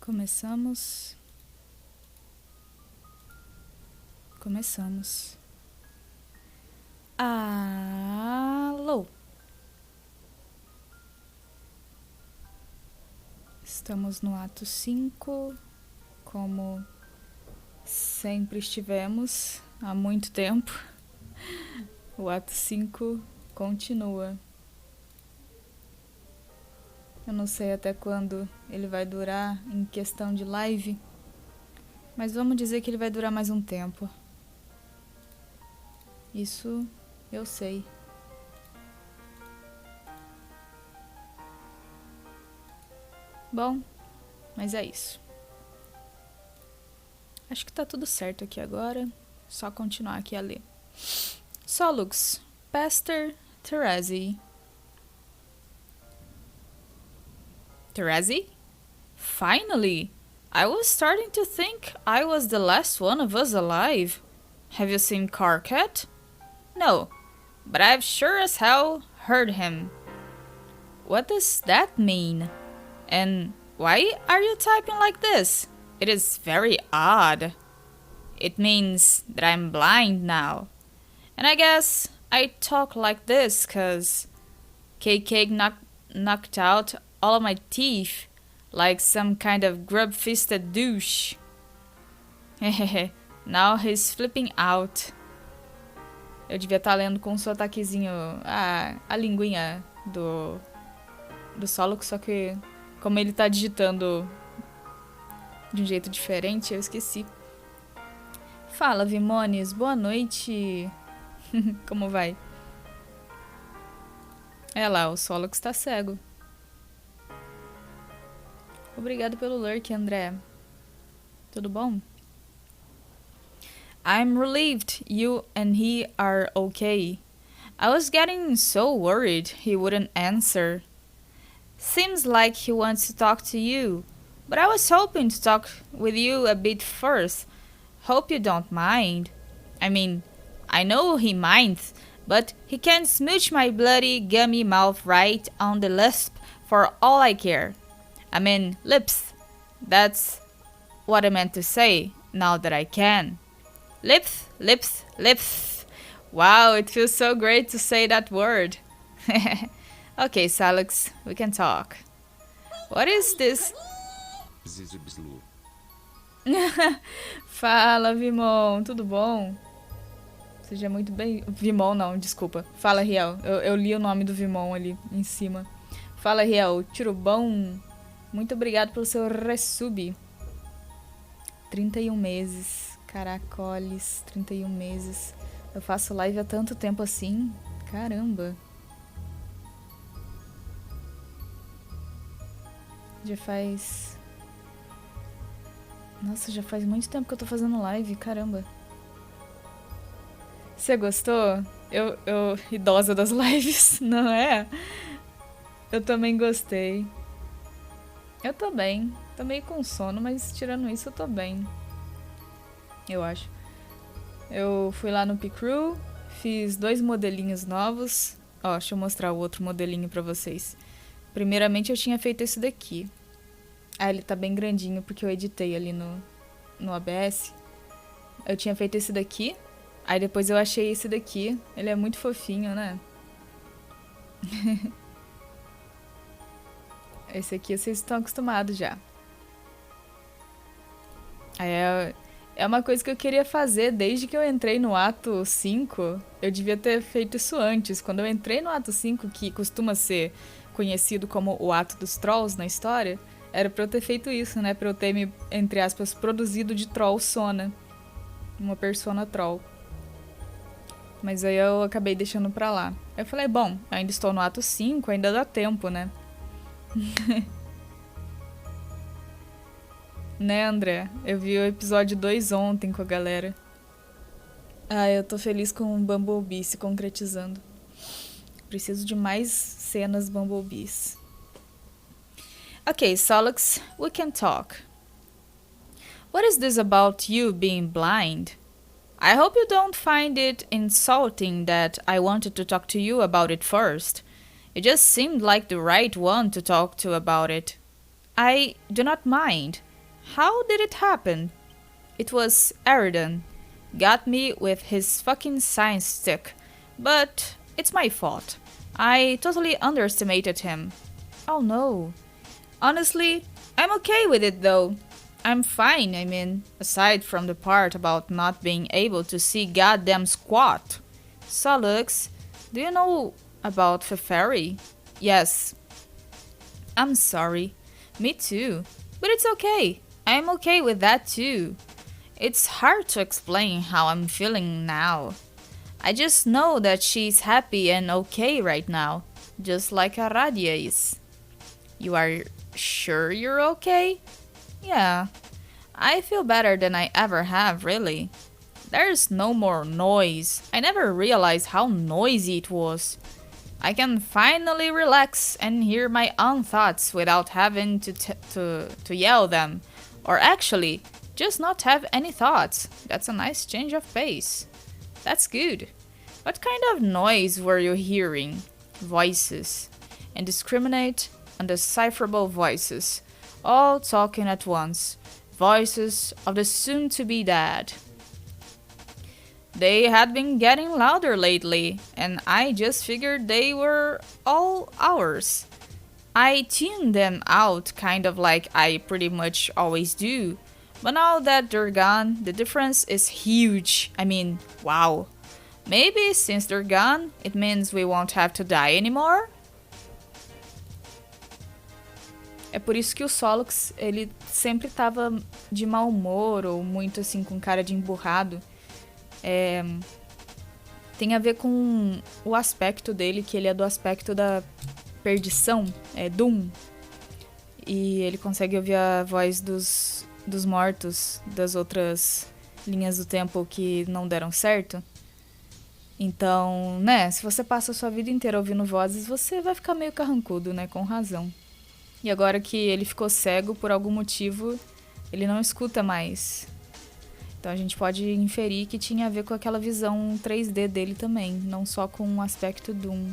Começamos. Alô. Estamos no ato 5, como sempre estivemos há muito tempo. O ato 5 continua. Eu não sei até quando ele vai durar em questão de live, mas vamos dizer que ele vai durar mais um tempo. Isso eu sei. Bom, mas é isso. Acho que tá tudo certo aqui agora. Só continuar aqui a ler. Solux, Pastor Therese. Therese? Finally! I was starting to think I was the last one of us alive. Have you seen Carcat? No, but I've sure as hell heard him. What does that mean? And why are you typing like this? It is very odd. It means that I'm blind now. And I guess I talk like this 'cause KK knocked out all of my teeth like some kind of grub-fisted douche. Now he's flipping out. Eu devia estar lendo com um sotaquezinho, a linguinha do Solux, só que como ele tá digitando de um jeito diferente, eu esqueci. Fala, Vimones, boa noite. Como vai? É lá, o Solux tá cego. Obrigado pelo lurk, André. Tudo bom? I'm relieved you and he are okay. I was getting so worried he wouldn't answer. Seems like he wants to talk to you, but I was hoping to talk with you a bit first. Hope you don't mind. I mean, I know he minds, but he can smooch my bloody gummy mouth right on the lisp for all I care. I mean, lips. That's what I meant to say, now that I can. Lips, lips, lips. Wow, it feels so great to say that word. Okay, Salix, we can talk. What is this? Zizibs. Fala, Vimon, tudo bom? Seja muito bem... Vimon não, desculpa. Fala, Riel. Eu li o nome do Vimon ali em cima. Fala, Riel. Tiro bom. Muito obrigado pelo seu resub. 31 meses. Caracoles, 31 meses. Eu faço live há tanto tempo assim. Caramba. Já faz... Nossa, já faz muito tempo que eu tô fazendo live. Caramba. Você gostou? Eu idosa das lives, não é? Eu também gostei. Eu tô bem. Tô meio com sono, mas tirando isso eu tô bem. Eu acho. Eu fui lá no Picrew, fiz 2 modelinhos novos. Ó, deixa eu mostrar o outro modelinho pra vocês. Primeiramente eu tinha feito esse daqui. Ah, ele tá bem grandinho porque eu editei ali no ABS. Eu tinha feito esse daqui. Aí depois eu achei esse daqui. Ele é muito fofinho, né? Esse aqui vocês estão acostumados já. É uma coisa que eu queria fazer desde que eu entrei no ato 5. Eu devia ter feito isso antes. Quando eu entrei no ato 5, que costuma ser conhecido como o ato dos trolls na história, era pra eu ter feito isso, né? Pra eu ter me, entre aspas, produzido de troll Sona. Uma persona troll. Mas aí eu acabei deixando pra lá. Eu falei, bom, ainda estou no ato 5, ainda dá tempo, né? Né, André? Eu vi o episódio 2 ontem com a galera. Ah, eu tô feliz com o Bumblebee se concretizando. Preciso de mais cenas Bumblebees. Okay, Solux, we can talk. What is this about you being blind? I hope you don't find it insulting that I wanted to talk to you about it first. You just seemed like the right one to talk to about it. I do not mind. How did it happen? It was Eridan. Got me with his fucking science stick. But it's my fault. I totally underestimated him. Oh no. Honestly, I'm okay with it though. I'm fine, I mean, aside from the part about not being able to see goddamn squat. So Lux, do you know about Feferi? Yes. I'm sorry. Me too. But it's okay. I'm okay with that too. It's hard to explain how I'm feeling now. I just know that she's happy and okay right now, just like Aradia is. You are sure you're okay? Yeah. I feel better than I ever have, really. There's no more noise. I never realized how noisy it was. I can finally relax and hear my own thoughts without having to yell them. Or actually, just not have any thoughts. That's a nice change of pace. That's good. What kind of noise were you hearing? Voices. Indiscriminate, undecipherable voices. All talking at once. Voices of the soon-to-be dead. They had been getting louder lately, and I just figured they were all ours. I tuned them out kind of like I pretty much always do. But now that they're gone, the difference is huge. I mean, wow. Maybe since they're gone, it means we won't have to die anymore? É por isso que o Solux, ele sempre tava de mau humor ou muito assim com cara de emburrado. Tem a ver com o aspecto dele, que ele é do aspecto da perdição, é Doom. E ele consegue ouvir a voz dos mortos das outras linhas do tempo que não deram certo. Então, né, se você passa a sua vida inteira ouvindo vozes, você vai ficar meio carrancudo, né, com razão. E agora que ele ficou cego por algum motivo, ele não escuta mais. Então a gente pode inferir que tinha a ver com aquela visão 3D dele também, não só com o aspecto Doom.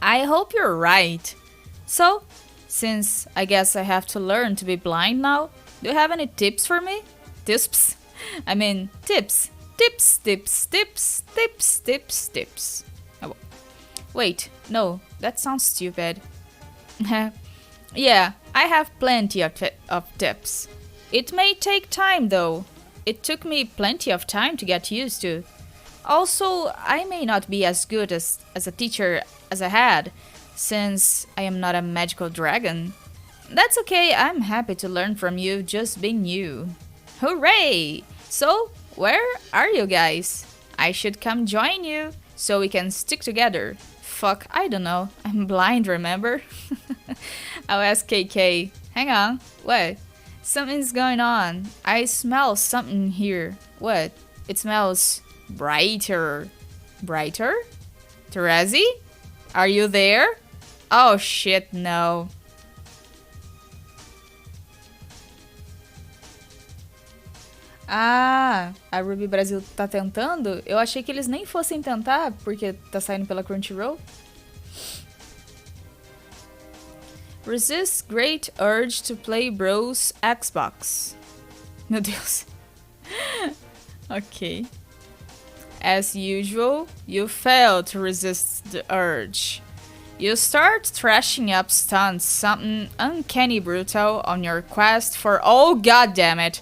I hope you're right. So, since I guess I have to learn to be blind now, do you have any tips for me? Tips? I mean, tips. Tips, tips, tips, tips, tips, tips. Oh, wait, no, that sounds stupid. Yeah, I have plenty of tips. It may take time though. It took me plenty of time to get used to. Also, I may not be as good as a teacher as I had, since I am not a magical dragon. That's okay, I'm happy to learn from you just being you. Hooray! So, where are you guys? I should come join you, so we can stick together. Fuck, I don't know. I'm blind, remember? I'll ask KK. Hang on. What? Something's going on. I smell something here. What? It smells brighter. Brighter? Terezi? Are you there? Oh shit, no. Ah, a Ruby Brasil tá tentando? Eu achei que eles nem fossem tentar, porque tá saindo pela Crunchyroll. Resist great urge to play Bros Xbox. Meu Deus. Ok. As usual, you fail to resist the urge. You start thrashing up stunts, something uncanny brutal on your quest for oh goddammit.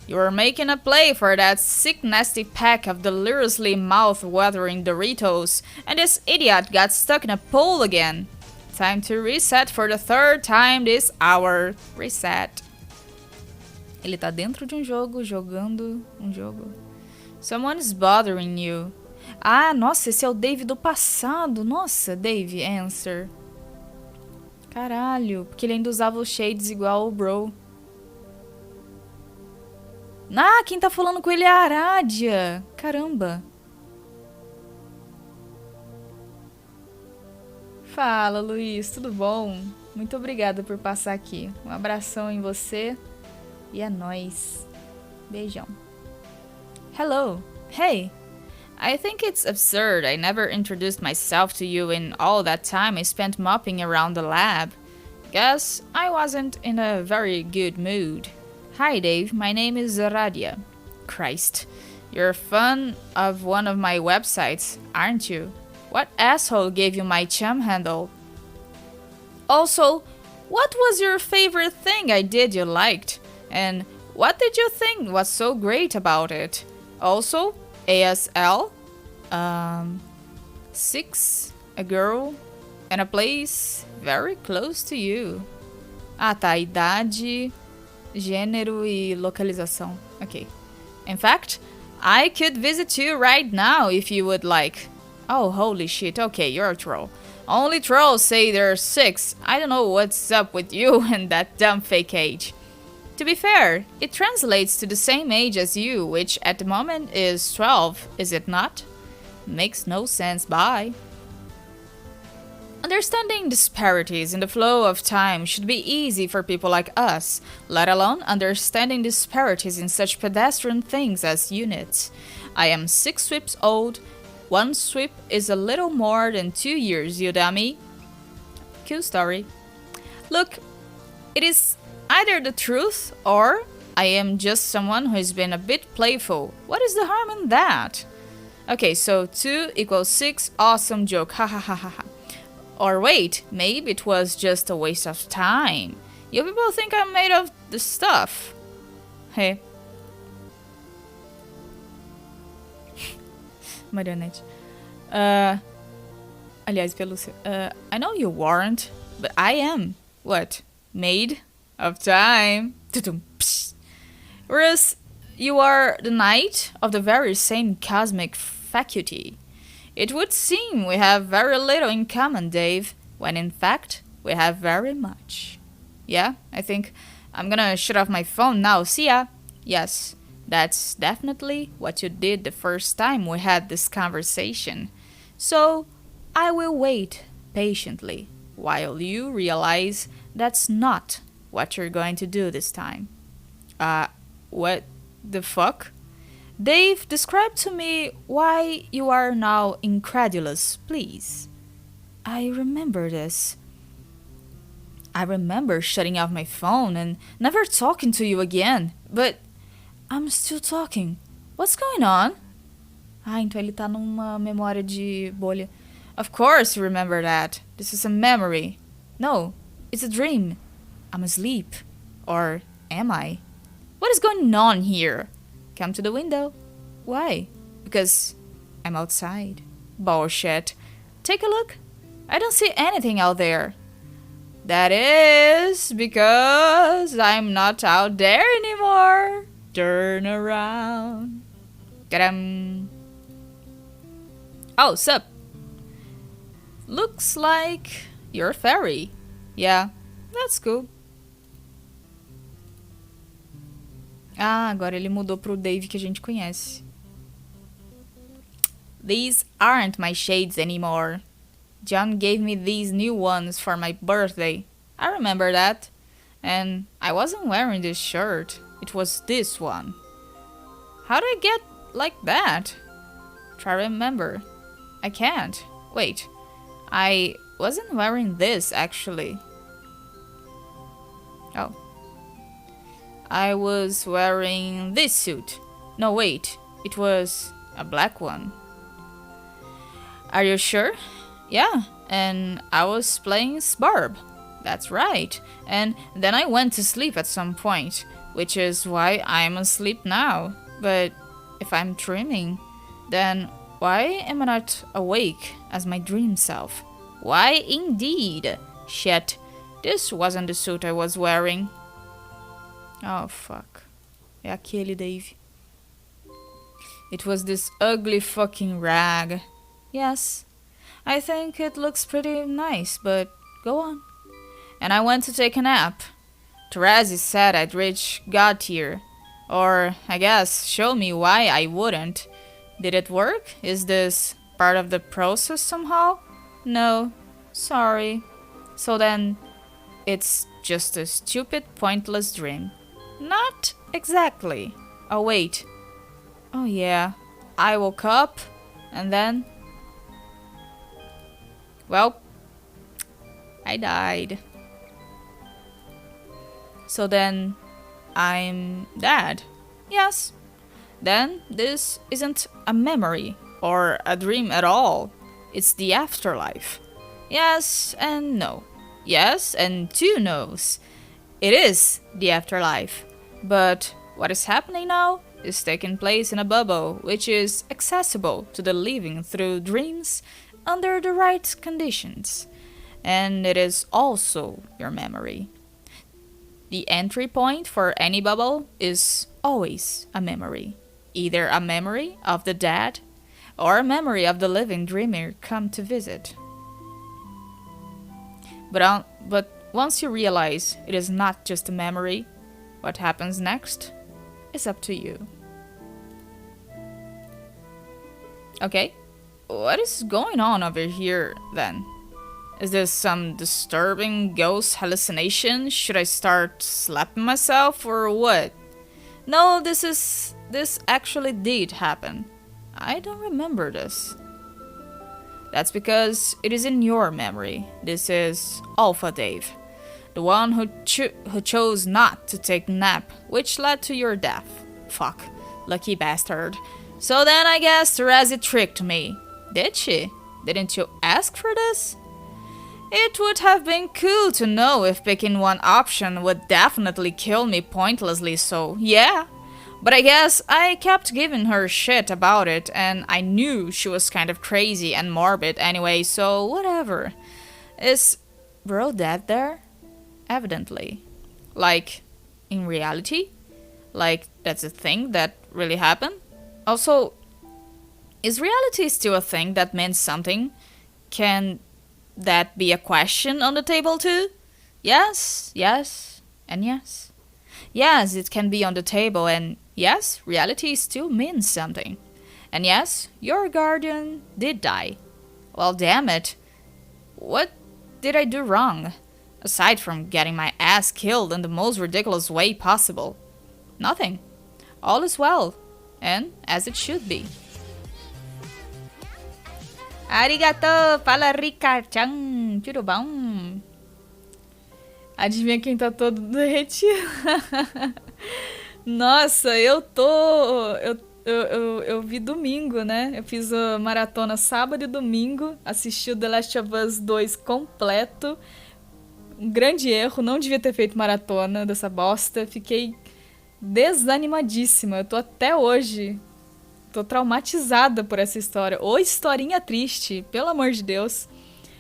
You are making a play for that sick nasty pack of deliriously mouth-watering Doritos, and this idiot got stuck in a pole again. Time to reset for the third time this hour. Reset. Ele tá dentro de um jogo, jogando um jogo. Someone is bothering you. Ah, nossa, esse é o Dave do passado. Nossa, Dave, answer. Caralho, porque ele ainda usava os shades igual o bro. Ah, quem tá falando com ele é a Aradia. Caramba. Fala, Luiz, tudo bom? Muito obrigada por passar aqui. Um abração em você. E é nóis. Beijão. Hello. Hey. I think it's absurd I never introduced myself to you in all that time I spent mopping around the lab. Guess I wasn't in a very good mood. Hi Dave, my name is Radia. Christ, you're a fan of one of my websites, aren't you? What asshole gave you my chum handle? Also, what was your favorite thing I did you liked? And what did you think was so great about it? Also, ASL? 6, a girl, and a place very close to you. Ah tá, idade, gênero e localização. Ok. In fact, I could visit you right now if you would like. Oh, holy shit, okay, you're a troll. Only trolls say they're 6. I don't know what's up with you and that dumb fake age. To be fair, it translates to the same age as you, which at the moment is 12, is it not? Makes no sense, bye. Understanding disparities in the flow of time should be easy for people like us, let alone understanding disparities in such pedestrian things as units. I am 6 sweeps old. 1 sweep is a little more than 2 years, you dummy. Cute story. Look, it is either the truth or I am just someone who has been a bit playful. What is the harm in that? Okay, so 2 equals 6, awesome joke, ha ha ha ha ha. Or wait, maybe it was just a waste of time. You people think I'm made of this stuff. Hey. Marionete. Aliás, pelúcia. I know you weren't, but I am. What? Made of time. Whereas you are the knight of the very same cosmic faculty. It would seem we have very little in common, Dave, when in fact we have very much. Yeah, I think I'm gonna shut off my phone now. See ya. Yes, that's definitely what you did the first time we had this conversation. So I will wait patiently while you realize that's not what you're going to do this time. What the fuck? Dave, describe to me why you are now incredulous, please. I remember this. I remember shutting off my phone and never talking to you again, but I'm still talking. What's going on? Ah, então ele tá numa memória de bolha. Of course you remember that. This is a memory. No, it's a dream. I'm asleep. Or am I? What is going on here? Come to the window. Why? Because I'm outside. Bullshit. Take a look. I don't see anything out there. That is because I'm not out there anymore. Turn around. Ta-dam. Oh, sup? Looks like you're a fairy. Yeah, that's cool. Ah, agora ele mudou pro Dave que a gente conhece. These aren't my shades anymore. John gave me these new ones for my birthday. I remember that. And I wasn't wearing this shirt. It was this one. How did I get like that? Try to remember. I can't. Wait. I wasn't wearing this actually. Oh. I was wearing this suit. No, wait. It was a black one. Are you sure? Yeah, and I was playing Sbarb. That's right. And then I went to sleep at some point, which is why I'm asleep now. But if I'm dreaming, then why am I not awake as my dream self? Why indeed? Shit, this wasn't the suit I was wearing. Oh, fuck. É aquele, Dave. It was this ugly fucking rag. Yes, I think it looks pretty nice, but go on. And I went to take a nap. Terezi said I'd reach God tier. Or, I guess, show me why I wouldn't. Did it work? Is this part of the process somehow? No. Sorry. So then, it's just a stupid, pointless dream. Not exactly. Oh, wait. Oh, yeah. I woke up, and then... Well, I died. So then I'm dead. Yes. Then this isn't a memory or a dream at all. It's the afterlife. Yes and no. Yes and two no's. It is the afterlife. But what is happening now is taking place in a bubble which is accessible to the living through dreams under the right conditions. And it is also your memory. The entry point for any bubble is always a memory. Either a memory of the dead or a memory of the living dreamer come to visit. But once you realize it is not just a memory, what happens next is up to you. Okay, what is going on over here then? Is this some disturbing ghost hallucination? Should I start slapping myself or what? No, this actually did happen. I don't remember this. That's because it is in your memory. This is Alpha Dave, the one who chose not to take a nap, which led to your death. Fuck, lucky bastard. So then I guess Therese tricked me. Did she? Didn't you ask for this? It would have been cool to know if picking one option would definitely kill me pointlessly, so yeah. But I guess I kept giving her shit about it, and I knew she was kind of crazy and morbid anyway, so whatever. Is bro dead there? Evidently. Like, in reality? Like, that's a thing that really happened? Also, is reality still a thing that means something? Can that be a question on the table too? Yes, yes, and yes. Yes, it can be on the table, and yes, reality still means something. And yes, your guardian did die. Well, damn it. What did I do wrong? Aside from getting my ass killed in the most ridiculous way possible. Nothing. All is well, and as it should be. Arigato, fala Rika-chan, tudo bom? Adivinha quem tá todo derretido? Nossa, eu vi domingo, né? Eu fiz a maratona sábado e domingo, assisti o The Last of Us 2 completo. Um grande erro, não devia ter feito maratona dessa bosta. Fiquei desanimadíssima, eu tô até hoje... Tô traumatizada por essa história. Ô, historinha triste, pelo amor de Deus.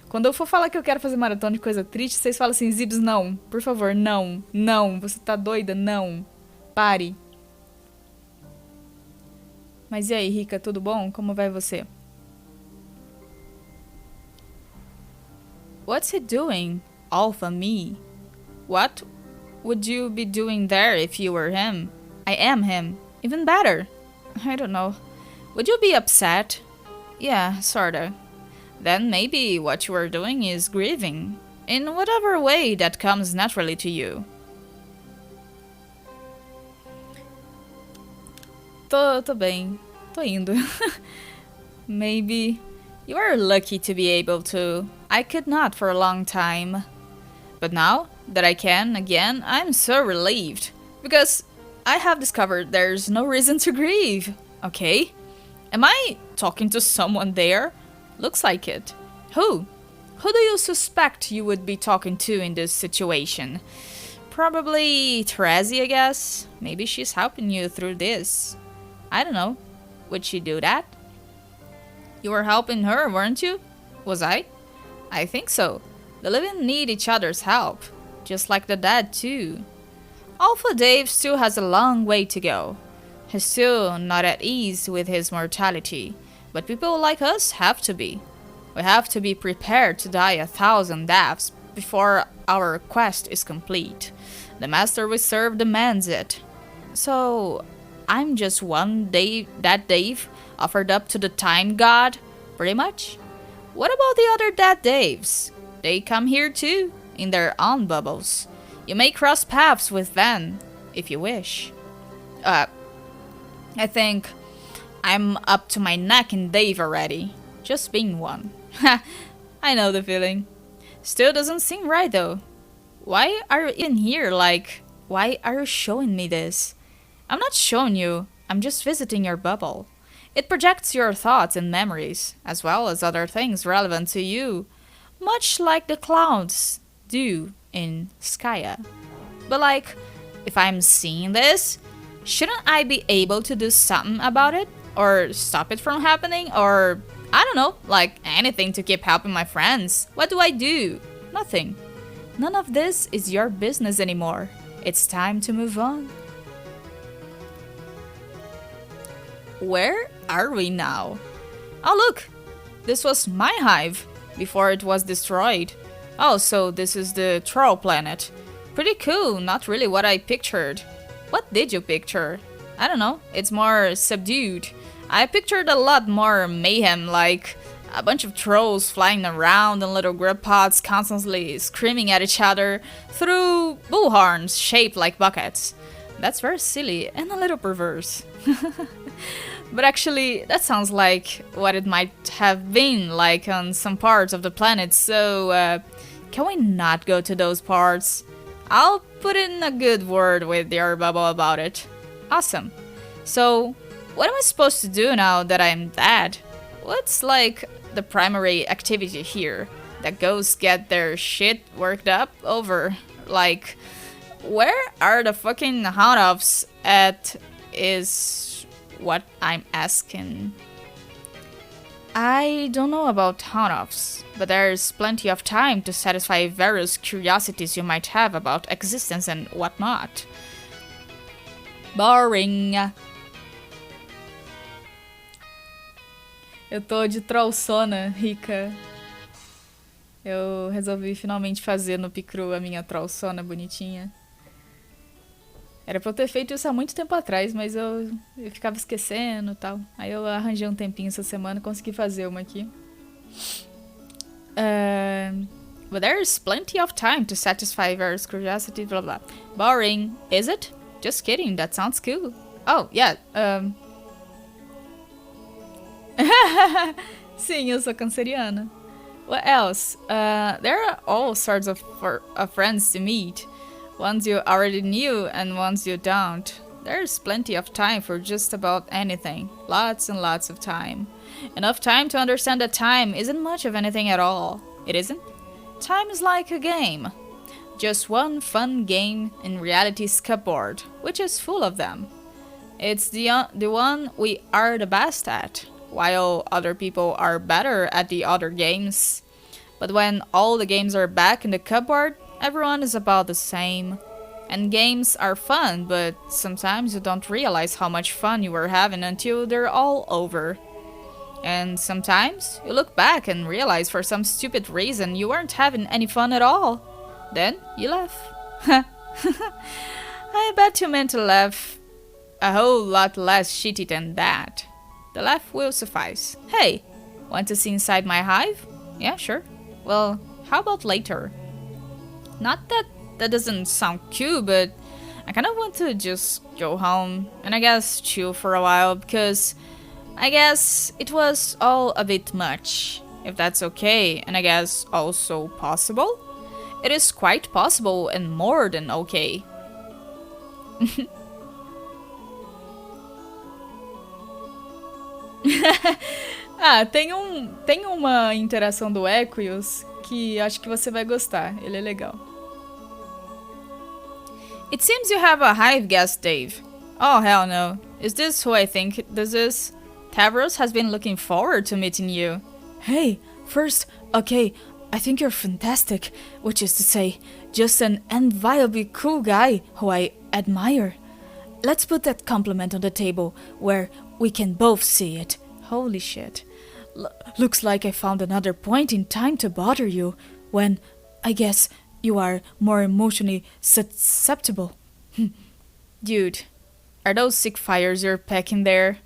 Quando eu for falar que eu quero fazer maratona de coisa triste, vocês falam assim, Zibs, não. Por favor, não. Não. Você tá doida? Não. Pare. Mas e aí, Rica, tudo bom? Como vai você? What's he doing? Alpha me. What would you be doing there if you were him? I am him. Even better. I don't know. Would you be upset? Yeah, sorta. Then maybe what you are doing is grieving, in whatever way that comes naturally to you. Tô bem. Tô indo. Maybe you are lucky to be able to. I could not for a long time. But now that I can again, I'm so relieved. Because I have discovered there's no reason to grieve, okay? Am I talking to someone there? Looks like it. Who? Who do you suspect you would be talking to in this situation? Probably Therese, I guess. Maybe she's helping you through this. I don't know. Would she do that? You were helping her, weren't you? Was I? I think so. The living need each other's help. Just like the dead, too. Alpha Dave still has a long way to go. He's still not at ease with his mortality, but people like us have to be. We have to be prepared to die 1,000 deaths before our quest is complete. The master we serve demands it. So, I'm just one dead Dave offered up to the time god, pretty much. What about the other dead Daves? They come here too, in their own bubbles. You may cross paths with them, if you wish. I think I'm up to my neck in Dave already. Just being one. Ha, I know the feeling. Still doesn't seem right though. Why are you in here like why are you showing me this? I'm not showing you, I'm just visiting your bubble. It projects your thoughts and memories, as well as other things relevant to you, much like the clouds do in Skya. But like, if I'm seeing this, shouldn't I be able to do something about it? Or stop it from happening? Or, I don't know, like anything to keep helping my friends? What do I do? Nothing. None of this is your business anymore. It's time to move on. Where are we now? Oh look! This was my hive before it was destroyed. Oh, so this is the troll planet. Pretty cool, not really what I pictured. What did you picture? I don't know, it's more subdued. I pictured a lot more mayhem, like a bunch of trolls flying around and little grub pods constantly screaming at each other through bullhorns shaped like buckets. That's very silly and a little perverse. But actually, that sounds like what it might have been like on some parts of the planet, so can we not go to those parts? I'll put in a good word with your bubble about it. Awesome. So, what am I supposed to do now that I'm dead? What's like the primary activity here? That ghosts get their shit worked up over? Like, where are the fucking haunt-offs at is what I'm asking. I don't know about haunt-offs, but there's plenty of time to satisfy various curiosities you might have about existence and whatnot. Boring. Eu tô de trollsona, rica. Eu resolvi finalmente fazer no Picru a minha trollsona bonitinha. Era pra eu ter feito isso há muito tempo atrás, mas eu ficava esquecendo e tal. Aí eu arranjei um tempinho essa semana e consegui fazer uma aqui. But there's plenty of time to satisfy various curiosities, blah blah. Boring, is it? Just kidding, that sounds cool. Oh, yeah, Sim, eu sou canceriana. What else? There are all sorts of friends to meet. Ones you already knew and ones you don't. There's plenty of time for just about anything. Lots and lots of time. Enough time to understand that time isn't much of anything at all. It isn't? Time is like a game. Just one fun game in reality's cupboard, which is full of them. It's the one we are the best at, while other people are better at the other games. But when all the games are back in the cupboard, everyone is about the same. And games are fun, but sometimes you don't realize how much fun you were having until they're all over. And sometimes you look back and realize for some stupid reason you weren't having any fun at all. Then you laugh. I bet you meant to laugh a whole lot less shitty than that. The laugh will suffice. Hey, want to see inside my hive? Yeah, sure. Well, how about later? Not that that doesn't sound cool, but I kind of want to just go home and I guess chill for a while because I guess it was all a bit much. If that's okay, and I guess also possible? It is quite possible and more than okay. Tem uma interação do Equius que acho que você vai gostar. Ele é legal. It seems you have a hive guest, Dave. Oh, hell no. Is this who I think this is? Tavros has been looking forward to meeting you. Hey, first, okay, I think you're fantastic, which is to say, just an enviably cool guy who I admire. Let's put that compliment on the table where we can both see it. Holy shit. Looks like I found another point in time to bother you, when, I guess, you are more emotionally susceptible. Dude, are those sick fires you're packing there?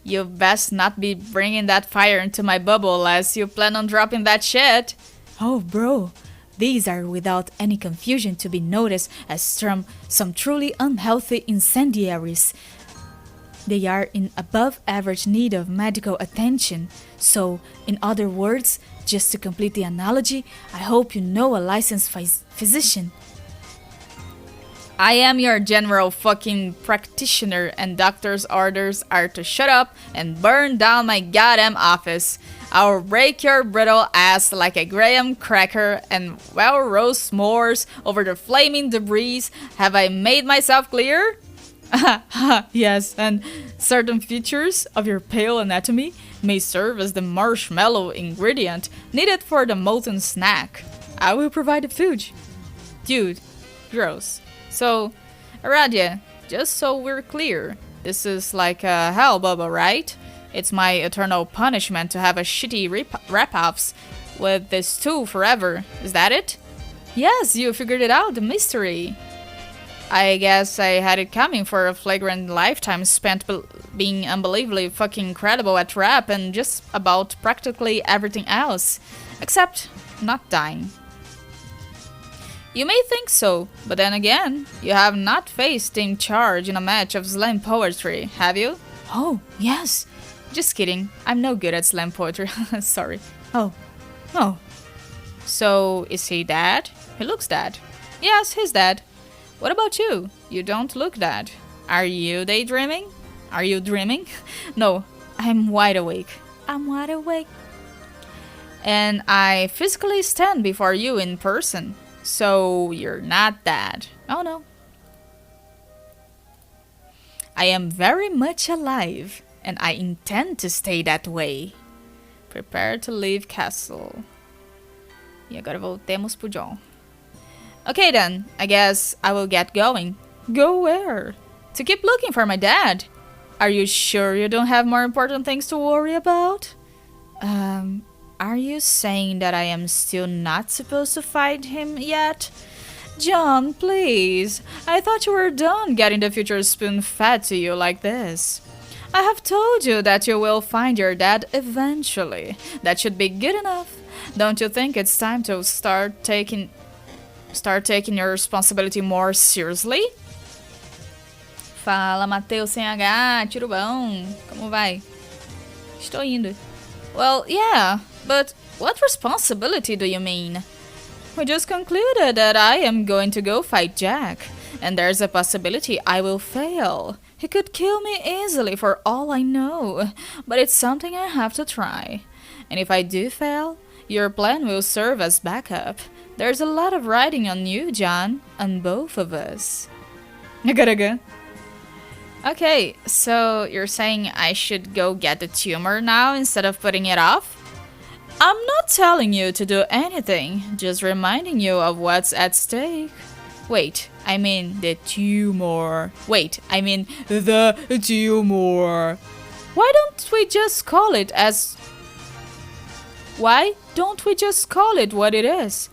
You best not be bringing that fire into my bubble unless you plan on dropping that shit. Oh, bro, these are without any confusion to be noticed as some truly unhealthy incendiaries. They are in above average need of medical attention. So, in other words, just to complete the analogy, I hope you know a licensed physician. I am your general fucking practitioner, and doctor's orders are to shut up and burn down my goddamn office. I'll break your brittle ass like a graham cracker and well roast s'mores over the flaming debris. Have I made myself clear? Yes, and certain features of your pale anatomy may serve as the marshmallow ingredient needed for the molten snack. I will provide the food. Dude, gross. So, Aradia, just so we're clear, this is like a hell, Bubba, right? It's my eternal punishment to have a shitty wrap-offs with this tool forever. Is that it? Yes, you figured it out, the mystery. I guess I had it coming for a flagrant lifetime spent being unbelievably fucking incredible at rap and just about practically everything else. Except not dying. You may think so, but then again, you have not faced Team Charge in a match of slam poetry, have you? Oh, yes. Just kidding, I'm no good at slam poetry, sorry. Oh. So, is he dead? He looks dead. Yes, he's dead. What about you? You don't look dead. Are you daydreaming? Are you dreaming? No, I'm wide awake. I'm wide awake. And I physically stand before you in person. So you're not dead. Oh no. I am very much alive, and I intend to stay that way. Prepare to leave castle. E agora voltemos pro John. Okay then, I guess I will get going. Go where? To keep looking for my dad. Are you sure you don't have more important things to worry about? Are you saying that I am still not supposed to fight him yet? John, please. I thought you were done getting the future spoon-fed to you like this. I have told you that you will find your dad eventually. That should be good enough. Don't you think it's time to start taking your responsibility more seriously? Fala, Mateus sem H, tiro bom. Como vai? Estou indo. Well, yeah, but what responsibility do you mean? We just concluded that I am going to go fight Jack, and there's a possibility I will fail. He could kill me easily for all I know, but it's something I have to try. And if I do fail, your plan will serve as backup. There's a lot of riding on you, John, on both of us. I gotta go. Okay, so you're saying I should go get the tumor now instead of putting it off? I'm not telling you to do anything, just reminding you of what's at stake. Wait, I mean the tumor. Wait, I mean the tumor. Why don't we just call it what it is?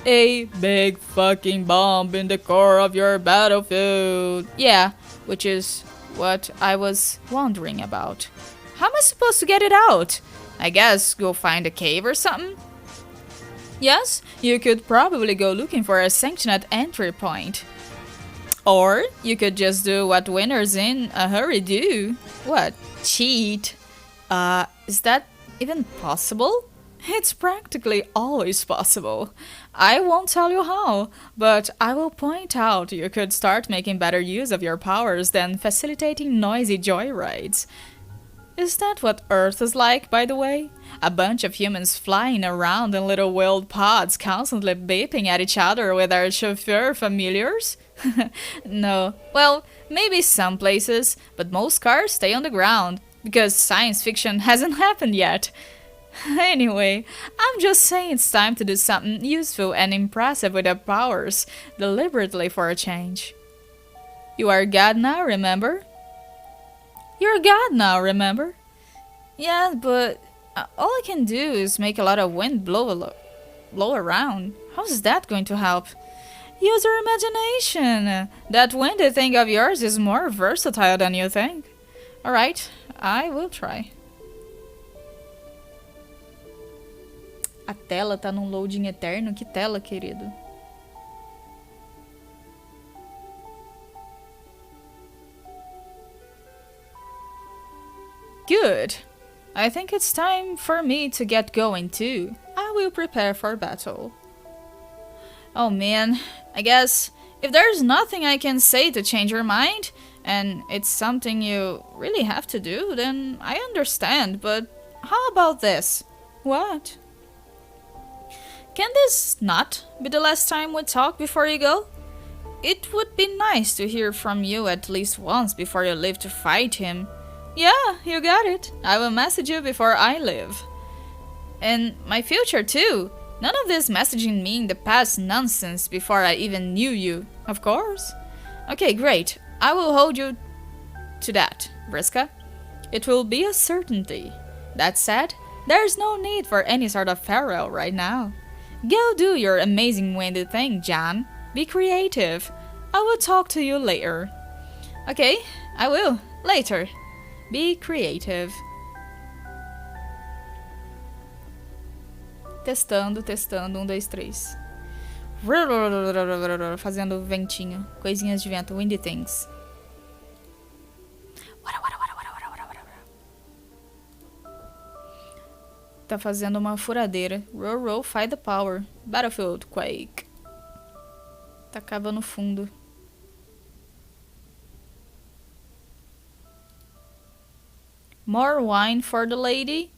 A big fucking bomb in the core of your battlefield. Yeah, which is what I was wondering about. How am I supposed to get it out? I guess go find a cave or something? Yes, you could probably go looking for a sanctioned entry point. Or you could just do what winners in a hurry do. What? Cheat? Is that even possible? It's practically always possible. I won't tell you how, but I will point out you could start making better use of your powers than facilitating noisy joyrides. Is that what Earth is like, by the way? A bunch of humans flying around in little wheeled pods constantly beeping at each other with our chauffeur familiars? No. Well, maybe some places, but most cars stay on the ground, because science fiction hasn't happened yet. Anyway, I'm just saying it's time to do something useful and impressive with our powers, deliberately for a change. You are God now, remember? You're God now, remember? Yeah, but all I can do is make a lot of wind blow around. How's that going to help? Use your imagination. That windy thing of yours is more versatile than you think. Alright, I will try. A tela tá num loading eterno? Que tela, querido? Good. I think it's time for me to get going too. I will prepare for battle. Oh man, I guess If there's nothing I can say to change your mind, and it's something you really have to do, then I understand, but how about this? What? Can this not be the last time we talk before you go? It would be nice to hear from you at least once before you leave to fight him. Yeah, you got it. I will message you before I leave. And my future too. None of this messaging me in the past nonsense before I even knew you. Of course. Okay, great. I will hold you to that, Vriska. It will be a certainty. That said, there's no need for any sort of farewell right now. Go do your amazing windy thing, Jan. Be creative. I will talk to you later. Okay, I will. Later. Be creative. Testando, testando. 1, 2, 3. Fazendo ventinho. Coisinhas de vento. Windy things. Tá fazendo uma furadeira. Roll, fight the power. Battlefield, quake. Tá cavando fundo. More wine for the lady?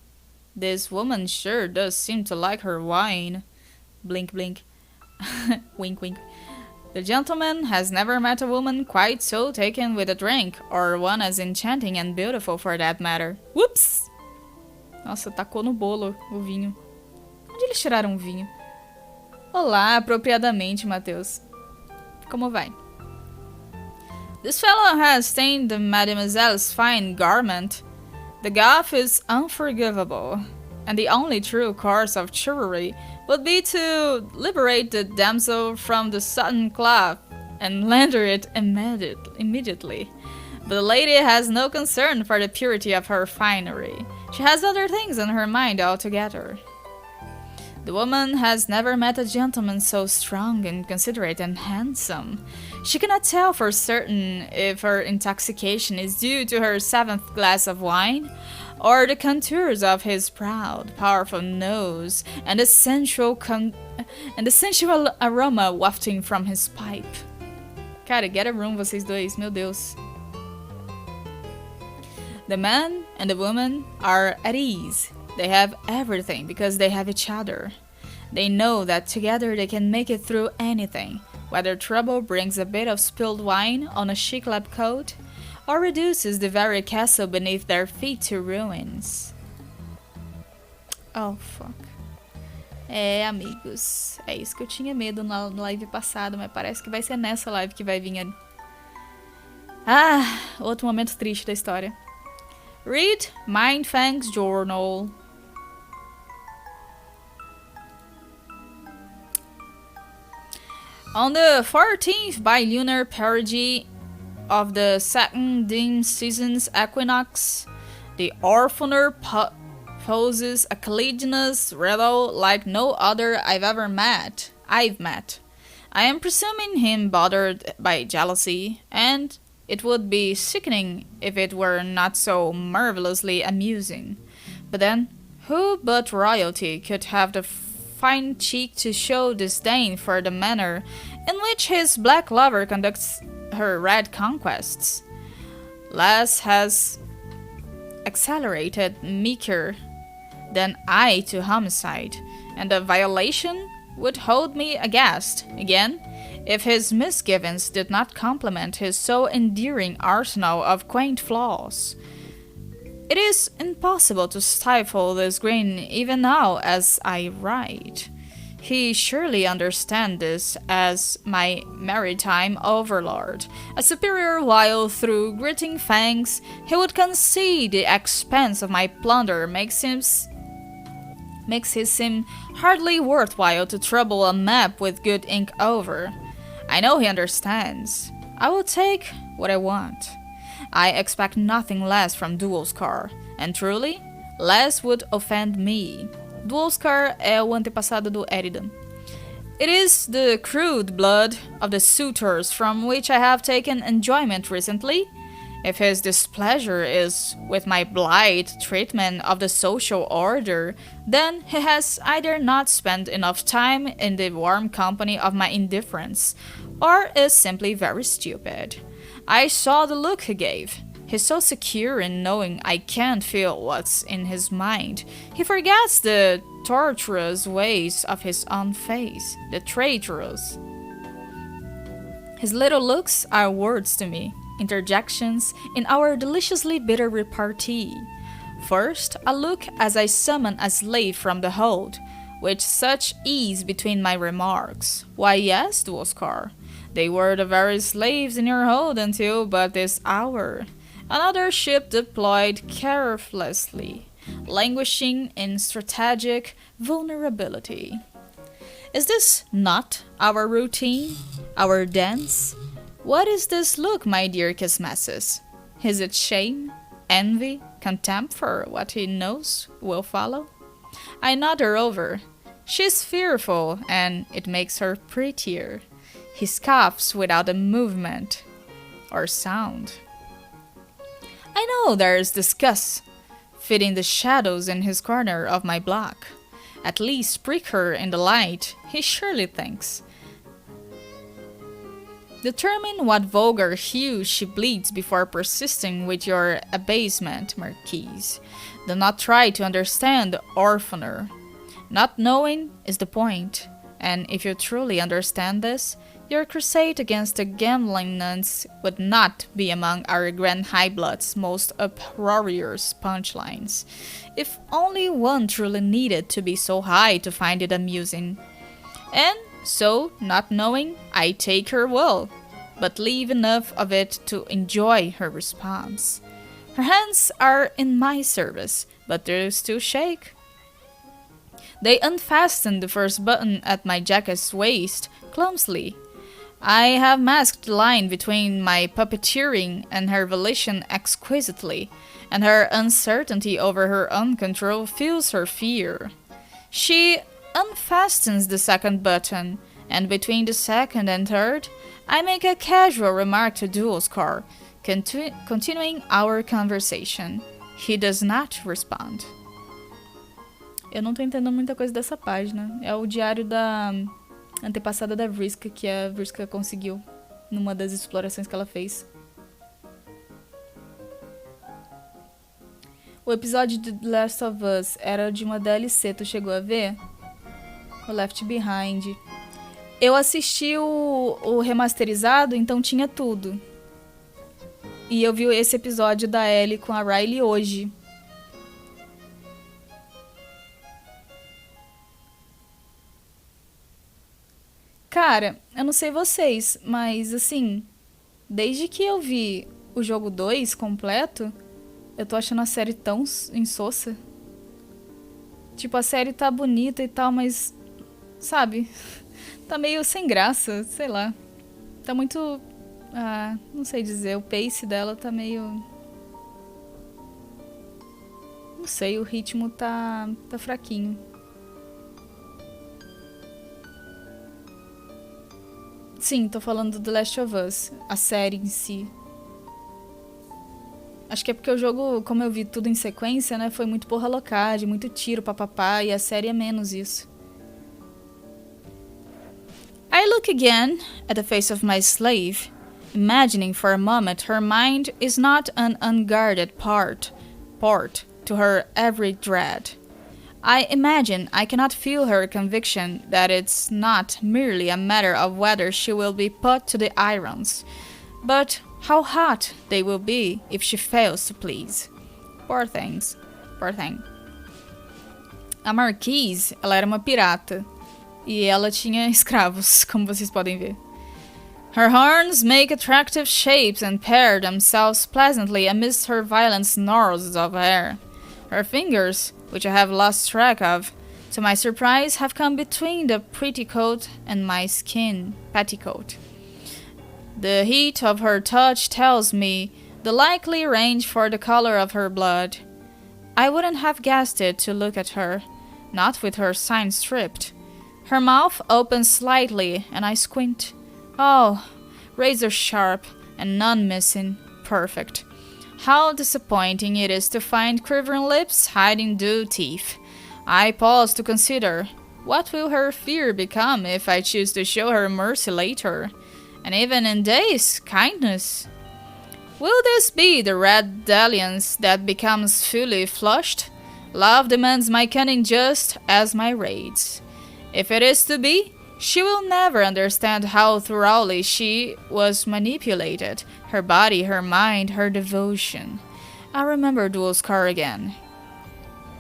This woman sure does seem to like her wine. Blink, blink. Wink, wink. The gentleman has never met a woman quite so taken with a drink, or one as enchanting and beautiful for that matter. Whoops! Nossa, tacou no bolo o vinho. Onde eles tiraram o vinho? Olá, apropriadamente, Matheus. Como vai? This fellow has stained the mademoiselle's fine garment. The gaffe is unforgivable, and the only true course of chivalry would be to liberate the damsel from the satin cloth and render it immediately. But the lady has no concern for the purity of her finery. She has other things on her mind altogether. The woman has never met a gentleman so strong and considerate and handsome. She cannot tell for certain if her intoxication is due to her 7th glass of wine, or the contours of his proud, powerful nose, and the sensual aroma wafting from his pipe. Cara, get a room, vocês dois, meu Deus. The man and the woman are at ease. They have everything because they have each other. They know that together they can make it through anything, whether trouble brings a bit of spilled wine on a chic lab coat, or reduces the very castle beneath their feet to ruins. Oh, fuck. É, amigos. É isso que eu tinha medo na live passada, mas parece que vai ser nessa live que vai vir. Ah, outro momento triste da história. Read Mindfang's journal. On the 14th bilunar perigee of the second dim season's equinox, the Orphaner poses a caliginous riddle like no other I've met. I am presuming him bothered by jealousy, and it would be sickening if it were not so marvelously amusing. But then, who but royalty could have the fine cheek to show disdain for the manner in which his black lover conducts her red conquests? Less has accelerated meeker than I to homicide, and the violation would hold me aghast again if his misgivings did not complement his so endearing arsenal of quaint flaws. It is impossible to stifle this grin even now as I write. He surely understands this as my maritime overlord, a superior while through gritting fangs he would concede the expense of my plunder makes it seem hardly worthwhile to trouble a map with good ink over. I know he understands. I will take what I want. I expect nothing less from Dualscar, and truly, less would offend me. Dualscar é o antepassado do Eridan. It is the crude blood of the suitors from which I have taken enjoyment recently. If his displeasure is with my blight treatment of the social order, then he has either not spent enough time in the warm company of my indifference, or is simply very stupid. I saw the look he gave. He's so secure in knowing I can't feel what's in his mind. He forgets the tortuous ways of his own face, the traitorous. His little looks are words to me, interjections in our deliciously bitter repartee. First, a look as I summon a slave from the hold, with such ease between my remarks. Why, yes, Dwoscar, they were the very slaves in your hold until but this hour. Another ship deployed carelessly, languishing in strategic vulnerability. Is this not our routine, our dance? What is this look, my dear Kismesis? Is it shame, envy, contempt for what he knows will follow? I nod her over. She's fearful, and it makes her prettier. He scoffs without a movement or sound. I know there's disgust fitting the shadows in his corner of my block. At least prick her in the light, he surely thinks. Determine what vulgar hue she bleeds before persisting with your abasement, Marquise. Do not try to understand the orphaner. Not knowing is the point, and if you truly understand this, your crusade against the gambling nuns would not be among our Grand High Blood's most uproarious punchlines, if only one truly needed to be so high to find it amusing. And so, not knowing, I take her will, but leave enough of it to enjoy her response. Her hands are in my service, but they still shake. They unfasten the first button at my jacket's waist clumsily. I have masked the line between my puppeteering and her volition exquisitely, and her uncertainty over her own control fills her fear. She unfastens the second button, and between the second and third, I make a casual remark to Dwoscar, continuing our conversation. He does not respond. Eu não tô entendendo muita coisa dessa página. É o diário da antepassada da Vriska, que a Vriska conseguiu numa das explorações que ela fez. O episódio de The Last of Us era de uma DLC, tu chegou a ver? O Left Behind. Eu assisti o remasterizado, então tinha tudo. E eu vi esse episódio da Ellie com a Riley hoje. Cara, eu não sei vocês, mas assim, desde que eu vi o jogo 2 completo, eu tô achando a série tão insossa. Tipo, a série tá bonita e tal, mas, sabe, tá meio sem graça, sei lá. Tá muito, não sei dizer, o pace dela tá meio... Não sei, o ritmo tá fraquinho. Sim, tô falando do The Last of Us, a série em si. Acho que é porque o jogo, como eu vi tudo em sequência, né, foi muito porra loucade, muito tiro, papapá, e a série é menos isso. I look again at the face of my slave, imagining for a moment her mind is not an unguarded port to her every dread. I imagine I cannot feel her conviction that it's not merely a matter of whether she will be put to the irons, but how hot they will be if she fails to please. Poor thing. A Marquise, ela era uma pirata, e ela tinha escravos, como vocês podem ver. Her horns make attractive shapes and pair themselves pleasantly amidst her violent snarls of air. Her fingers, which I have lost track of, to my surprise, have come between the petticoat and my skin petticoat. The heat of her touch tells me the likely range for the color of her blood. I wouldn't have guessed it to look at her, not with her sign stripped. Her mouth opens slightly, and I squint. Oh, razor sharp, and none missing. Perfect. How disappointing it is to find quivering lips hiding dull teeth. I pause to consider, what will her fear become if I choose to show her mercy later? And even in days, kindness. Will this be the red dalliance that becomes fully flushed? Love demands my cunning just as my raids. If it is to be, she will never understand how thoroughly she was manipulated. Her body, her mind, her devotion. I remember Duel's car again.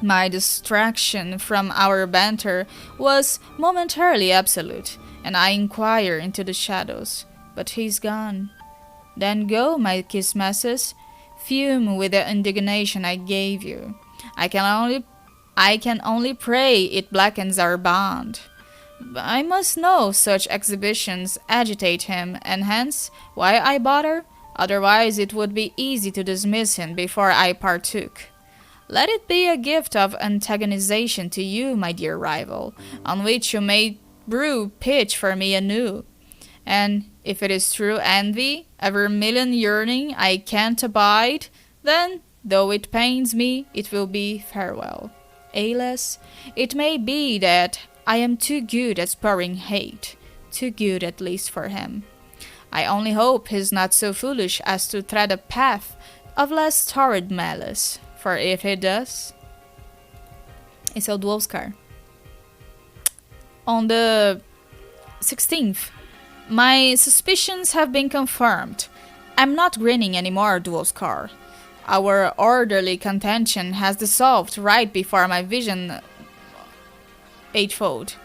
My distraction from our banter was momentarily absolute, and I inquire into the shadows. But he's gone. Then go, my Kismasses. Fume with the indignation I gave you. I can only pray it blackens our bond. I must know such exhibitions agitate him, and hence why I bother. Otherwise it would be easy to dismiss him before I partook. Let it be a gift of antagonization to you, my dear rival, on which you may brew pitch for me anew. And if it is true envy, a vermilion yearning I can't abide, then, though it pains me, it will be farewell. Alas, it may be that I am too good at spurring hate, too good at least for him. I only hope he's not so foolish as to tread a path of less torrid malice, for if he does... Esse é o do Oscar. On the 16th, my suspicions have been confirmed. I'm not grinning anymore, Duel's car. Our orderly contention has dissolved right before my vision eightfold.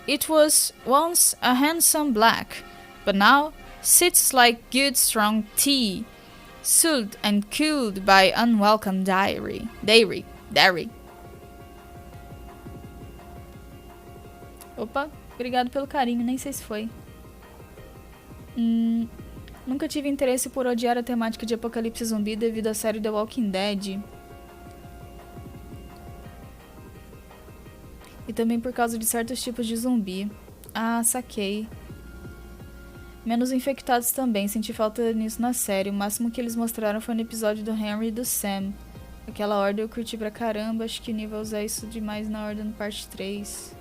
It was once a handsome black, but now sits like good strong tea, soothed and cooled by unwelcome dairy. Opa, obrigado pelo carinho, nem sei se foi. Nunca tive interesse por odiar a temática de apocalipse zumbi devido à série The Walking Dead. E também por causa de certos tipos de zumbi. Ah, saquei. Menos infectados também, senti falta nisso na série. O máximo que eles mostraram foi no episódio do Henry e do Sam. Aquela ordem eu curti pra caramba, acho que o nível usar isso demais na ordem no parte 3.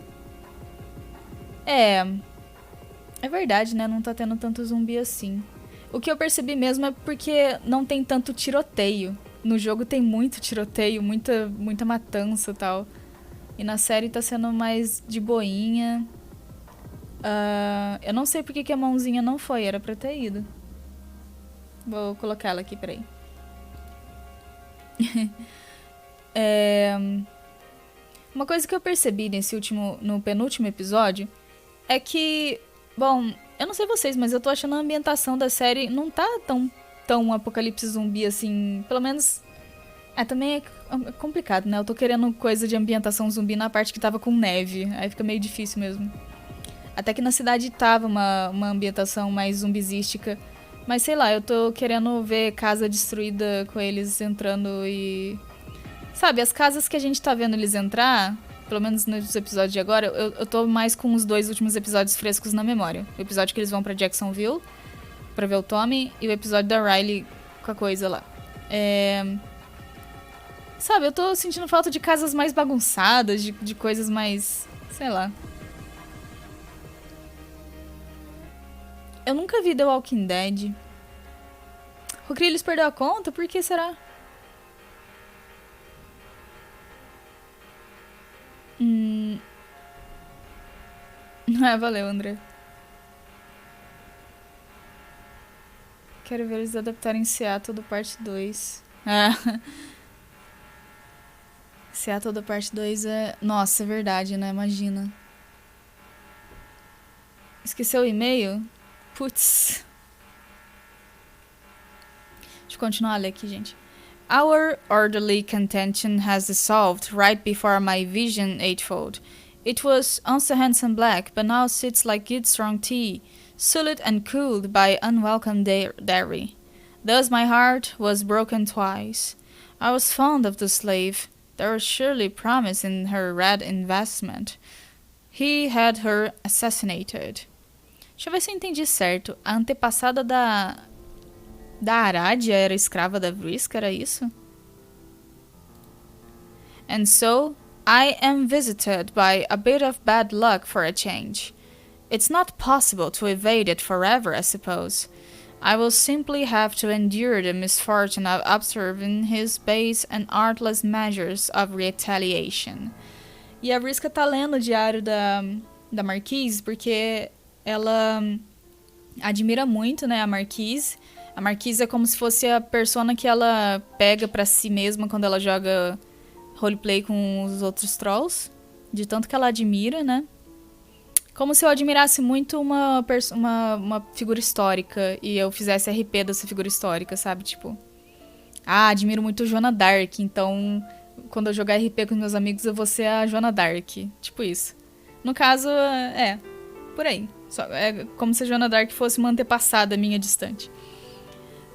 É verdade, né? Não tá tendo tanto zumbi assim. O que eu percebi mesmo é porque não tem tanto tiroteio. No jogo tem muito tiroteio, muita matança e tal. E na série tá sendo mais de boinha. Eu não sei porque que a mãozinha não foi, era pra ter ido. Vou colocar ela aqui, peraí. Uma coisa que eu percebi no penúltimo episódio é que, bom, eu não sei vocês, mas eu tô achando a ambientação da série não tá tão apocalipse zumbi assim, pelo menos... também é complicado, né? Eu tô querendo coisa de ambientação zumbi na parte que tava com neve, aí fica meio difícil mesmo. Até que na cidade tava uma ambientação mais zumbizística, mas sei lá, eu tô querendo ver casa destruída com eles entrando e... Sabe, as casas que a gente tá vendo eles entrar... Pelo menos nos episódios de agora, eu tô mais com os 2 últimos episódios frescos na memória. O episódio que eles vão pra Jacksonville, pra ver o Tommy, e o episódio da Riley com a coisa lá. Sabe, eu tô sentindo falta de casas mais bagunçadas, de coisas mais... sei lá. Eu nunca vi The Walking Dead. O Crillis perdeu a conta? Por que será? Valeu, André. Quero ver eles adaptarem Seattle do parte 2. Seattle da parte 2 é... Nossa, é verdade, né? Imagina. Esqueceu o e-mail? Putz. Deixa eu continuar a ler aqui, gente. Our orderly contention has dissolved right before my vision eightfold. It was once a handsome black, but now sits like good strong tea, sullied and cooled by unwelcome dairy. Thus my heart was broken twice. I was fond of the slave. There was surely promise in her red investment. He had her assassinated. Deixa eu ver se eu entendi certo. A antepassada Da Aradia era escrava da Vriska, era isso? And so, I am visited by a bit of bad luck for a change. It's not possible to evade it forever, I suppose. I will simply have to endure the misfortune of observing his base and artless measures of retaliation. E a Vriska tá lendo o diário da Marquise porque ela admira muito, né, a Marquise. A Marquise é como se fosse a persona que ela pega pra si mesma quando ela joga roleplay com os outros trolls. De tanto que ela admira, né? Como se eu admirasse muito uma figura histórica e eu fizesse RP dessa figura histórica, sabe? Tipo, admiro muito Joana Dark, então quando eu jogar RP com meus amigos eu vou ser a Joana Dark. Tipo isso. No caso, por aí. É como se a Joana Dark fosse uma antepassada minha distante.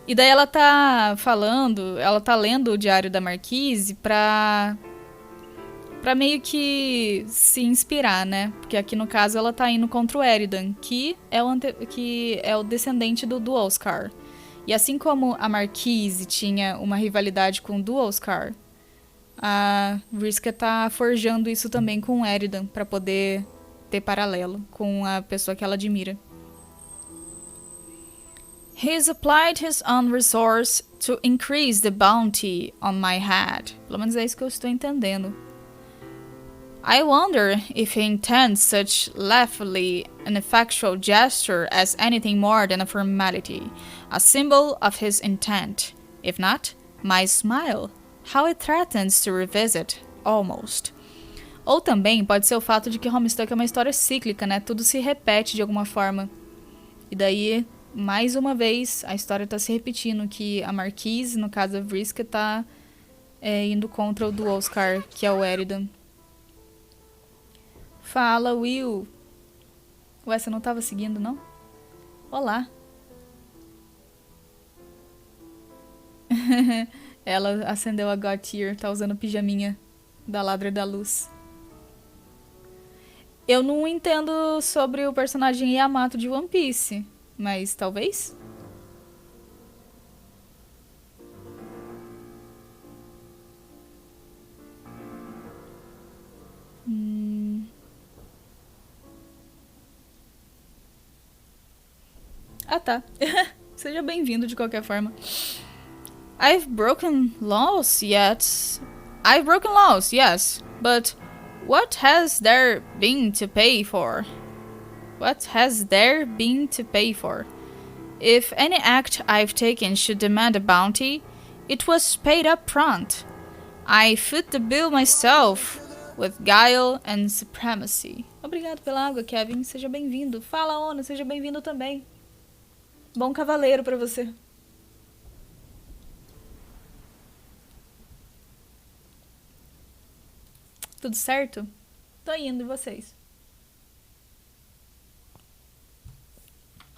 E daí ela tá falando, ela tá lendo o diário da Marquise pra meio que se inspirar, né? Porque aqui no caso ela tá indo contra o Eridan, que é o descendente do Dualscar. E assim como a Marquise tinha uma rivalidade com o Dualscar, a Vriska tá forjando isso também com o Eridan pra poder ter paralelo com a pessoa que ela admira. He's applied his own resource to increase the bounty on my head. Pelo menos é isso que eu estou entendendo. I wonder if he intends such laughingly ineffectual gesture as anything more than a formality, a symbol of his intent. If not, my smile, how it threatens to revisit, almost. Ou também pode ser o fato de que Homestuck é uma história cíclica, né? Tudo se repete de alguma forma. E daí, mais uma vez, a história tá se repetindo, que a Marquise, no caso a Vriska, tá indo contra o Dualscar, que é o Eridan. Fala, Will. Ué, você não tava seguindo, não? Olá. Ela acendeu a God Tier, tá usando pijaminha da Ladra da Luz. Eu não entendo sobre o personagem Yamato de One Piece, mas talvez? Ah, tá. Seja bem-vindo de qualquer forma. I've broken laws, yes. But what has there been to pay for? If any act I've taken should demand a bounty, it was paid up front. I foot the bill myself, with guile and supremacy. Obrigado pela água, Kevin. Seja bem-vindo. Fala, Ona. Seja bem-vindo também. Bom cavaleiro pra você. Tudo certo? Tô indo, e vocês?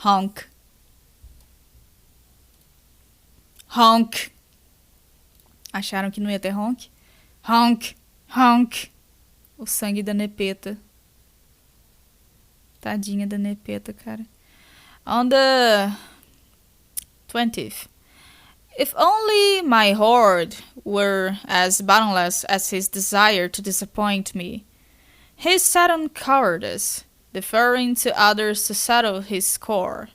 Honk. Honk. Acharam que não ia ter honk? Honk. Honk. O sangue da Nepeta. Tadinha da Nepeta, cara. On the 20th. If only my hoard were as bottomless as his desire to disappoint me. He's set on cowardice, deferring to others to settle his score.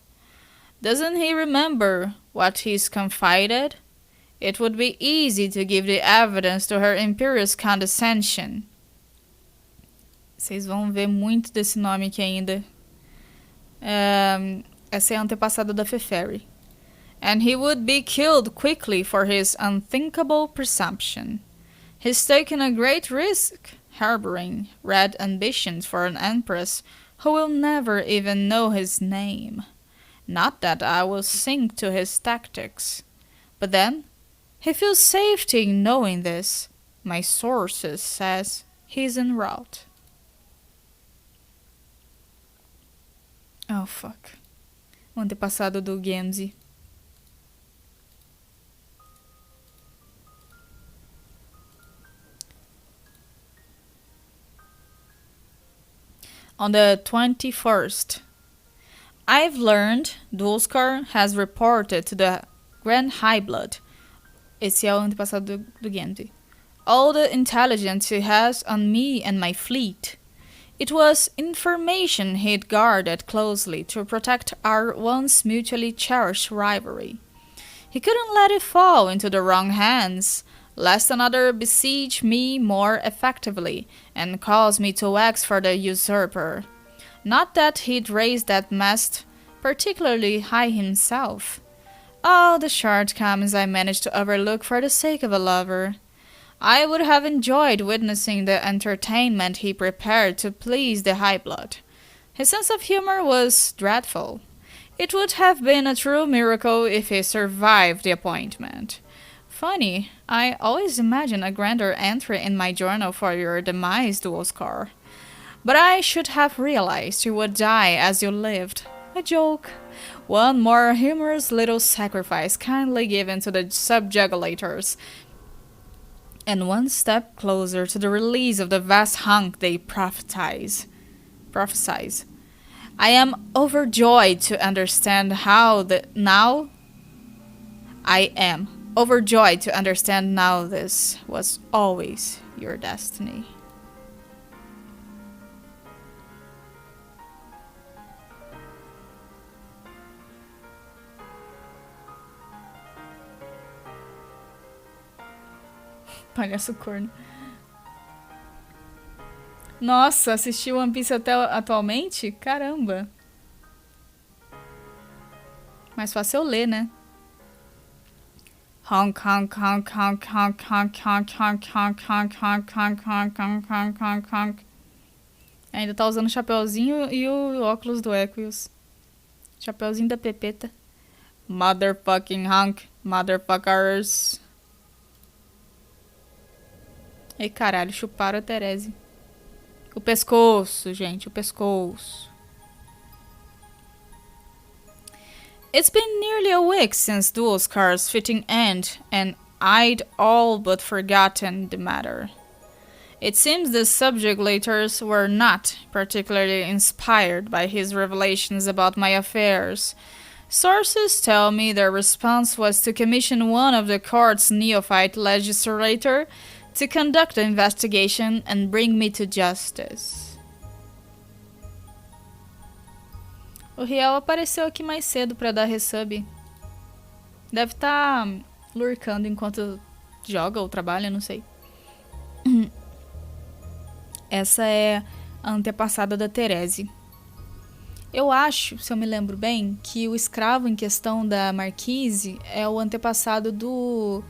Doesn't he remember what he's confided? It would be easy to give the evidence to her imperious condescension. Vocês vão ver muito desse nome aqui ainda. Essa é a antepassada da Feferi. And he would be killed quickly for his unthinkable presumption. He's taken a great risk, harboring red ambitions for an empress who will never even know his name. Not that I will sink to his tactics. But then, he feels safety in knowing this. My sources says he's en route. Oh, fuck. O antepassado do Gamzee. On the 21st, I've learned Dulskar has reported to the Grand High Blood. Esse é o antepassado do Genji. All the intelligence he has on me and my fleet. It was information he'd guarded closely to protect our once mutually cherished rivalry. He couldn't let it fall into the wrong hands, lest another besiege me more effectively and cause me to ask for the usurper. Not that he'd raised that mast particularly high himself. All the shortcomings I managed to overlook for the sake of a lover. I would have enjoyed witnessing the entertainment he prepared to please the high blood. His sense of humor was dreadful. It would have been a true miracle if he survived the appointment. Funny, I always imagine a grander entry in my journal for your demise, Duoscar. But I should have realized you would die as you lived. A joke. One more humorous little sacrifice kindly given to the subjugulators, and one step closer to the release of the vast hunk they prophesize. I am overjoyed to understand now this was always your destiny. Palhaço corno. Nossa, assisti One Piece até atualmente? Caramba. Mais fácil eu ler, né? Honk, honk, honk, honk, honk, honk, honk, honk, honk, honk, honk, honk, honk, honk, honk, honk, honk. Ainda tá usando o chapeuzinho e o óculos do Equius. Chapeuzinho da Pepeta. Motherfucking honk, motherfuckers. Ei, caralho, chuparam a Therese. O pescoço, gente, o pescoço. It's been nearly a week since Duoscar's fitting end, and I'd all but forgotten the matter. It seems the subjugulators were not particularly inspired by his revelations about my affairs. Sources tell me their response was to commission one of the court's neophyte legislator to conduct the investigation and bring me to justice. O Riel apareceu aqui mais cedo para dar resub. Deve estar lurkando enquanto joga ou trabalha, não sei. Essa é a antepassada da Therese. Eu acho, se eu me lembro bem, que o escravo em questão da Marquise é o antepassado do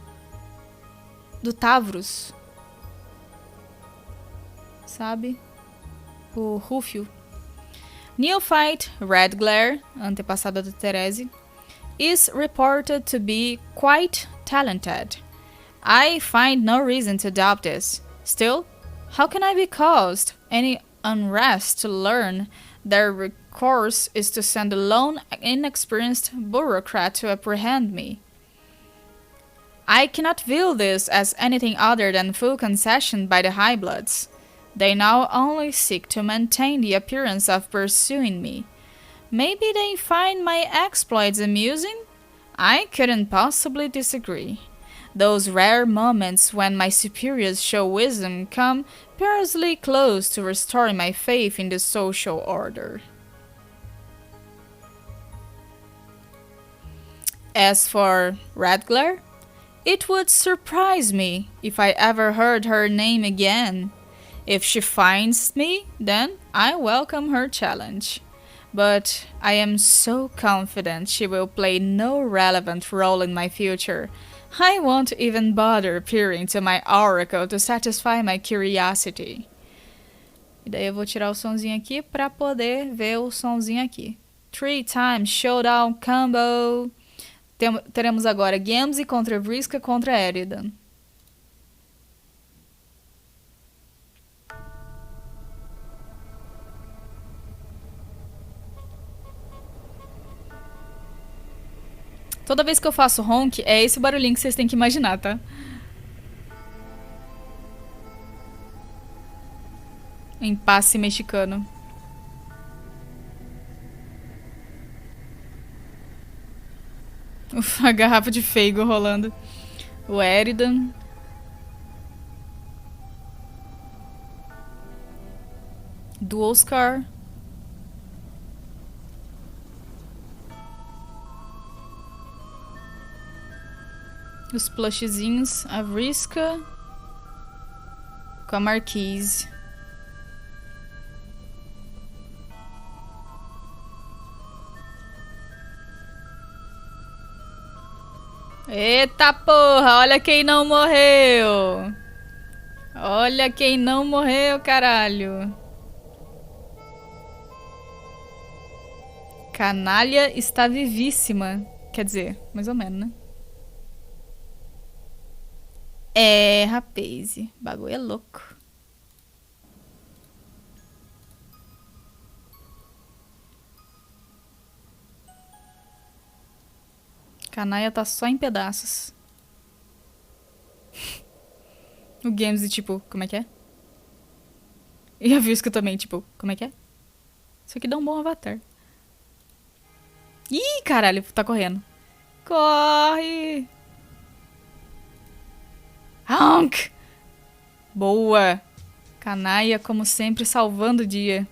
Tavros. Sabe? O Rufio. Neophyte Red Glare, antepassada da Therese, is reported to be quite talented. I find no reason to doubt this. Still, how can I be caused any unrest to learn their recourse is to send a lone, inexperienced bureaucrat to apprehend me? I cannot view this as anything other than full concession by the High Bloods. They now only seek to maintain the appearance of pursuing me. Maybe they find my exploits amusing? I couldn't possibly disagree. Those rare moments when my superiors show wisdom come perilously close to restoring my faith in the social order. As for Radglare, it would surprise me if I ever heard her name again. If she finds me, then I welcome her challenge. But I am so confident she will play no relevant role in my future. I won't even bother peering to my oracle to satisfy my curiosity. E daí eu vou tirar o sonzinho aqui pra poder ver o sonzinho aqui. 3 times showdown combo. Teremos agora Gamze contra Vriska contra Eridan. Toda vez que eu faço honk, é esse o barulhinho que vocês têm que imaginar, tá? Impasse mexicano. A garrafa de feigo rolando. O Eridan. Do Oscar. Os plushzinhos. A Vriska. Com a Marquise. Eita porra, olha quem não morreu. Olha quem não morreu, caralho. Canalha está vivíssima. Quer dizer, mais ou menos, né? É, rapaz. Bagulho é louco. Canalha tá só em pedaços. O Games, tipo, como é que é? E a Visca também, tipo, como é que é? Isso aqui dá um bom avatar. Ih, caralho, tá correndo. Corre! Honk! Boa! Canalha, como sempre, salvando o dia.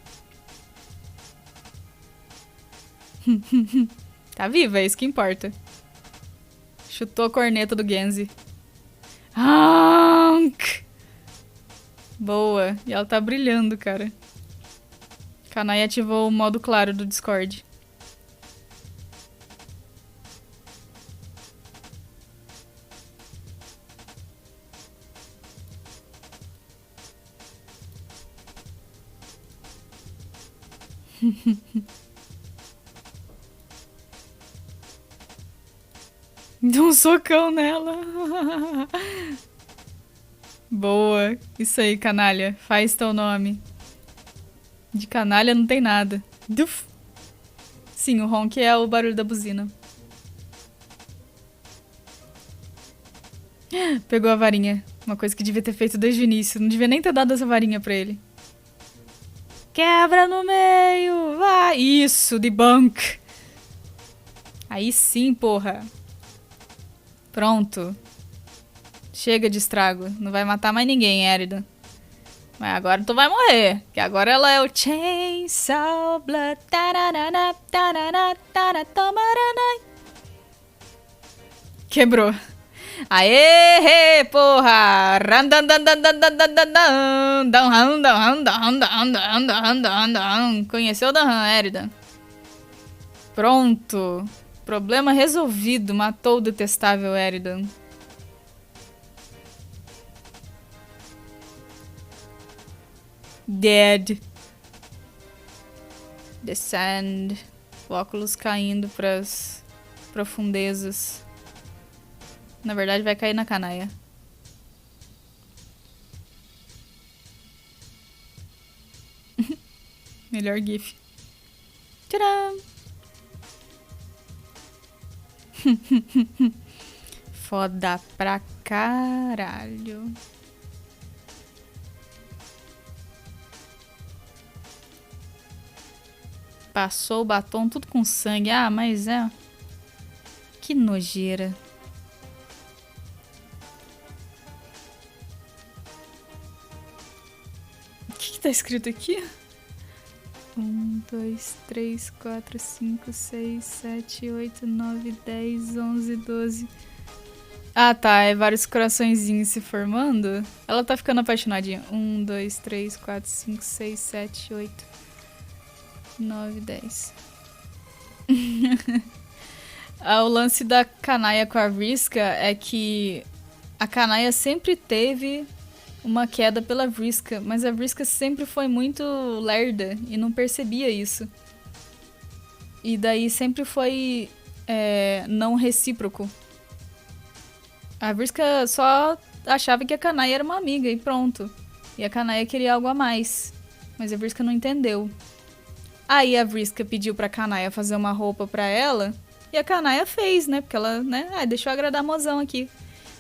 Tá viva, é isso que importa. Chutou a corneta do Genzi. Honk! Boa. E ela tá brilhando, cara. Kanai ativou o modo claro do Discord. Deu um socão nela. Boa. Isso aí, canalha. Faz teu nome. De canalha não tem nada. Duf. Sim, o honk é o barulho da buzina. Pegou a varinha. Uma coisa que devia ter feito desde o início. Não devia nem ter dado essa varinha pra ele. Quebra no meio. Vai. Isso, debunk. Aí sim, porra. Pronto. Chega de estrago. Não vai matar mais ninguém, Eridan. Mas agora tu vai morrer. Que agora ela é o Chainsaw Blood. Quebrou. Aê, porra! Conheceu o Dan, Eridan. Pronto. Problema resolvido. Matou o detestável Eridan. Dead. Descend. O óculos caindo pras profundezas. Na verdade, vai cair na canaia. Melhor gif. Tcharam! Foda pra caralho. Passou o batom tudo com sangue. Ah, mas é... Que nojeira. O que tá escrito aqui? 1, 2, 3, 4, 5, 6, 7, 8, 9, 10, 11, 12... Ah, tá. É vários coraçõezinhos se formando. Ela tá ficando apaixonadinha. 1, 2, 3, 4, 5, 6, 7, 8, 9, 10. O lance da Kanaya com a Vriska é que a Kanaya sempre teve uma queda pela Vriska, mas a Vriska sempre foi muito lerda e não percebia isso. E daí sempre foi não recíproco. A Vriska só achava que a Kanaya era uma amiga e pronto. E a Kanaya queria algo a mais. Mas a Vriska não entendeu. Aí a Vriska pediu pra Kanaya fazer uma roupa pra ela. E a Kanaya fez, né? Porque ela, né? Deixa eu agradar a mozão aqui.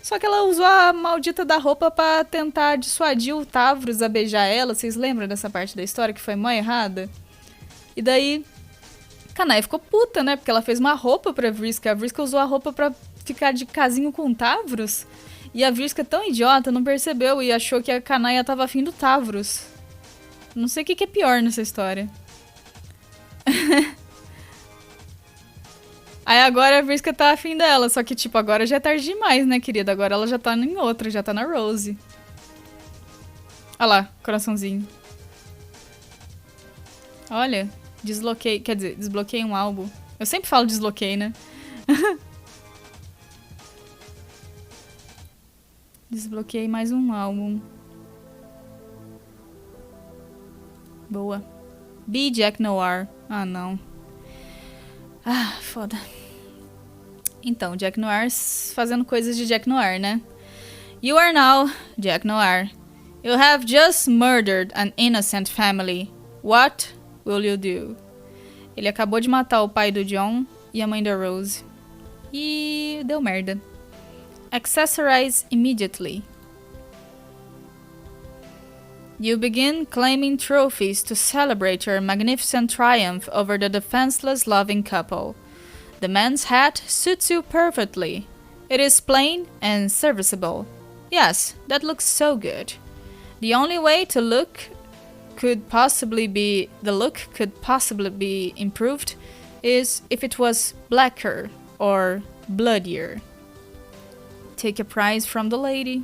Só que ela usou a maldita da roupa pra tentar dissuadir o Tavros a beijar ela. Vocês lembram dessa parte da história que foi mó errada? E daí Kanai ficou puta, né? Porque ela fez uma roupa pra Vriska. A Vriska usou a roupa pra ficar de casinho com o Tavros. E a Vriska, tão idiota, não percebeu e achou que a Kanai tava afim do Tavros. Não sei o que é pior nessa história. Aí agora a Vriska tá afim dela, só que tipo, agora já é tarde demais, né, querida? Agora ela já tá em outra, já tá na Rose. Olha lá, coraçãozinho. Olha, desbloqueei, quer dizer, desbloqueei um álbum. Eu sempre falo desbloqueei, né? Desbloqueei mais um álbum. Boa. Be Jack Noir. Ah, não. Ah, foda. Então, Jack Noir fazendo coisas de Jack Noir, né? You are now Jack Noir. You have just murdered an innocent family. What will you do? Ele acabou de matar o pai do John e a mãe da Rose. E deu merda. Accessorize immediately. You begin claiming trophies to celebrate your magnificent triumph over the defenseless loving couple. The man's hat suits you perfectly. It is plain and serviceable. Yes, that looks so good. The only way the look could possibly be improved is if it was blacker or bloodier. Take a prize from the lady.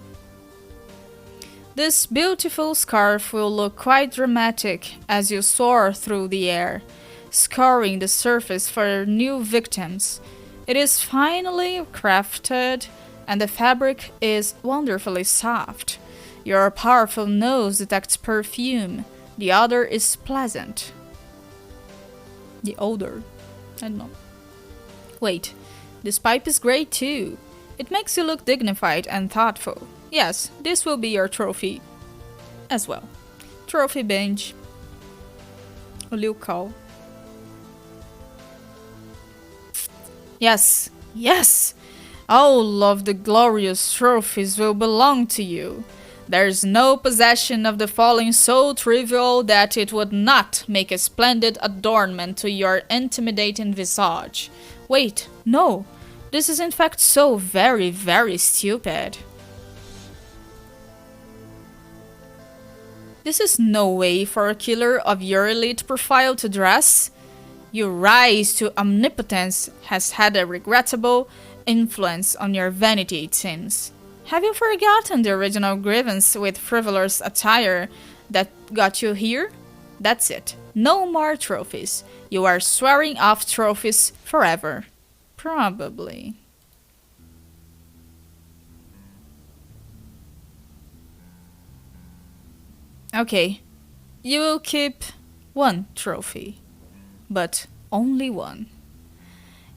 This beautiful scarf will look quite dramatic as you soar through the air, scouring the surface for new victims. It is finely crafted and the fabric is wonderfully soft. Your powerful nose detects perfume. The odor is pleasant. The odor? I don't know. Wait, this pipe is great too. It makes you look dignified and thoughtful. Yes, this will be your trophy as well. Trophy bench. O Liu Kao. Yes, yes! All of the glorious trophies will belong to you. There's no possession of the fallen so trivial that it would not make a splendid adornment to your intimidating visage. Wait, no! This is in fact so very, very stupid. This is no way for a killer of your elite profile to dress. Your rise to omnipotence has had a regrettable influence on your vanity, it seems. Have you forgotten the original grievance with frivolous attire that got you here? That's it. No more trophies. You are swearing off trophies forever. Probably. Okay. You will keep one trophy. But only one.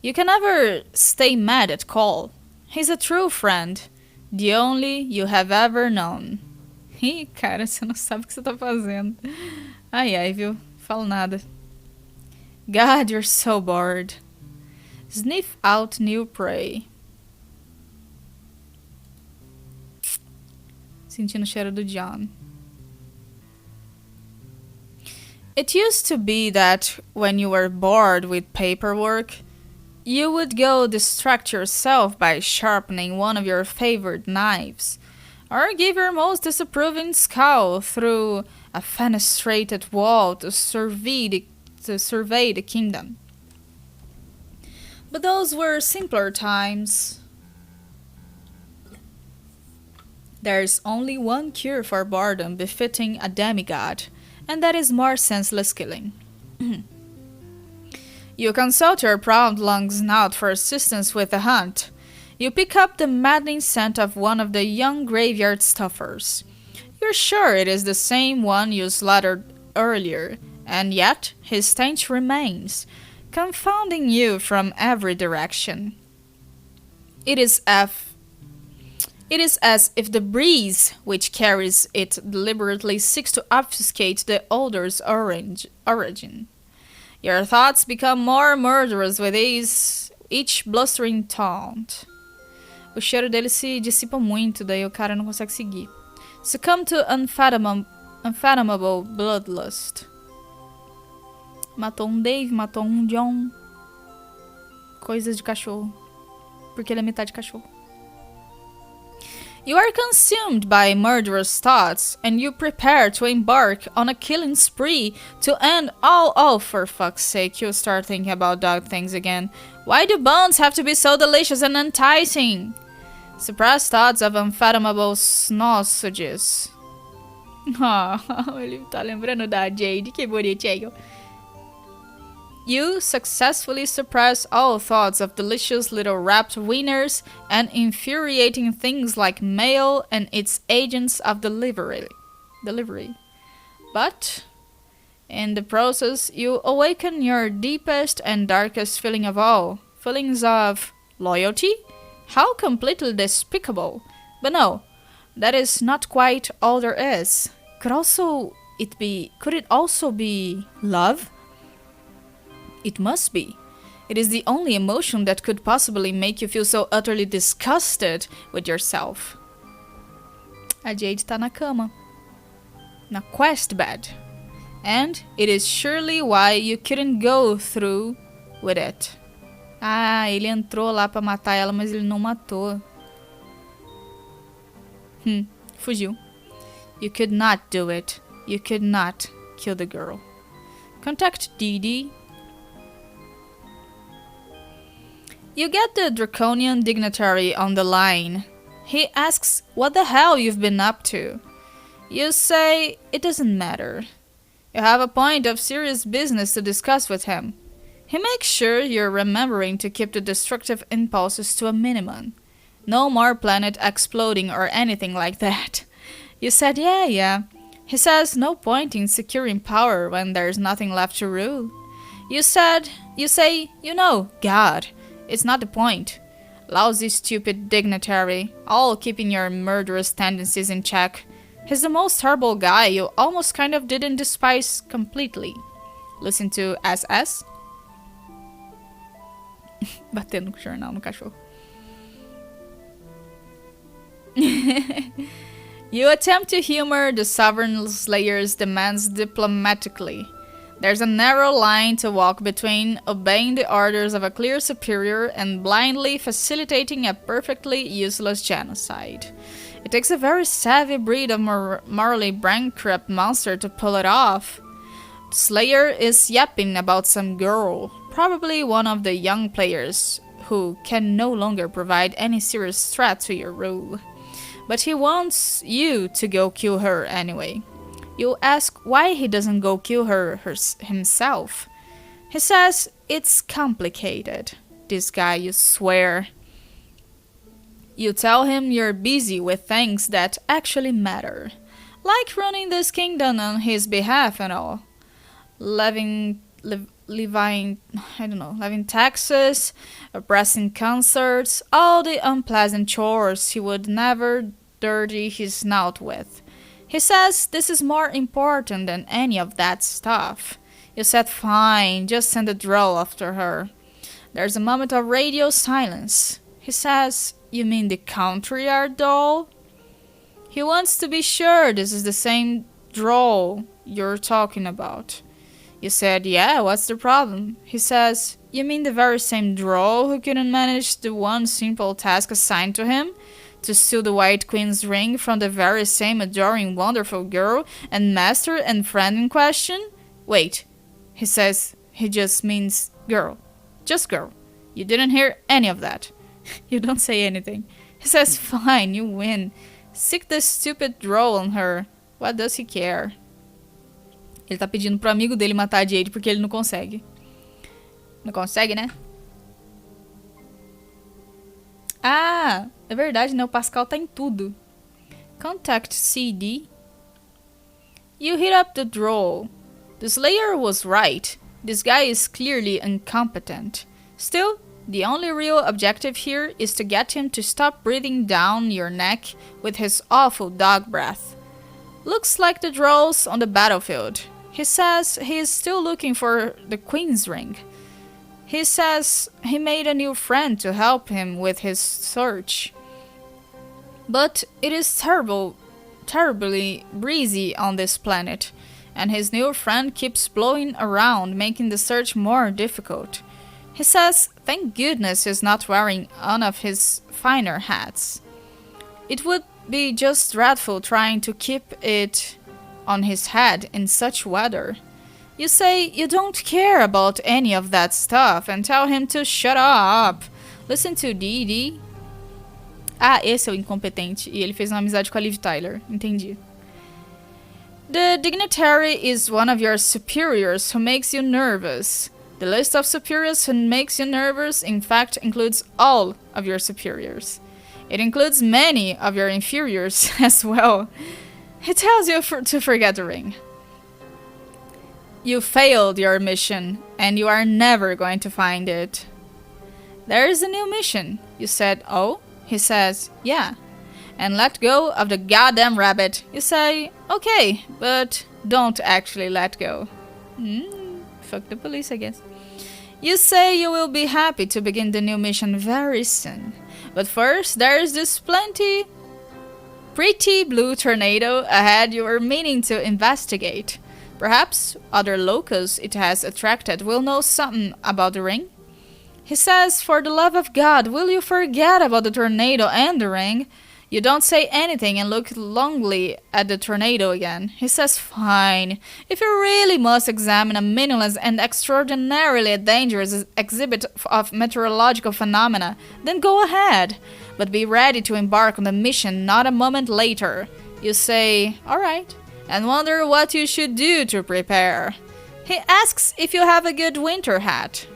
You can never stay mad at Cole. He's a true friend. The only you have ever known. Ih, cara, você não sabe o que você tá fazendo. Ai, ai, viu? Falo nada. God, you're so bored. Sniff out new prey. Sentindo o cheiro do John. It used to be that when you were bored with paperwork, you would go distract yourself by sharpening one of your favorite knives, or give your most disapproving scowl through a fenestrated wall to survey the kingdom. But those were simpler times. There's only one cure for boredom befitting a demigod, and that is more senseless killing. You consult your proud long snout for assistance with the hunt. You pick up the maddening scent of one of the young graveyard stuffers. You're sure it is the same one you slaughtered earlier, and yet his stench remains, confounding you from every direction. It is as if the breeze which carries it deliberately seeks to obfuscate the odor's origin. Your thoughts become more murderous with each blustering taunt. O cheiro dele se dissipa muito, daí o cara não consegue seguir. Succumb to unfathomable bloodlust. Matou um Dave, matou um John. Coisas de cachorro. Porque ele é metade cachorro. You are consumed by murderous thoughts, and you prepare to embark on a killing spree to end all. Oh, for fuck's sake, you start thinking about dog things again. Why do bones have to be so delicious and enticing? Suppress thoughts of unfathomable sausages. Oh, ele tá lembrando da Jade, que bonitinho. You successfully suppress all thoughts of delicious little wrapped wieners and infuriating things like mail and its agents of delivery. But, in the process, you awaken your deepest and darkest feeling of all. Feelings of loyalty? How completely despicable. But no, that is not quite all there is. Could it also be love? It must be. It is the only emotion that could possibly make you feel so utterly disgusted with yourself. A Jade tá na cama. Na quest bed. And it is surely why you couldn't go through with it. Ah, ele entrou lá pra matar ela, mas ele não matou. Fugiu. You could not do it. You could not kill the girl. Contact Dee. You get the draconian dignitary on the line. He asks what the hell you've been up to. You say it doesn't matter. You have a point of serious business to discuss with him. He makes sure you're remembering to keep the destructive impulses to a minimum. No more planet exploding or anything like that. You said yeah. He says no point in securing power when there's nothing left to rule. You say, God. It's not the point. Lousy, stupid dignitary, all keeping your murderous tendencies in check. He's the most terrible guy you almost kind of didn't despise completely. Listen to SS. Batendo o jornal no cachorro. You attempt to humor the Sovereign Slayer's demands diplomatically. There's a narrow line to walk between obeying the orders of a clear superior and blindly facilitating a perfectly useless genocide. It takes a very savvy breed of morally bankrupt monster to pull it off. The Slayer is yapping about some girl, probably one of the young players, who can no longer provide any serious threat to your rule. But he wants you to go kill her anyway. You ask why he doesn't go kill her himself. He says it's complicated. This guy, you swear. You tell him you're busy with things that actually matter. Like running this kingdom on his behalf and all. Levying taxes, oppressing concerts, all the unpleasant chores he would never dirty his snout with. He says this is more important than any of that stuff. You said fine, just send a droll after her. There's a moment of radio silence. He says, you mean the country art doll? He wants to be sure this is the same droll you're talking about. You said, yeah, what's the problem? He says, you mean the very same droll who couldn't manage the one simple task assigned to him? To steal the White Queen's ring from the very same adoring wonderful girl and master and friend in question? Wait, he says he just means girl. Just girl. You didn't hear any of that. You don't say anything. He says, fine, you win. Sick the stupid droll on her. What does he care? Ele tá pedindo pro amigo dele matar a Jade porque ele não consegue. Não consegue, né? Ah, é verdade, né? O Pascal tá em tudo. Contact CD. You hit up the droll. The Slayer was right. This guy is clearly incompetent. Still, the only real objective here is to get him to stop breathing down your neck with his awful dog breath. Looks like the droll's on the battlefield. He says he is still looking for the Queen's ring. He says he made a new friend to help him with his search. But it is terribly breezy on this planet. and his new friend keeps blowing around, making the search more difficult. He says, thank goodness he's not wearing one of his finer hats. It would be just dreadful trying to keep it on his head in such weather. You say you don't care about any of that stuff and tell him to shut up. Listen to Dee. Ah, esse é o incompetente. E ele fez uma amizade com a Liv Tyler. Entendi. The dignitary is one of your superiors who makes you nervous. The list of superiors who makes you nervous, in fact, includes all of your superiors. It includes many of your inferiors as well. It tells you to forget the ring. You failed your mission, and you are never going to find it. There is a new mission. You said, oh? He says, yeah. And let go of the goddamn rabbit. You say, okay, but don't actually let go. Fuck the police, I guess. You say you will be happy to begin the new mission very soon. But first, there is this pretty blue tornado ahead you were meaning to investigate. Perhaps other locals it has attracted will know something about the ring. He says, for the love of God, will you forget about the tornado and the ring? You don't say anything and look longingly at the tornado again. He says, fine. If you really must examine a meaningless and extraordinarily dangerous exhibit of meteorological phenomena, then go ahead. But be ready to embark on the mission not a moment later. You say, all right, and wonder what you should do to prepare. He asks if you have a good winter hat.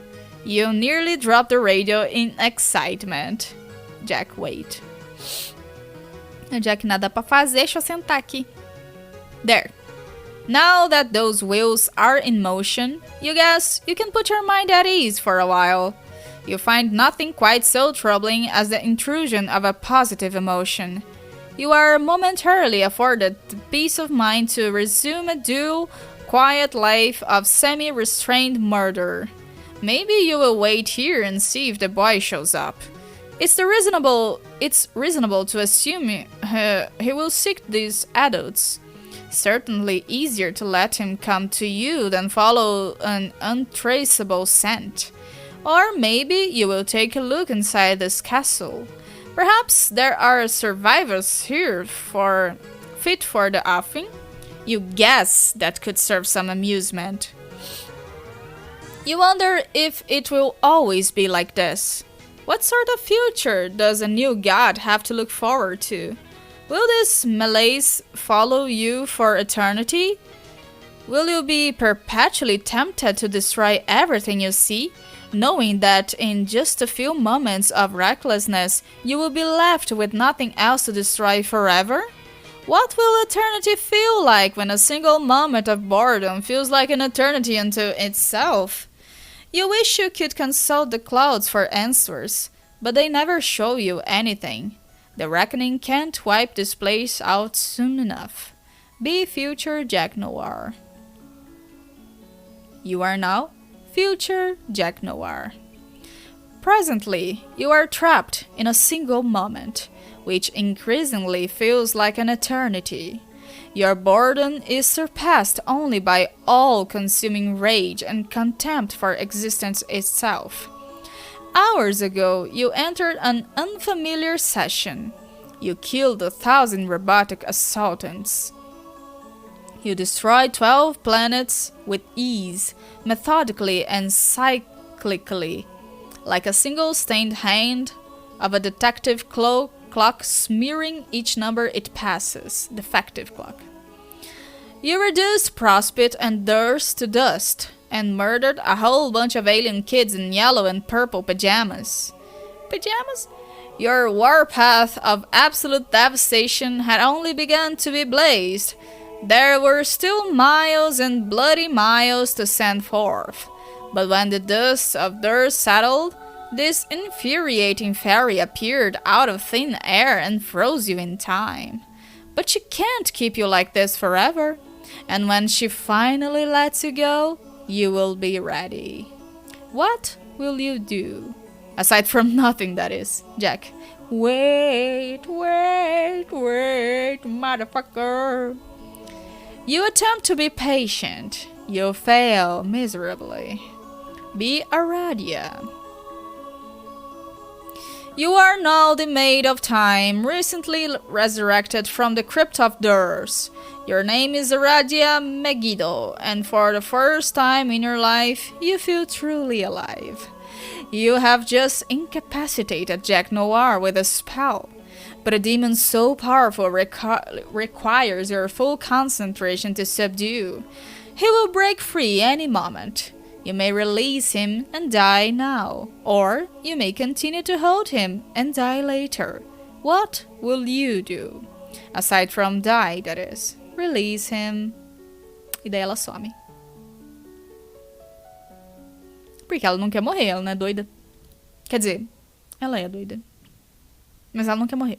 You nearly drop the radio in excitement. Jack, wait. Jack, nada pra fazer, deixa eu sentar aqui. There. Now that those wheels are in motion, you guess you can put your mind at ease for a while. You find nothing quite so troubling as the intrusion of a positive emotion. You are momentarily afforded the peace of mind to resume a dull, quiet life of semi-restrained murder. Maybe you will wait here and see if the boy shows up. It's reasonable to assume he will seek these adults. Certainly easier to let him come to you than follow an untraceable scent. Or maybe you will take a look inside this castle. Perhaps there are survivors here fit for the offing. You guess that could serve some amusement. You wonder if it will always be like this. What sort of future does a new god have to look forward to? Will this malaise follow you for eternity? Will you be perpetually tempted to destroy everything you see, knowing that in just a few moments of recklessness you will be left with nothing else to destroy forever? What will eternity feel like when a single moment of boredom feels like an eternity unto itself? You wish you could consult the clouds for answers, but they never show you anything. The reckoning can't wipe this place out soon enough. Be future Jack Noir. You are now future Jack Noir. Presently, you are trapped in a single moment, which increasingly feels like an eternity. Your boredom is surpassed only by all-consuming rage and contempt for existence itself. Hours ago, you entered an unfamiliar session. You killed 1,000 robotic assaultants. You destroyed 12 planets with ease, methodically and cyclically, like a single stained hand of a detective clock smearing each number it passes, defective clock. You reduced Prospit and Durst to dust, and murdered a whole bunch of alien kids in yellow and purple pajamas. Pajamas? Your warpath of absolute devastation had only begun to be blazed. There were still miles and bloody miles to send forth, but when the dust of Durst settled, this infuriating fairy appeared out of thin air and froze you in time. But she can't keep you like this forever, and when she finally lets you go, you will be ready. What will you do? Aside from nothing, that is. Jack. Wait, motherfucker. You attempt to be patient. You fail miserably. Be Aradia. You are now the Maid of Time, recently resurrected from the Crypt of Durs. Your name is Aradia Megiddo, and for the first time in your life, you feel truly alive. You have just incapacitated Jack Noir with a spell, but a demon so powerful requires your full concentration to subdue. He will break free any moment. You may release him and die now, or you may continue to hold him and die later. What will you do? Aside from die, that is. Release him. E daí ela some. Porque ela não quer morrer, ela não é doida. Quer dizer, ela é doida. Mas ela não quer morrer.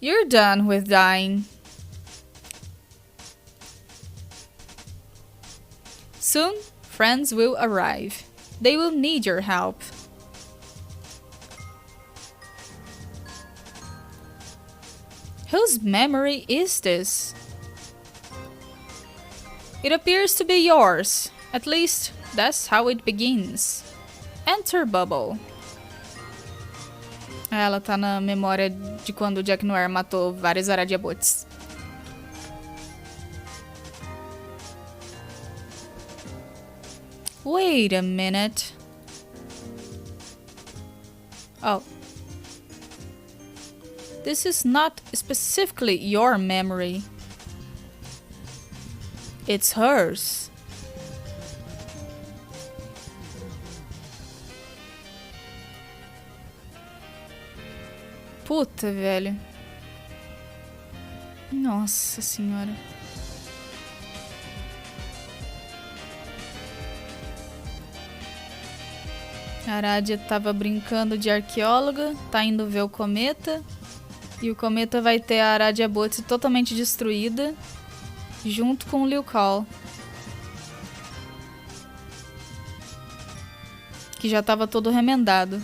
You're done with dying. Soon, friends will arrive. They will need your help. Whose memory is this? It appears to be yours. At least, that's how it begins. Enter Bubble. Ela tá na memória de quando o Jack Noir matou vários aradiabotes. Wait a minute. Oh. This is not specifically your memory. It's hers. Puta, velho. Nossa senhora. A Aradia tava brincando de arqueóloga, tá indo ver o cometa. E o cometa vai ter a Aradia Botse totalmente destruída, junto com o Liu Kang, que já tava todo remendado.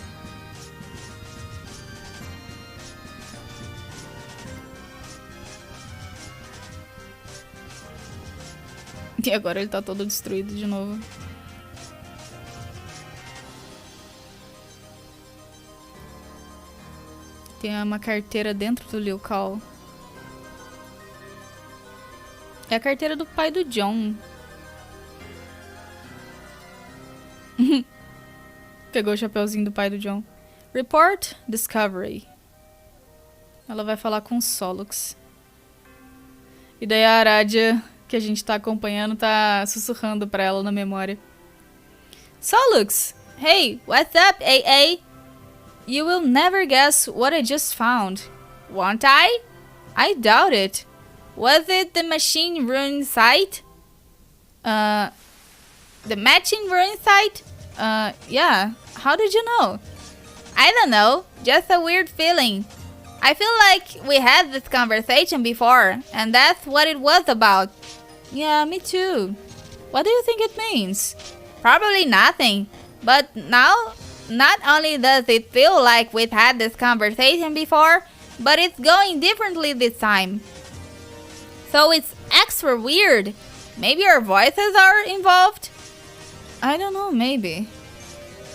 E agora ele tá todo destruído de novo. Tem uma carteira dentro do Liu Kang. É a carteira do pai do John. Pegou o chapeuzinho do pai do John. Report Discovery. Ela vai falar com o Solux. E daí a Aradia, que a gente tá acompanhando, tá sussurrando pra ela na memória. Solux! Hey, what's up, AA? You will never guess what I just found. Won't I? I doubt it. Was it the machine ruin site? The matching ruin site? Yeah. How did you know? I don't know. Just a weird feeling. I feel like we had this conversation before, and that's what it was about. Yeah, me too. What do you think it means? Probably nothing. But now, not only does it feel like we've had this conversation before, but it's going differently this time. So it's extra weird. Maybe our voices are involved? I don't know, maybe.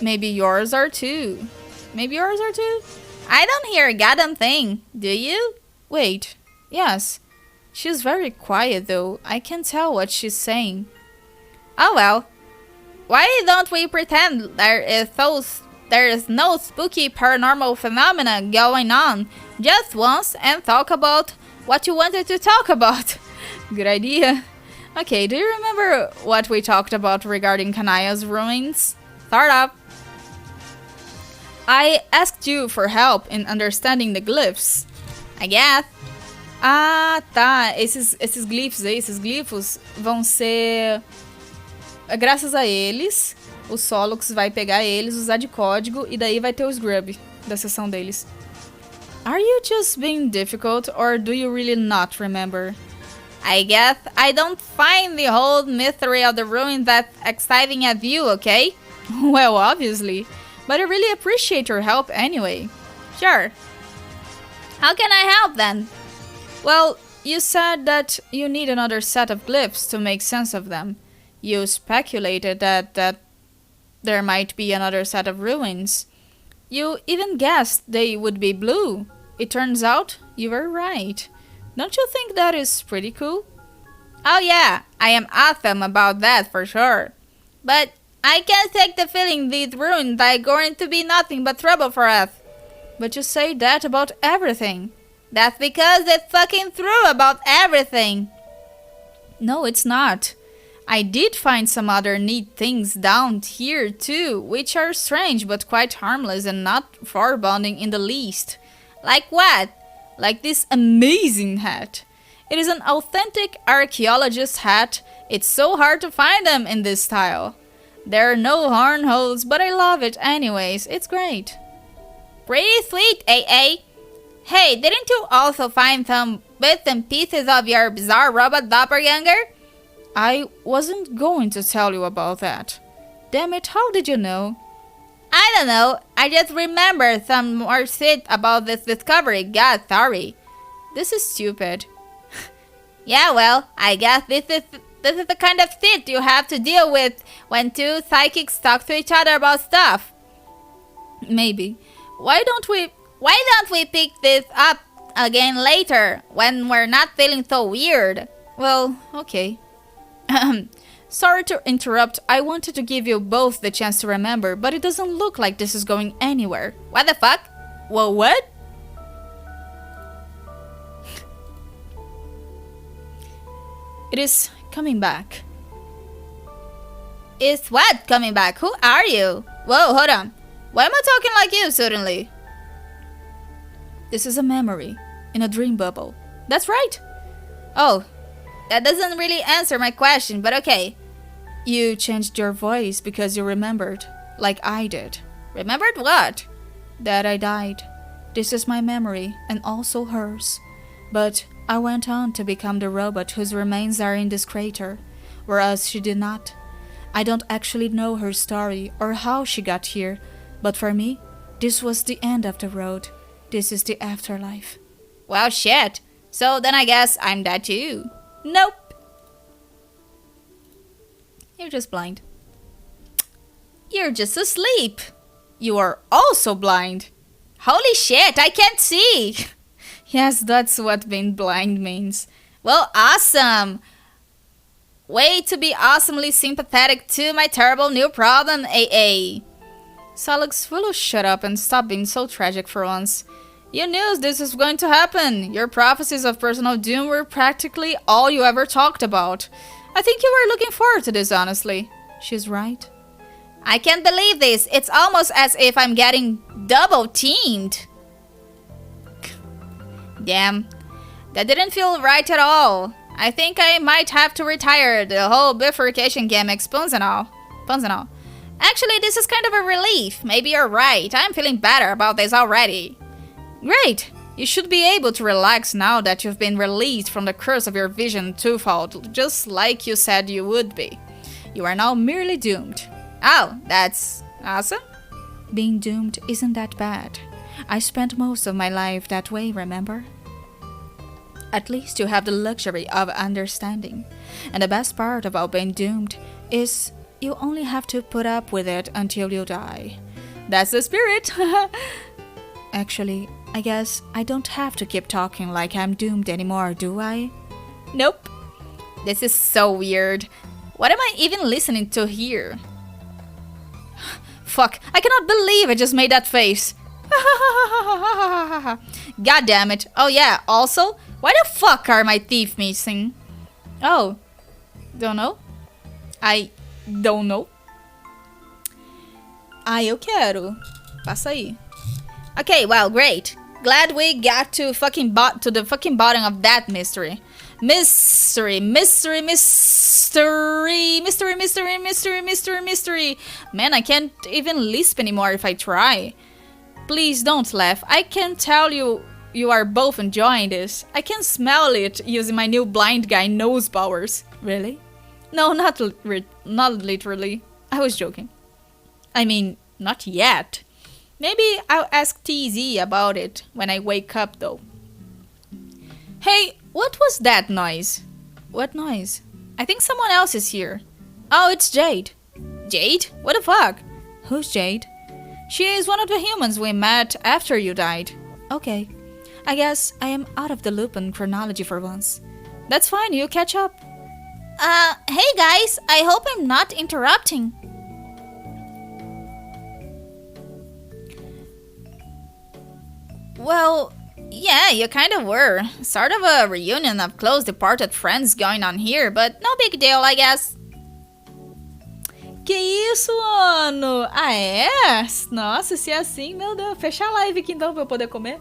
Maybe yours are too. Maybe yours are too? I don't hear a goddamn thing, do you? Wait, yes. She's very quiet though. I can't tell what she's saying. Oh well. Why don't we pretend there is no spooky paranormal phenomena going on just once and talk about what you wanted to talk about? Good idea. Okay, do you remember what we talked about regarding Kanaya's ruins? Start up. I asked you for help in understanding the glyphs. I guess. Ah, tá. Esses glifos aí, esses glifos vão ser... Graças a eles, o Solux vai pegar eles, usar de código, e daí vai ter o Scrub da sessão deles. Are you just being difficult, or do you really not remember? I guess I don't find the whole mystery of the ruins that exciting as you, okay? Well, obviously. But I really appreciate your help anyway. Sure. How can I help then? Well, You said that you need another set of glyphs to make sense of them. You speculated that there might be another set of ruins. You even guessed they would be blue. It turns out you were right. Don't you think that is pretty cool? Oh yeah, I am awesome about that for sure. But I can't take the feeling these ruins are going to be nothing but trouble for us. But you say that about everything. That's because it's fucking true about everything. No, it's not. I did find some other neat things down here too, which are strange but quite harmless and not foreboding in the least. Like what? Like this amazing hat. It is an authentic archaeologist's hat. It's so hard to find them in this style. There are no horn holes, but I love it anyways. It's great. Pretty sweet, AA. Hey, didn't you also find some bits and pieces of your bizarre robot doppelganger? I wasn't going to tell you about that. Damn it, how did you know? I don't know. I just remembered some more shit about this discovery. God, sorry. This is stupid. Yeah, well, I guess this is the kind of shit you have to deal with when two psychics talk to each other about stuff. Maybe. Why don't we pick this up again later when we're not feeling so weird? Well, okay. Sorry to interrupt. I wanted to give you both the chance to remember, but it doesn't look like this is going anywhere. What the fuck? Well, what? It is coming back. Is what coming back? Who are you? Whoa, hold on. Why am I talking like you suddenly? This is a memory in a dream bubble. That's right. Oh, that doesn't really answer my question, but okay. You changed your voice because you remembered, like I did. Remembered what? That I died. This is my memory, and also hers. But I went on to become the robot whose remains are in this crater, whereas she did not. I don't actually know her story or how she got here, but for me, this was the end of the road. This is the afterlife. Well, shit. So then I guess I'm dead too. Nope. You're just blind. You're just asleep. You are also blind. Holy shit, I can't see. Yes, that's what being blind means. Well, awesome. Way to be awesomely sympathetic to my terrible new problem, AA. Salix, will you shut up and stop being so tragic for once? You knew this was going to happen. Your prophecies of personal doom were practically all you ever talked about. I think you were looking forward to this, honestly. She's right. I can't believe this. It's almost as if I'm getting double-teamed. Damn. That didn't feel right at all. I think I might have to retire the whole bifurcation gimmick, Punzanal. Actually, this is kind of a relief. Maybe you're right. I'm feeling better about this already. Great! You should be able to relax now that you've been released from the curse of your vision twofold, just like you said you would be. You are now merely doomed. Oh, that's awesome. Being doomed isn't that bad. I spent most of my life that way, remember? At least you have the luxury of understanding. And the best part about being doomed is you only have to put up with it until you die. That's the spirit! Actually, I guess I don't have to keep talking like I'm doomed anymore, do I? Nope. This is so weird. What am I even listening to here? Fuck, I cannot believe I just made that face. God damn it. Oh yeah, also, why the fuck are my teeth missing? Oh, don't know. I don't know. Eu quero. Passa aí. Okay, well, great. Glad we got to the fucking bottom of that mystery. Mystery. Man, I can't even lisp anymore if I try. Please don't laugh. I can tell you are both enjoying this. I can smell it using my new blind guy nose powers. Really? No, not literally. I was joking. I mean, not yet. Maybe I'll ask TZ about it when I wake up though. Hey, What was that noise? What noise? I think someone else is here. Oh, it's Jade. Jade? What the fuck? Who's Jade? She is one of the humans we met after you died. Okay. I guess I am out of the loop on chronology for once. That's fine, you catch up. Hey guys, I hope I'm not interrupting. Well, yeah, you kind of were. Sort of a reunion of close departed friends going on here, but no big deal, I guess. Que isso, mano? Ah, é? Nossa, se é assim, meu Deus. Fecha a live aqui então pra eu poder comer.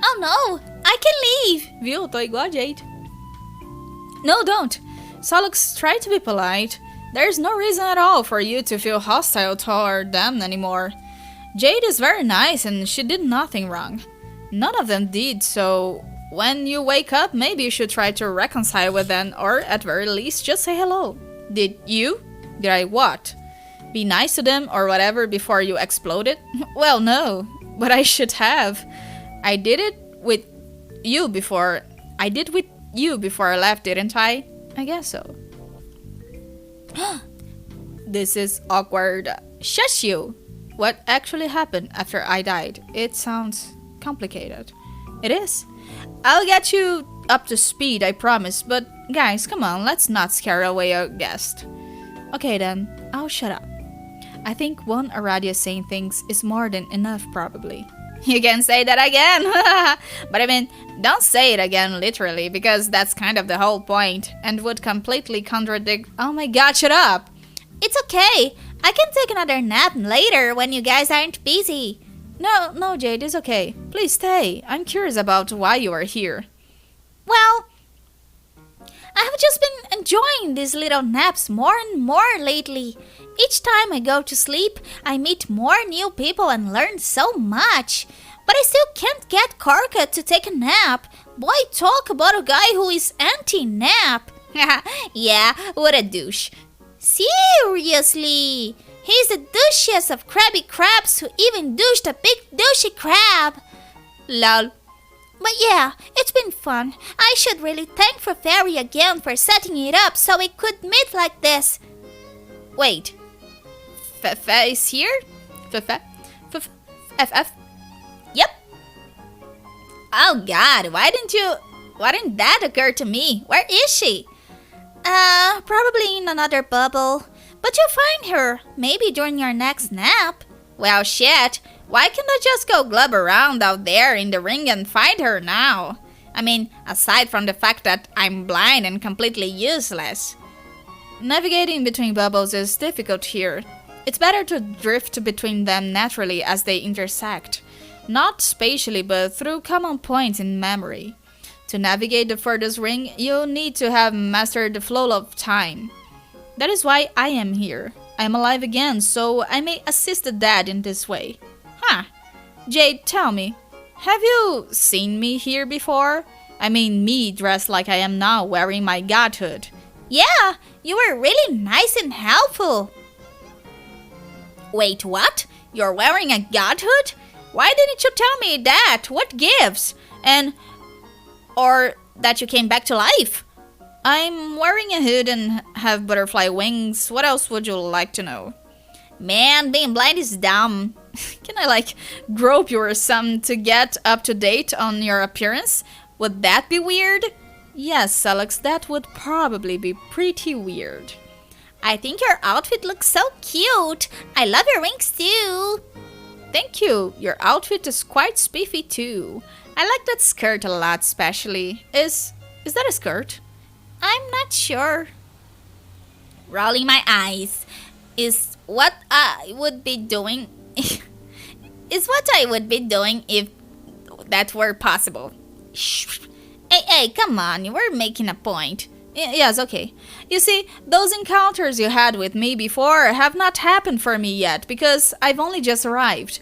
Oh no, I can leave. Viu? Tô igual a Jade. No, don't. Solux, try to be polite. There's no reason at all for you to feel hostile toward them anymore. Jade is very nice and she did nothing wrong. None of them did, so when you wake up, maybe you should try to reconcile with them, or at very least, just say hello. Did you? Did I what? Be nice to them or whatever before you exploded? Well, no, but I should have. I did with you before I left, didn't I? I guess so. This is awkward. Shush you! What actually happened after I died? It sounds complicated. It is. I'll get you up to speed, I promise, but guys, come on, let's not scare away a guest. Okay then, I'll shut up. I think one Aradia saying things is more than enough, probably. You can say that again! But I mean, don't say it again literally, because that's kind of the whole point, and would completely contradict— Oh my god, shut up! It's okay. I can take another nap later when you guys aren't busy. No, Jade, it's okay. Please stay. I'm curious about why you are here. Well, I have just been enjoying these little naps more and more lately. Each time I go to sleep, I meet more new people and learn so much. But I still can't get Karka to take a nap. Boy, talk about a guy who is anti-nap. Yeah, what a douche. Seriously, he's the douchiest of crabby crabs who even douched a big douchey crab. Lol. But yeah, it's been fun. I should really thank Fairy again for setting it up so we could meet like this. Wait. Fefe is here? Fefe? FF? Yep. Oh god, why didn't that occur to me? Where is she? Probably in another bubble. But you'll find her, maybe during your next nap. Well, shit. Why can't I just go glub around out there in the ring and find her now? I mean, aside from the fact that I'm blind and completely useless. Navigating between bubbles is difficult here. It's better to drift between them naturally as they intersect. Not spatially, but through common points in memory. To navigate the furthest ring, you'll need to have mastered the flow of time. That is why I am here. I am alive again, so I may assist the dead in this way. Huh. Jade, tell me, have you seen me here before? I mean me dressed like I am now, wearing my godhood. Yeah, you were really nice and helpful. Wait, what? You're wearing a godhood? Why didn't you tell me that? What gives? Or that you came back to life? I'm wearing a hood and have butterfly wings. What else would you like to know? Man, being blind is dumb. Can I grope you or something to get up to date on your appearance? Would that be weird? Yes, Alex, that would probably be pretty weird. I think your outfit looks so cute. I love your wings too. Thank you. Your outfit is quite spiffy too. I like that skirt a lot, especially. Is that a skirt? I'm not sure. Rolling my eyes is what I would be doing. Is what I would be doing if that were possible. Hey, come on, you were making a point. Yes, okay. You see, those encounters you had with me before have not happened for me yet, because I've only just arrived.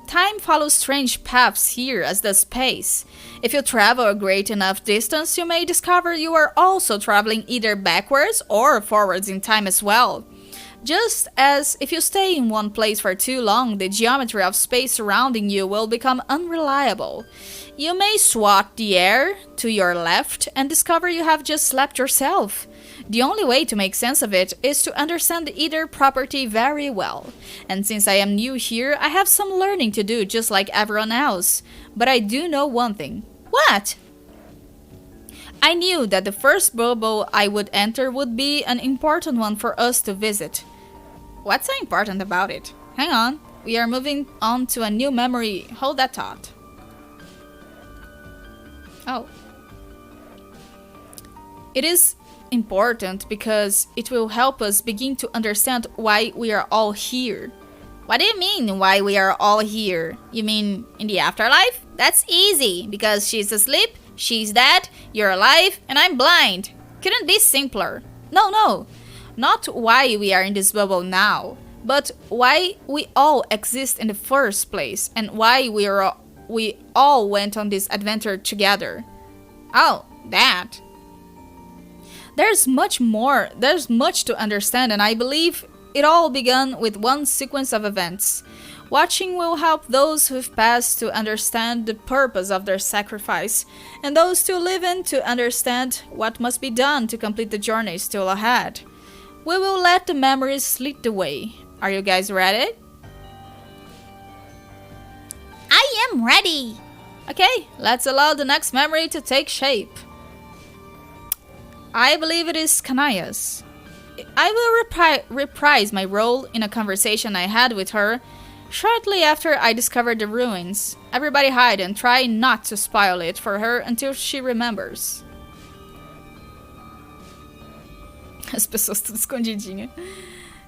Time follows strange paths here as does space. If you travel a great enough distance, you may discover you are also traveling either backwards or forwards in time as well. Just as if you stay in one place for too long, the geometry of space surrounding you will become unreliable. You may swat the air to your left and discover you have just slapped yourself. The only way to make sense of it is to understand either property very well. And since I am new here, I have some learning to do just like everyone else. But I do know one thing. What? I knew that the first bubble I would enter would be an important one for us to visit. What's so important about it? Hang on, we are moving on to a new memory. Hold that thought. Oh. It is important because it will help us begin to understand why we are all here. What do you mean, why we are all here? You mean in the afterlife? That's easy, because she's asleep, she's dead, you're alive, and I'm blind. Couldn't be simpler. No. Not why we are in this bubble now, but why we all exist in the first place, and why we all went on this adventure together. Oh, that. There's much to understand, and I believe it all began with one sequence of events. Watching will help those who've passed to understand the purpose of their sacrifice, and those still living to understand what must be done to complete the journey still ahead. We will let the memories lead the way. Are you guys ready? I am ready! Okay, let's allow the next memory to take shape. I believe it is Kanaya's. I will reprise my role in a conversation I had with her shortly after I discovered the ruins. Everybody hide and try not to spoil it for her until she remembers. As pessoas tudo escondidinha.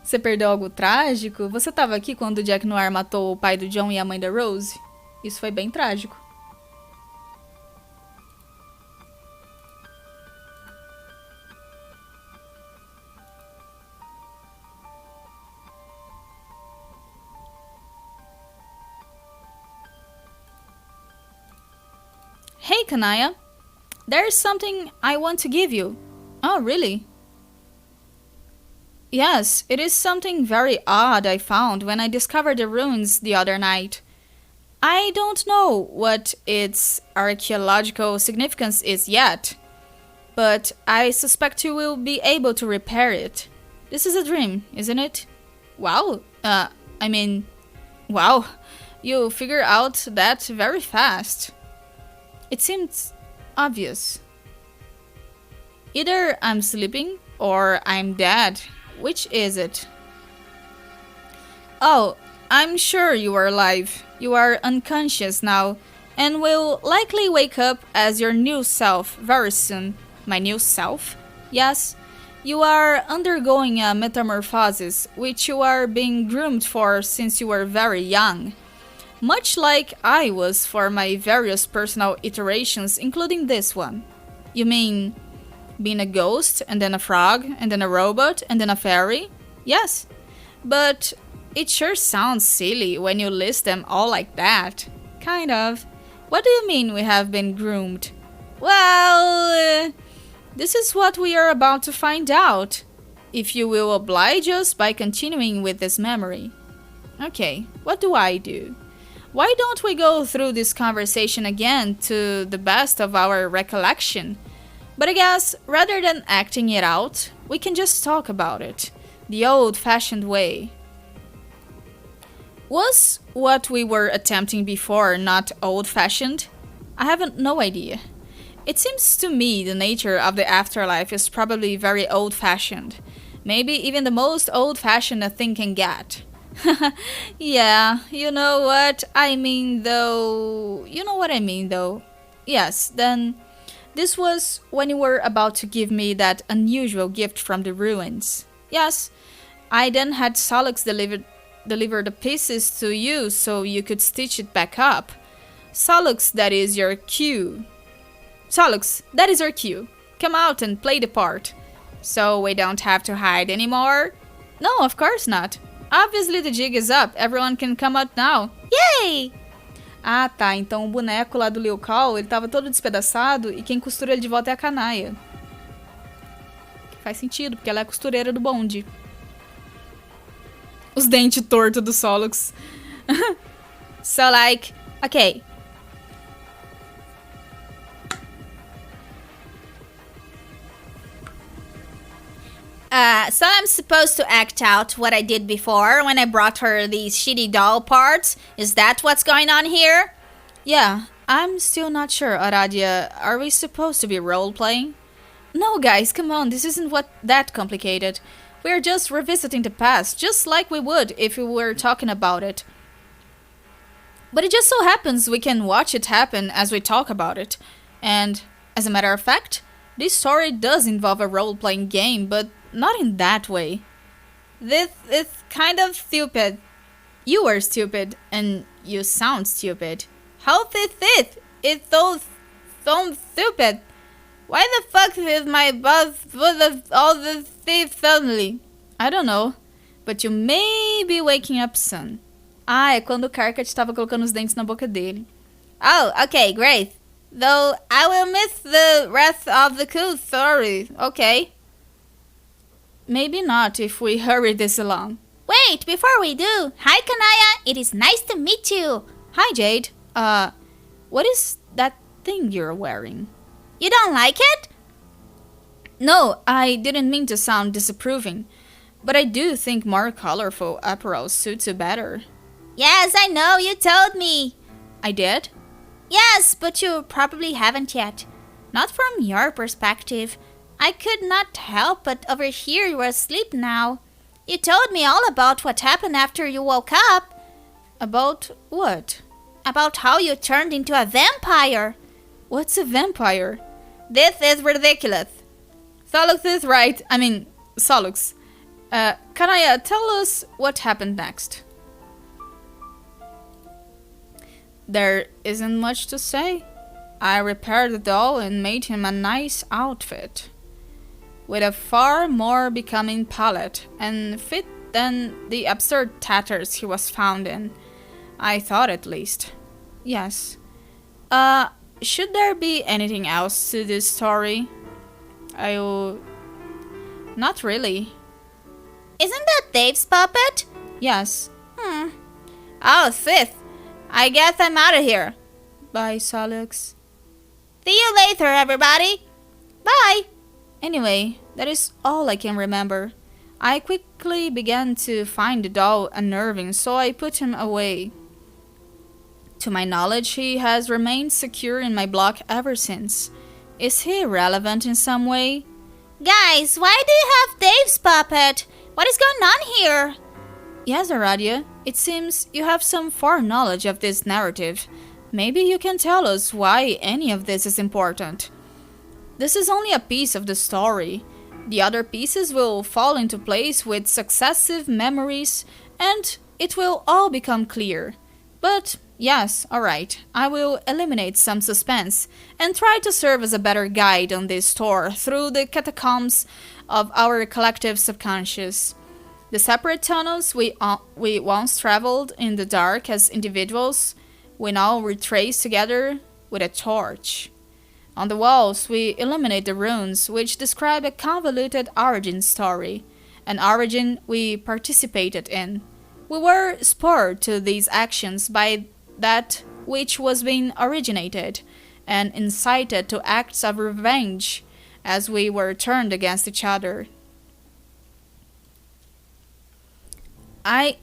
Você perdeu algo trágico? Você estava aqui quando o Jack Noir matou o pai do John e a mãe da Rose? Isso foi bem trágico. Hey, Kanaya. There's something I want to give you. Oh, really? Yes, it is something very odd I found when I discovered the ruins the other night. I don't know what its archaeological significance is yet, but I suspect you will be able to repair it. This is a dream, isn't it? Wow, wow, you figure out that very fast. It seems obvious. Either I'm sleeping or I'm dead. Which is it? Oh, I'm sure you are alive. You are unconscious now and will likely wake up as your new self very soon. My new self? Yes, you are undergoing a metamorphosis which you are being groomed for since you were very young. Much like I was for my various personal iterations, including this one. You mean being a ghost, and then a frog, and then a robot, and then a fairy? Yes, but it sure sounds silly when you list them all like that. Kind of. What do you mean we have been groomed? Well, this is what we are about to find out, if you will oblige us by continuing with this memory. Okay, what do I do? Why don't we go through this conversation again to the best of our recollection? But I guess, rather than acting it out, we can just talk about it, the old-fashioned way. Was what we were attempting before not old-fashioned? I have no idea. It seems to me the nature of the afterlife is probably very old-fashioned. Maybe even the most old-fashioned a thing can get. Yeah, you know what I mean though. Yes, then this was when you were about to give me that unusual gift from the ruins. Yes, I then had Solix deliver the pieces to you so you could stitch it back up. Solix, that is your cue. Solix, that is your cue. Come out and play the part. So we don't have to hide anymore? No, of course not. Obviously the jig is up. Everyone can come out now. Yay! Ah, tá. Então o boneco lá do Liu Kang, ele tava todo despedaçado e quem costura ele de volta é a Kanaya. Faz sentido, porque ela é a costureira do bonde. Os dentes tortos do Solux. So like, okay. So I'm supposed to act out what I did before when I brought her these shitty doll parts? Is that what's going on here? Yeah, I'm still not sure, Aradia. Are we supposed to be role-playing? No, guys, come on, this isn't that complicated. We're just revisiting the past, just like we would if we were talking about it. But it just so happens we can watch it happen as we talk about it. And, as a matter of fact, this story does involve a role-playing game, but not in that way. This is kind of stupid. You are stupid, and you sound stupid. How is this? It's so stupid. Why the fuck is my buzz full of all this stuff suddenly? I don't know, but you may be waking up soon. Ah, é quando o Karkat estava colocando os dentes na boca dele. Oh, okay, great. Though I will miss the rest of the cool story, okay? Maybe not if we hurry this along. Wait, before we do, hi Kanaya, it is nice to meet you. Hi Jade. What is that thing you're wearing? You don't like it? No, I didn't mean to sound disapproving, but I do think more colorful apparel suits you better. Yes, I know, you told me. I did? Yes, but you probably haven't yet. Not from your perspective. I could not help but overhear you were asleep now. You told me all about what happened after you woke up. About what? About how you turned into a vampire. What's a vampire? This is ridiculous. Solux is right. I mean, Solux. Kanaya, tell us what happened next. There isn't much to say. I repaired the doll and made him a nice outfit, with a far more becoming palette and fit than the absurd tatters he was found in. I thought, at least. Yes. Should there be anything else to this story? Not really. Isn't that Dave's puppet? Yes. Oh, sis. I guess I'm out of here. Bye, Solux. See you later, everybody. Bye. Anyway, that is all I can remember. I quickly began to find the doll unnerving, so I put him away. To my knowledge, he has remained secure in my block ever since. Is he relevant in some way? Guys, why do you have Dave's puppet? What is going on here? Yes, Aradia. It seems you have some foreknowledge of this narrative. Maybe you can tell us why any of this is important. This is only a piece of the story. The other pieces will fall into place with successive memories, and it will all become clear. But yes, alright, I will eliminate some suspense and try to serve as a better guide on this tour through the catacombs of our collective subconscious. The separate tunnels we once traveled in the dark as individuals, we now retrace together with a torch. On the walls, we illuminate the runes which describe a convoluted origin story, an origin we participated in. We were spurred to these actions by that which was being originated, and incited to acts of revenge as we were turned against each other. I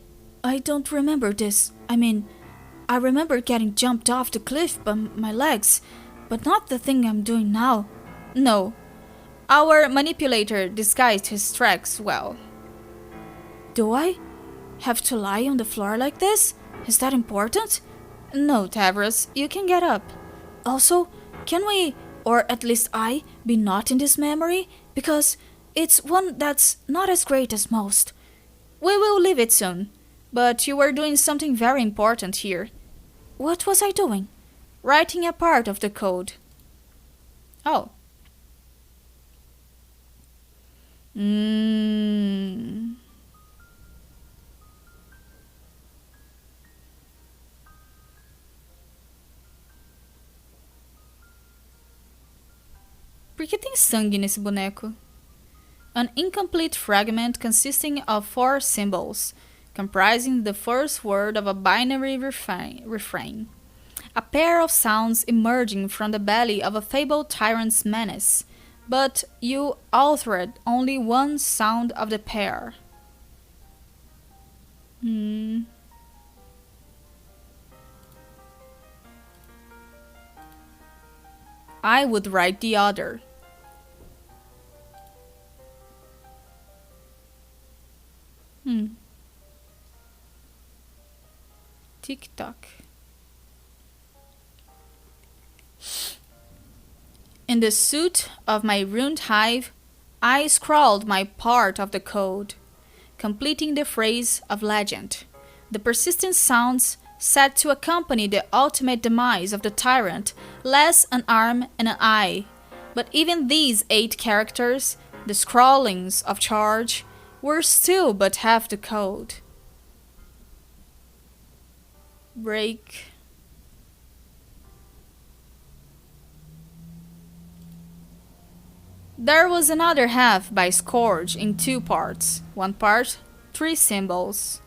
don't remember this. I remember getting jumped off the cliff by my legs, but not the thing I'm doing now. No. Our manipulator disguised his tracks well. Do I have to lie on the floor like this? Is that important? No, Tavros, you can get up. Also, can we, or at least I, be not in this memory? Because it's one that's not as great as most. We will leave it soon. But you were doing something very important here. What was I doing? Writing a part of the code. Oh. Por que tem sangue nesse boneco? An incomplete fragment consisting of 4 symbols, comprising the first word of a binary refrain. A pair of sounds emerging from the belly of a fabled tyrant's menace, but you altered only one sound of the pair. I would write the other. Tick-tock. In the suit of my ruined hive, I scrawled my part of the code, completing the phrase of legend. The persistent sounds set to accompany the ultimate demise of the tyrant, less an arm and an eye. But even these 8 characters, the scrawlings of charge, were still but half the code. Break. There was another half by Scourge in 2 parts. One part, 3 symbols.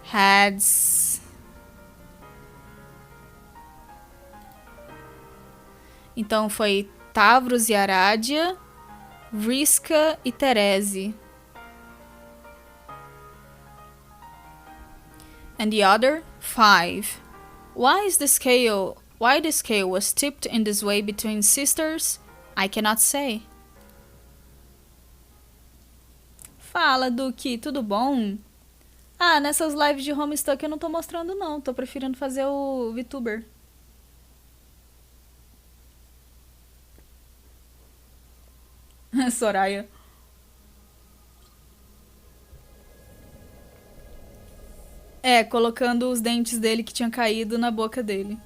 Heads. Então foi Tavros e Aradia, Vriska e Therese. And the other, 5. Why the scale was tipped in this way between sisters, I cannot say. Fala, Duque, tudo bom? Ah, nessas lives de HOMESTUCK eu não tô mostrando não, tô preferindo fazer o VTuber. Soraya. É, colocando os dentes dele que tinham caído na boca dele.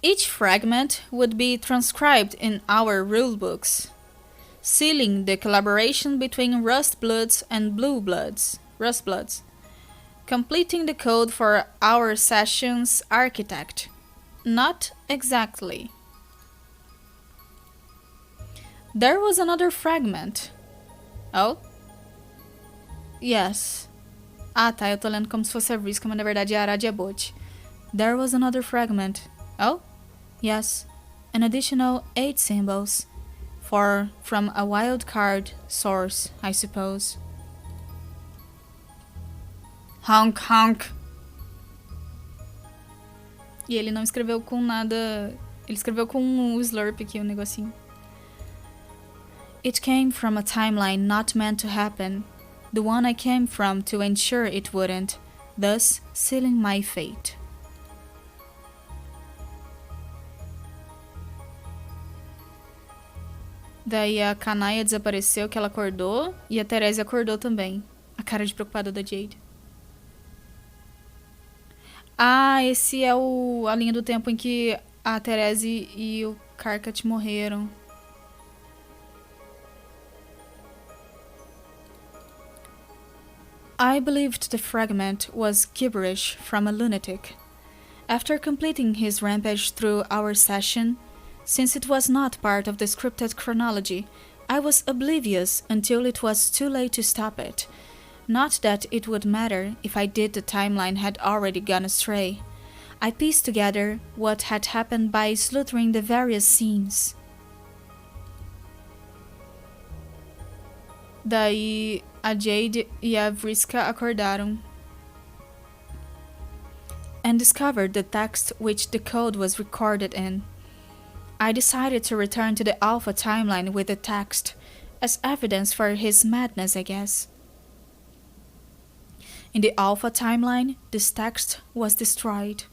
Each fragment would be transcribed in our rulebooks, sealing the collaboration between Rustbloods and Rustbloods, completing the code for our session's architect. Not exactly. There was another fragment. Oh? Yes. Ah, tá, eu tô lendo como se fosse a Vriska, mas na verdade é a Aradia Bot. There was another fragment. Oh? Yes. An additional 8 symbols. From a wildcard source, I suppose. Honk, honk. E ele não escreveu com nada... Ele escreveu com o slurp aqui, o negocinho. It came from a timeline not meant to happen. The one I came from to ensure it wouldn't, thus sealing my fate. Daí a Canaia desapareceu, que ela acordou, e a Therese acordou também. A cara de preocupada da Jade. Ah, esse é a linha do tempo em que a Therese e o Karkat morreram. I believed the fragment was gibberish from a lunatic. After completing his rampage through our session, since it was not part of the scripted chronology, I was oblivious until it was too late to stop it. Not that it would matter if I did, the timeline had already gone astray. I pieced together what had happened by slaughtering the various scenes. Daí a Jade e a Vriska acordaram and discovered the text which the code was recorded in. I decided to return to the Alpha timeline with the text, as evidence for his madness, I guess. In the Alpha timeline, this text was destroyed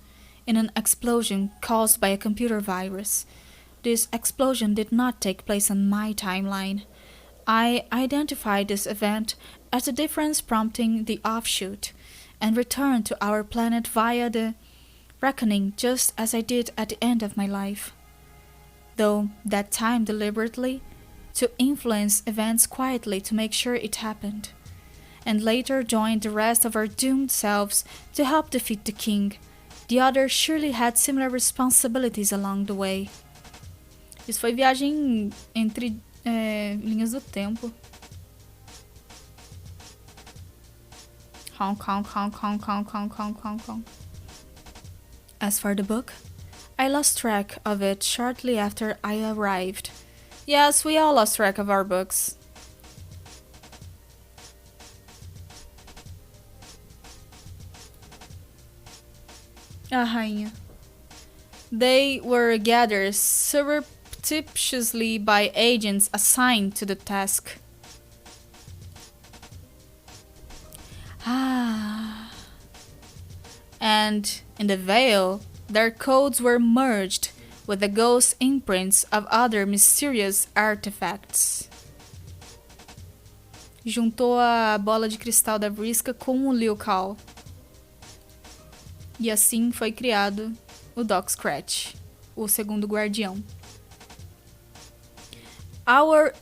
in an explosion caused by a computer virus. This explosion did not take place on my timeline. I identified this event as the difference prompting the offshoot, and returned to our planet via the reckoning just as I did at the end of my life. Though that time deliberately, to influence events quietly to make sure it happened, and later joined the rest of our doomed selves to help defeat the king. The others surely had similar responsibilities along the way. Isso foi viagem entre Linhas do tempo. Hong Kong, Hong Kong, Hong Kong, Hong Kong, Hong Kong. As for the book, I lost track of it shortly after I arrived. Yes, we all lost track of our books. A rainha. They were gathered surreptitiously by agents assigned to the task. And in the veil, their codes were merged with the ghost imprints of other mysterious artifacts. Juntou a bola de cristal da Vriska com o Liu Kao. E assim foi criado o Doc Scratch, o segundo guardião.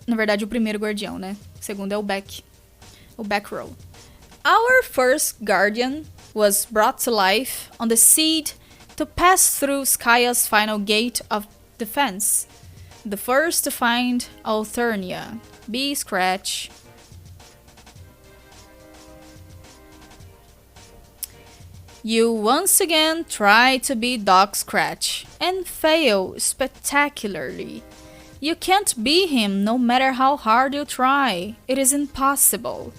Na verdade, o primeiro guardião, né? O segundo é o Back Row. Our first guardian was brought to life on the seed to pass through Skaya's final gate of defense. The first to find Alternia. B. Scratch. You once again try to be Doc Scratch and fail spectacularly. You can't be him no matter how hard you try. It is impossible.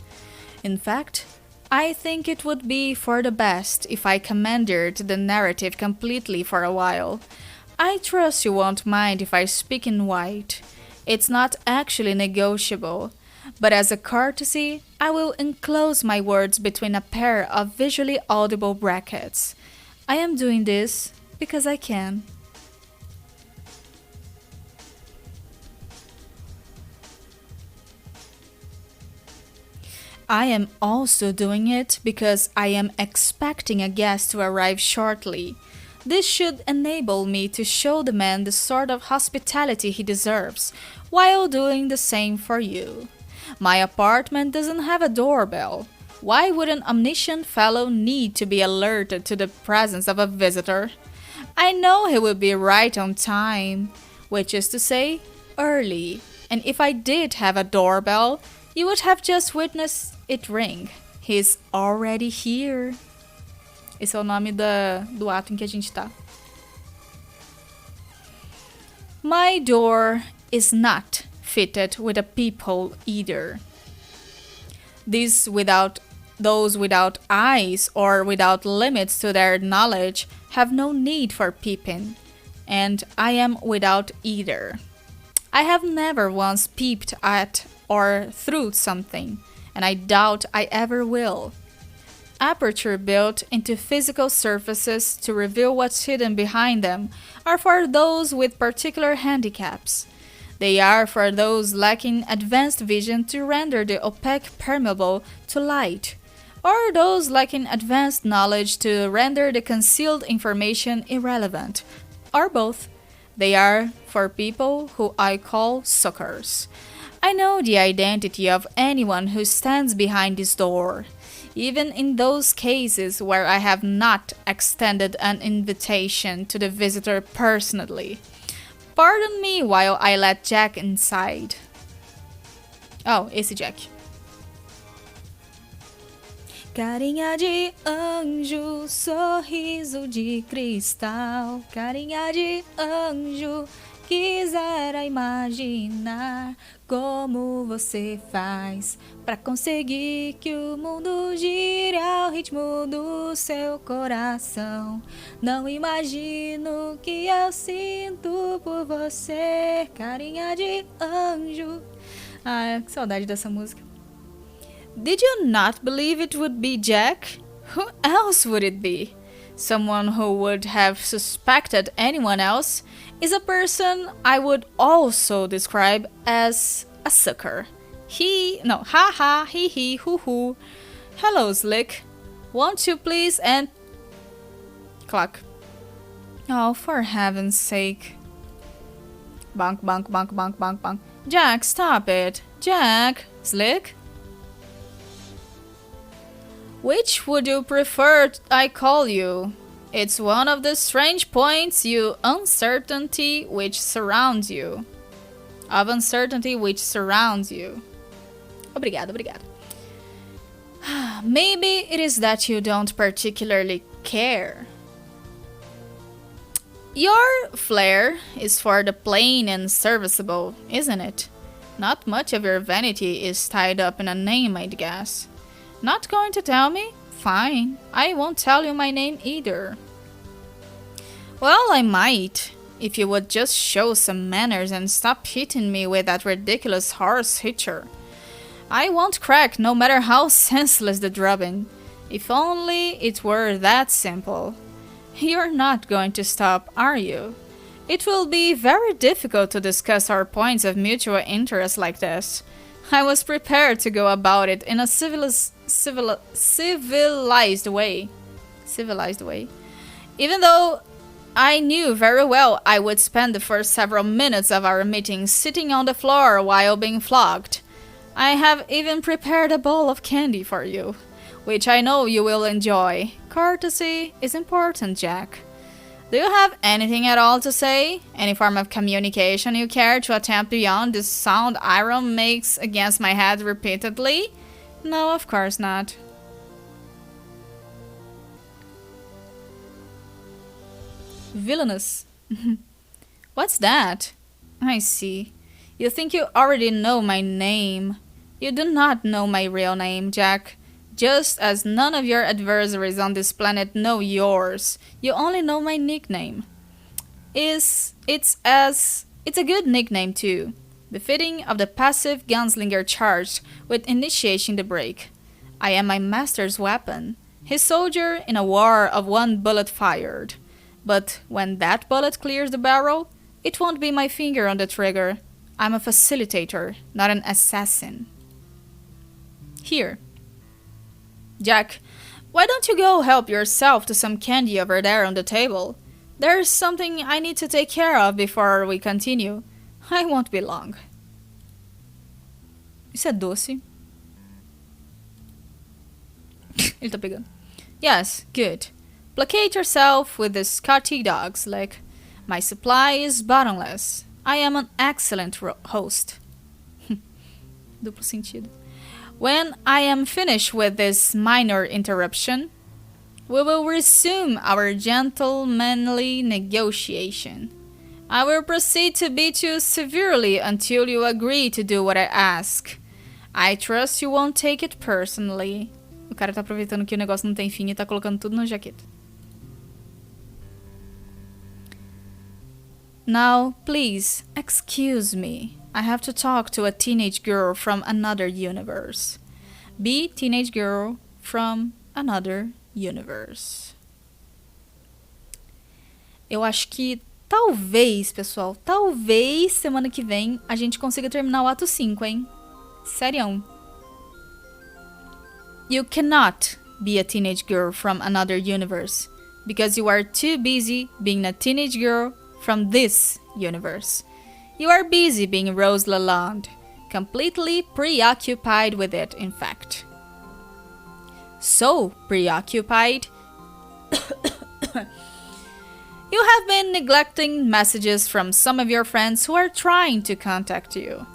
In fact, I think it would be for the best if I commandeered the narrative completely for a while. I trust you won't mind if I speak in white. It's not actually negotiable, but as a courtesy, I will enclose my words between a pair of visually audible brackets. I am doing this because I can. I am also doing it because I am expecting a guest to arrive shortly. This should enable me to show the man the sort of hospitality he deserves, while doing the same for you. My apartment doesn't have a doorbell. Why would an omniscient fellow need to be alerted to the presence of a visitor? I know he will be right on time, which is to say, early. And if I did have a doorbell, you would have just witnessed it ring. He's already here. Esse é o nome do ato em que a gente tá. My door is not fitted with a peephole either. Those without eyes or without limits to their knowledge have no need for peeping, and I am without either. I have never once peeped at or through something, and I doubt I ever will. Aperture built into physical surfaces to reveal what's hidden behind them are for those with particular handicaps. They are for those lacking advanced vision to render the opaque permeable to light, or those lacking advanced knowledge to render the concealed information irrelevant, or both. They are for people who I call suckers. I know the identity of anyone who stands behind this door, even in those cases where I have not extended an invitation to the visitor personally. Pardon me while I let Jack inside. Oh, esse Jack. Carinha de anjo, sorriso de cristal. Carinha de anjo, quisera imaginar como você faz pra conseguir que o mundo gire ao ritmo do seu coração. Não imagino o que eu sinto por você, carinha de anjo. Ah, que saudade dessa música. Did you not believe it would be Jack? Who else would it be? Someone who would have suspected anyone else is a person I would also describe as a sucker. Ha, he, hoo. Hello, Slick. Won't you please and... Cluck. Oh, for heaven's sake. Bonk, bonk, bonk, bonk, bonk, bonk. Jack, stop it. Jack, Slick? Which would you prefer I call you? It's one of the strange points, you uncertainty which surrounds you. of uncertainty which surrounds you. Obrigado, obrigado. Maybe it is that you don't particularly care. Your flair is for the plain and serviceable, isn't it? Not much of your vanity is tied up in a name, I'd guess. Not going to tell me? Fine, I won't tell you my name either. Well, I might, if you would just show some manners and stop hitting me with that ridiculous horse hitcher. I won't crack, no matter how senseless the drubbing. If only it were that simple. You're not going to stop, are you? It will be very difficult to discuss our points of mutual interest like this. I was prepared to go about it in a civilized way. Even though I knew very well I would spend the first several minutes of our meeting sitting on the floor while being flogged. I have even prepared a bowl of candy for you, which I know you will enjoy. Courtesy is important, Jack. Do you have anything at all to say? Any form of communication you care to attempt beyond the sound Iron makes against my head repeatedly? No, of course not. Villainous. What's that? I see. You think you already know my name. You do not know my real name, Jack. Just as none of your adversaries on this planet know yours. You only know my nickname. It's a good nickname too, befitting of the passive gunslinger charged with initiating the break. I am my master's weapon, his soldier in a war of one bullet fired. But when that bullet clears the barrel, it won't be my finger on the trigger. I'm a facilitator, not an assassin. Here. Jack, why don't you go help yourself to some candy over there on the table? There's something I need to take care of before we continue. I won't be long. Isso é doce. Ele tá pegando. Yes, good. Placate yourself with the Scotty dog's leg. My supply is bottomless. I am an excellent host. Duplo sentido. When I am finished with this minor interruption, we will resume our gentlemanly negotiation. I will proceed to beat you severely until you agree to do what I ask. I trust you won't take it personally. O cara tá aproveitando que o negócio não tem fim e tá colocando tudo na jaqueta. Now, please, excuse me. I have to talk to a teenage girl from another universe. Be teenage girl from another universe. Eu acho que talvez, pessoal, talvez semana que vem a gente consiga terminar o ato 5, hein? Sério. You cannot be a teenage girl from another universe because you are too busy being a teenage girl from this universe. You are busy being Rose Lalonde, completely preoccupied with it, in fact. So preoccupied, you have been neglecting messages from some of your friends who are trying to contact you.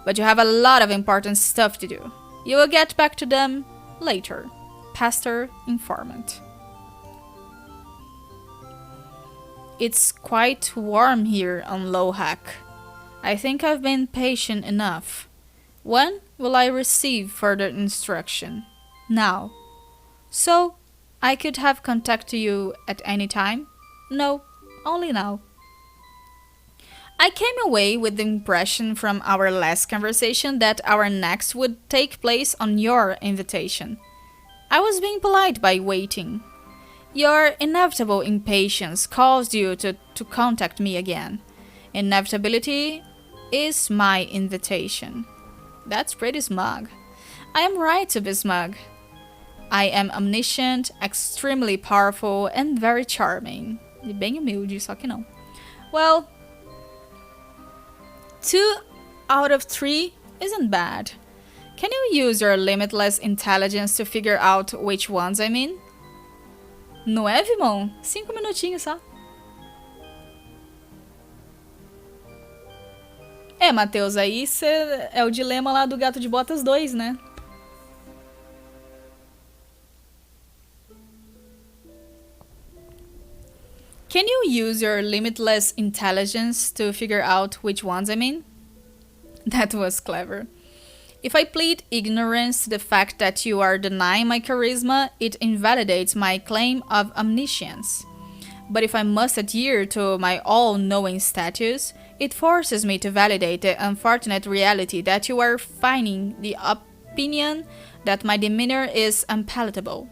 But you have a lot of important stuff to do. You will get back to them later. Pastor Informant. It's quite warm here on Lohak. I think I've been patient enough. When will I receive further instruction? Now. So, I could have contacted you at any time? No, only now. I came away with the impression from our last conversation that our next would take place on your invitation. I was being polite by waiting. Your inevitable impatience caused you to contact me again. Inevitability is my invitation. That's pretty smug. I am right to be smug. I am omniscient, extremely powerful, and very charming. E bem humilde, só que não. Well, 2 out of 3 isn't bad. Can you use your limitless intelligence to figure out which ones I mean? Não é, Vimon? 5 minutinhos só. É, Matheus, aí é o dilema lá do Gato de Botas 2, né? Can you use your limitless intelligence to figure out which ones I mean? That was clever. If I plead ignorance to the fact that you are denying my charisma, it invalidates my claim of omniscience. But if I must adhere to my all-knowing status, it forces me to validate the unfortunate reality that you are feigning the opinion that my demeanor is unpalatable.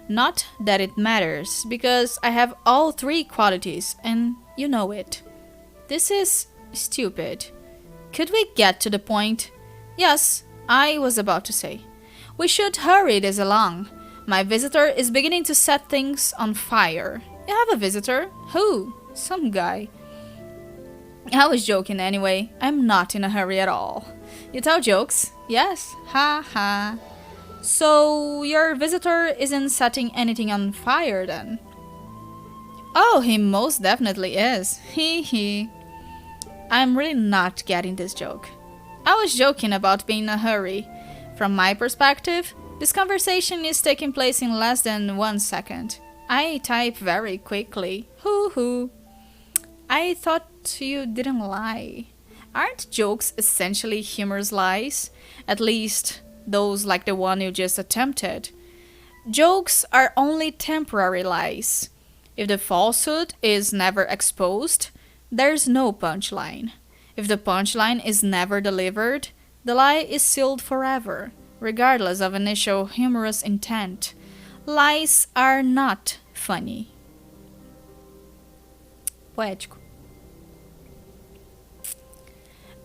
Not that it matters, because I have all three qualities, and you know it. This is stupid. Could we get to the point? Yes, I was about to say. We should hurry this along. My visitor is beginning to set things on fire. You have a visitor? Who? Some guy. I was joking anyway. I'm not in a hurry at all. You tell jokes? Yes. Ha ha. So, your visitor isn't setting anything on fire then? Oh, he most definitely is. Hee hee. I'm really not getting this joke. I was joking about being in a hurry. From my perspective, this conversation is taking place in less than 1 second. I type very quickly. Hoo hoo. I thought you didn't lie. Aren't jokes essentially humorous lies? At least, those like the one you just attempted. Jokes are only temporary lies. If the falsehood is never exposed, there's no punchline. If the punchline is never delivered, the lie is sealed forever, regardless of initial humorous intent. Lies are not funny. Poético.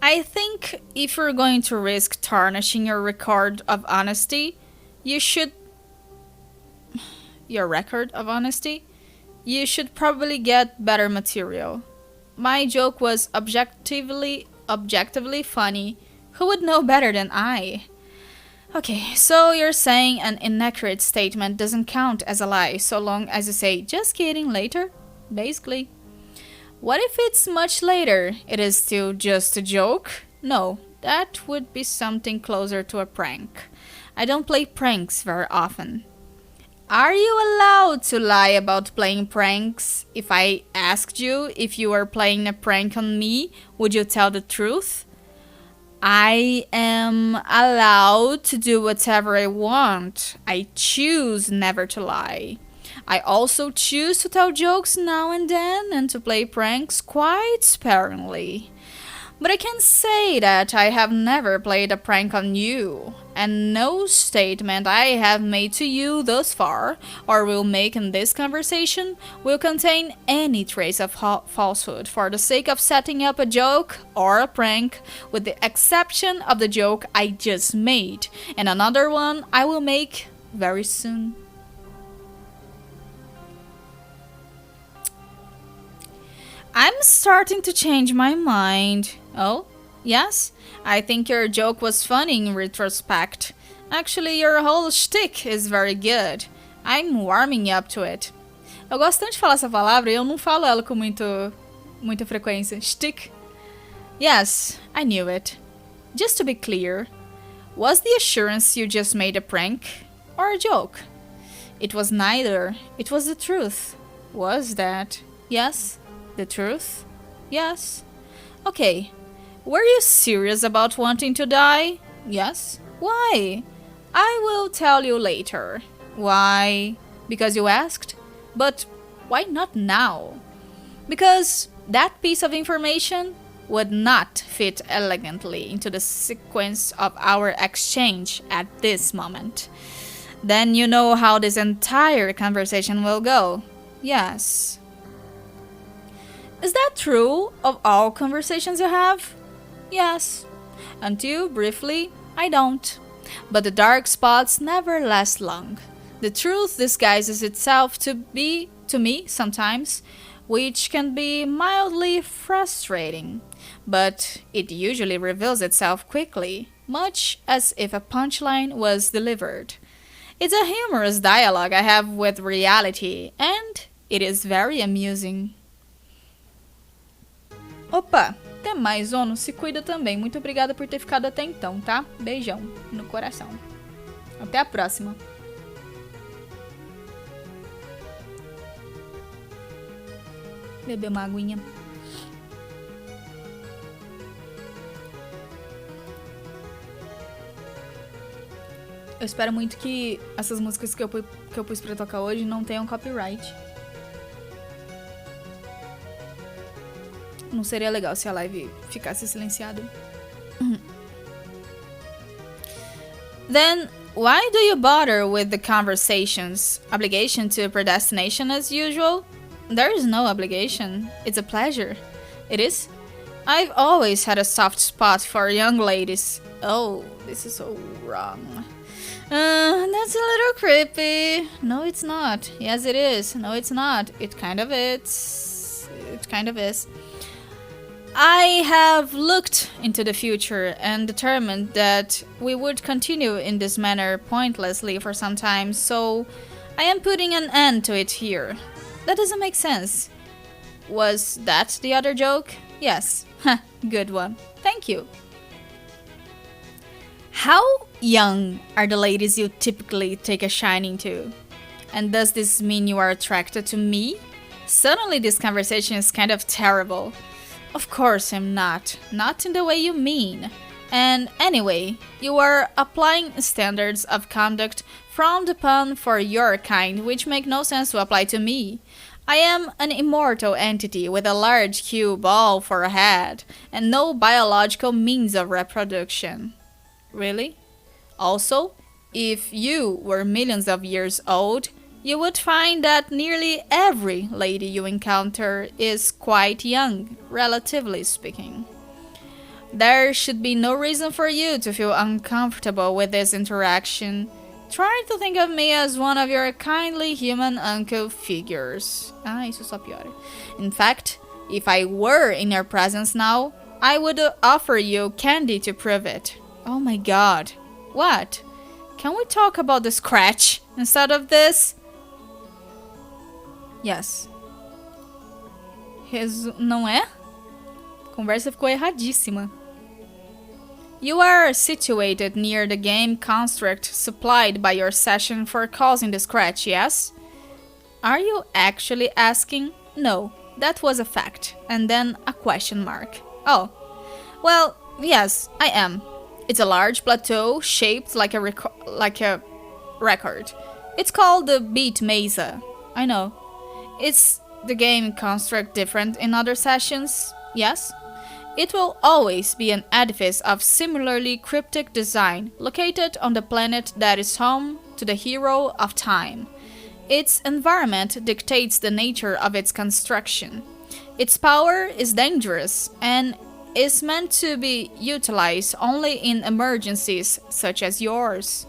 I think if you're going to risk tarnishing your record of honesty, you should probably get better material. My joke was objectively funny. Who would know better than I? Okay, so you're saying an inaccurate statement doesn't count as a lie so long as you say, just kidding, later? Basically. What if it's much later? It is still just a joke? No, that would be something closer to a prank. I don't play pranks very often. Are you allowed to lie about playing pranks? If I asked you if you were playing a prank on me, would you tell the truth? I am allowed to do whatever I want. I choose never to lie. I also choose to tell jokes now and then and to play pranks quite sparingly. But I can say that I have never played a prank on you, and no statement I have made to you thus far, or will make in this conversation, will contain any trace of falsehood for the sake of setting up a joke or a prank, with the exception of the joke I just made, and another one I will make very soon. I'm starting to change my mind. Oh, yes? I think your joke was funny in retrospect. Actually, your whole shtick is very good. I'm warming up to it. Eu gosto tanto de falar essa palavra e eu não falo ela com muita frequência. Shtick. Yes, I knew it. Just to be clear, was the assurance you just made a prank or a joke? It was neither. It was the truth. Was that? Yes? The truth? Yes. Okay. Were you serious about wanting to die? Yes. Why? I will tell you later. Why? Because you asked? But why not now? Because that piece of information would not fit elegantly into the sequence of our exchange at this moment. Then you know how this entire conversation will go. Yes. Is that true of all conversations you have? Yes. Until, briefly, I don't. But the dark spots never last long. The truth disguises itself to me sometimes, which can be mildly frustrating. But it usually reveals itself quickly, much as if a punchline was delivered. It's a humorous dialogue I have with reality, and it is very amusing. Opa! Até mais, Ono. Se cuida também. Muito obrigada por ter ficado até então, tá? Beijão no coração. Até a próxima. Beber uma aguinha. Eu espero muito que essas músicas que eu pus pra tocar hoje não tenham copyright. Não seria legal se a live ficasse silenciada. Then, why do you bother with the conversations? Obligation to predestination as usual? There is no obligation. It's a pleasure. It is? I've always had a soft spot for young ladies. Oh, this is so wrong. That's a little creepy. No, it's not. Yes, it is. No, it's not. It kind of is. It kind of is. I have looked into the future and determined that we would continue in this manner pointlessly for some time, so I am putting an end to it here. That doesn't make sense. Was that the other joke? Yes. Good one. Thank you. How young are the ladies you typically take a shining to? And does this mean you are attracted to me? Suddenly this conversation is kind of terrible. Of course I'm not. Not in the way you mean. And anyway, you are applying standards of conduct frowned upon for your kind, which make no sense to apply to me. I am an immortal entity with a large cue ball for a head, and no biological means of reproduction. Really? Also, if you were millions of years old, you would find that nearly every lady you encounter is quite young, relatively speaking. There should be no reason for you to feel uncomfortable with this interaction. Try to think of me as one of your kindly human uncle figures. Isso só piora. In fact, if I were in your presence now, I would offer you candy to prove it. Oh my god. What? Can we talk about the scratch instead of this? Yes. Não é? A conversa ficou erradíssima. You are situated near the game construct supplied by your session for causing the scratch, yes? Are you actually asking? No, that was a fact. And then a question mark. Oh. Well, yes, I am. It's a large plateau shaped like a record. It's called the Beat Mesa. I know. Is the game construct different in other sessions? Yes. It will always be an edifice of similarly cryptic design, located on the planet that is home to the hero of time. Its environment dictates the nature of its construction. Its power is dangerous and is meant to be utilized only in emergencies such as yours.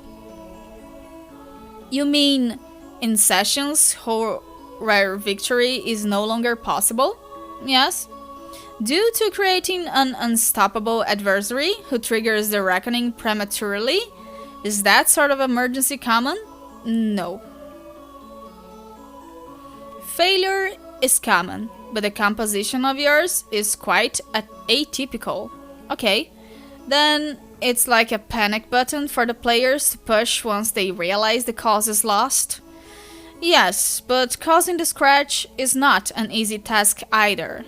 You mean in sessions where victory is no longer possible? Yes. Due to creating an unstoppable adversary who triggers the reckoning prematurely? Is that sort of emergency common? No. Failure is common, but the composition of yours is quite atypical. Okay, then it's like a panic button for the players to push once they realize the cause is lost? Yes, but causing the scratch is not an easy task either.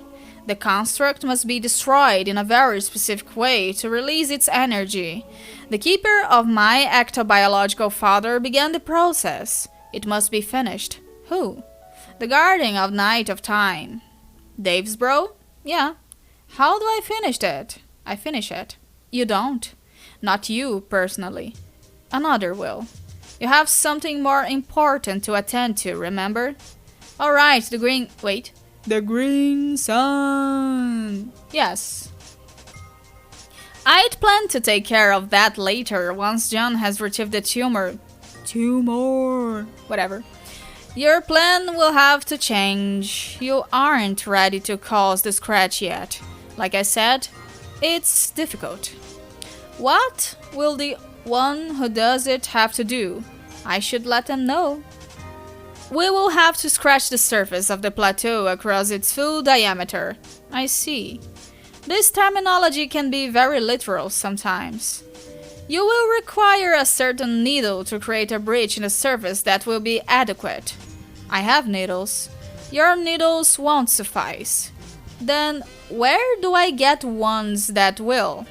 The construct must be destroyed in a very specific way to release its energy. The keeper of my ectobiological father began the process. It must be finished. Who? The guardian of Night of Time. Dave's bro? Yeah. How do I finish it? I finish it. You don't. Not you, personally. Another will. You have something more important to attend to, remember? Alright, the green... Wait. The green sun. Yes. I'd planned to take care of that later once John has retrieved the tumor. Whatever. Your plan will have to change. You aren't ready to cause the scratch yet. Like I said, it's difficult. What will the one who does it have to do? I should let them know. We will have to scratch the surface of the plateau across its full diameter. I see. This terminology can be very literal sometimes. You will require a certain needle to create a breach in the surface that will be adequate. I have needles. Your needles won't suffice. Then where do I get ones that will?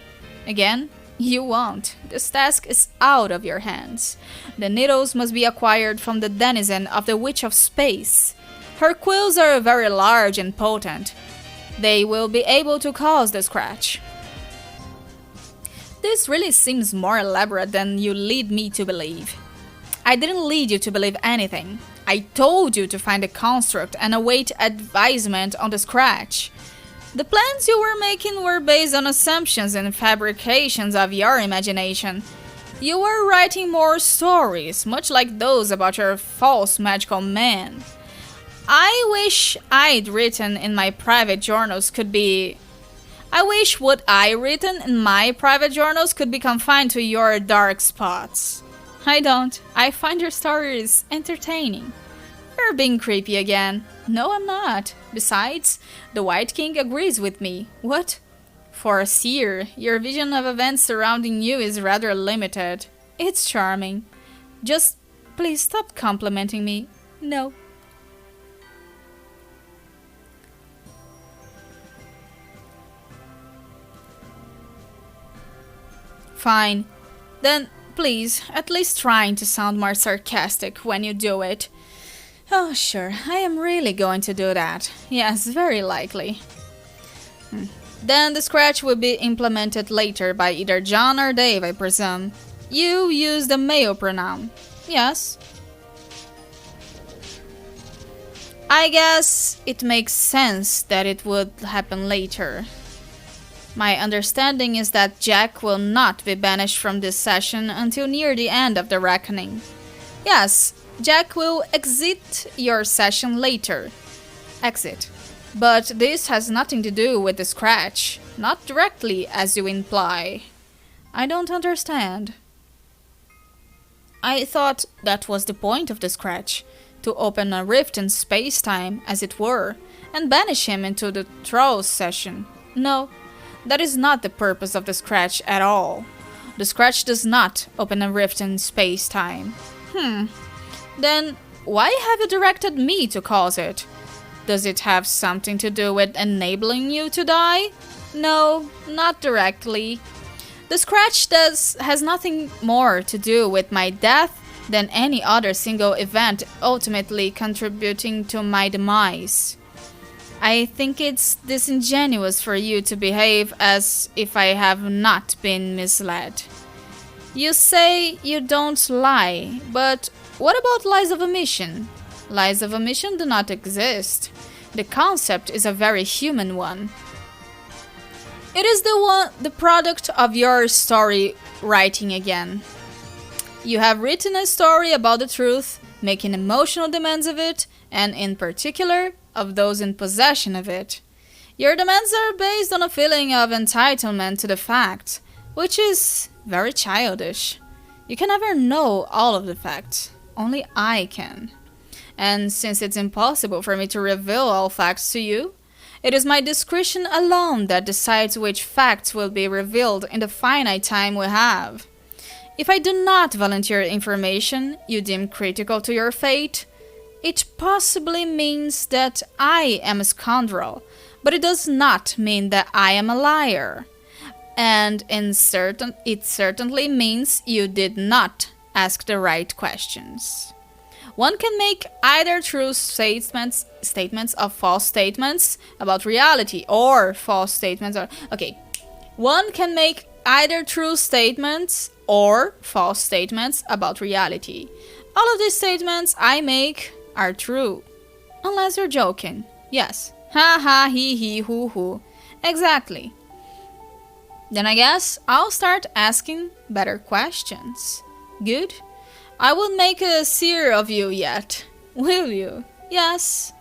Again, you won't. This task is out of your hands. The needles must be acquired from the denizen of the Witch of Space. Her quills are very large and potent. They will be able to cause the scratch. This really seems more elaborate than you lead me to believe. I didn't lead you to believe anything. I told you to find a construct and await advisement on the scratch. The plans you were making were based on assumptions and fabrications of your imagination. You were writing more stories, much like those about your false magical man. I wish what I'd written in my private journals could be confined to your dark spots. I don't. I find your stories entertaining. You're being creepy again. No, I'm not. Besides, the White King agrees with me. What? For a seer, your vision of events surrounding you is rather limited. It's charming. Just please stop complimenting me. No. Fine. Then, please, at least trying to sound more sarcastic when you do it. Oh, sure, I am really going to do that. Yes, very likely. Then the scratch will be implemented later by either John or Dave, I presume. You use the male pronoun. Yes. I guess it makes sense that it would happen later. My understanding is that Jack will not be banished from this session until near the end of the reckoning. Yes, Jack will exit your session later. Exit. But this has nothing to do with the scratch. Not directly, as you imply. I don't understand. I thought that was the point of the scratch. To open a rift in space-time, as it were, and banish him into the Trolls session. No. That is not the purpose of the scratch at all. The scratch does not open a rift in space-time. Then why have you directed me to cause it? Does it have something to do with enabling you to die? No, not directly. The scratch has nothing more to do with my death than any other single event ultimately contributing to my demise. I think it's disingenuous for you to behave as if I have not been misled. You say you don't lie, but what about lies of omission? Lies of omission do not exist. The concept is a very human one. It is the product of your story writing again. You have written a story about the truth, making emotional demands of it, and in particular, of those in possession of it. Your demands are based on a feeling of entitlement to the fact, which is very childish. You can never know all of the facts. Only I can. And since it's impossible for me to reveal all facts to you, it is my discretion alone that decides which facts will be revealed in the finite time we have. If I do not volunteer information you deem critical to your fate, it possibly means that I am a scoundrel, but it does not mean that I am a liar. And it certainly means you did not ask the right questions. One can make either true statements or false statements about reality, or false statements or... Okay. One can make either true statements or false statements about reality. All of these statements I make are true. Unless you're joking. Yes. Ha ha, he he, hoo hoo. Exactly. Then I guess I'll start asking better questions. Good? I won't make a seer of you yet. Will you? Yes.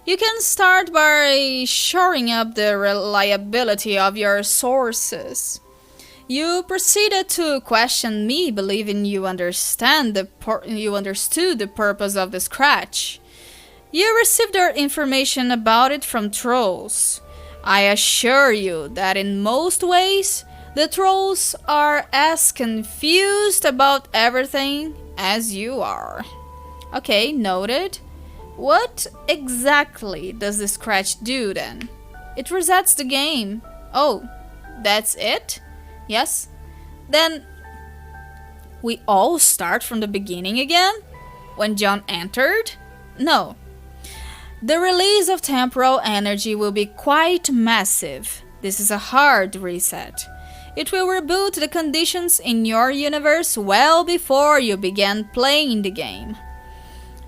You can start by shoring up the reliability of your sources. You proceeded to question me, believing you understood the purpose of the scratch. You received our information about it from trolls. I assure you that in most ways, the trolls are as confused about everything as you are. Okay, noted. What exactly does the scratch do then? It resets the game. Oh, that's it? Yes? Then we all start from the beginning again? When John entered? No. The release of temporal energy will be quite massive. This is a hard reset. It will reboot the conditions in your universe well before you began playing the game.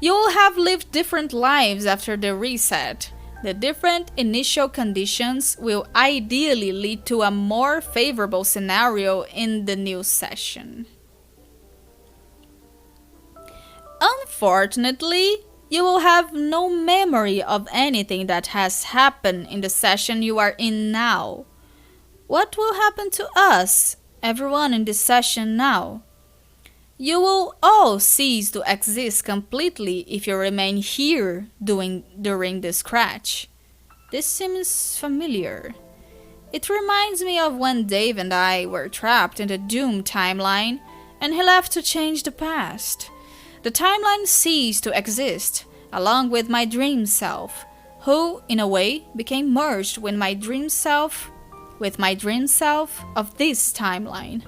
You will have lived different lives after the reset. The different initial conditions will ideally lead to a more favorable scenario in the new session. Unfortunately, you will have no memory of anything that has happened in the session you are in now. What will happen to us, everyone in this session now? You will all cease to exist completely if you remain here during the scratch. This seems familiar. It reminds me of when Dave and I were trapped in the Doom timeline and he left to change the past. The timeline ceased to exist, along with my dream self, who, in a way, became merged with my dream self of this timeline.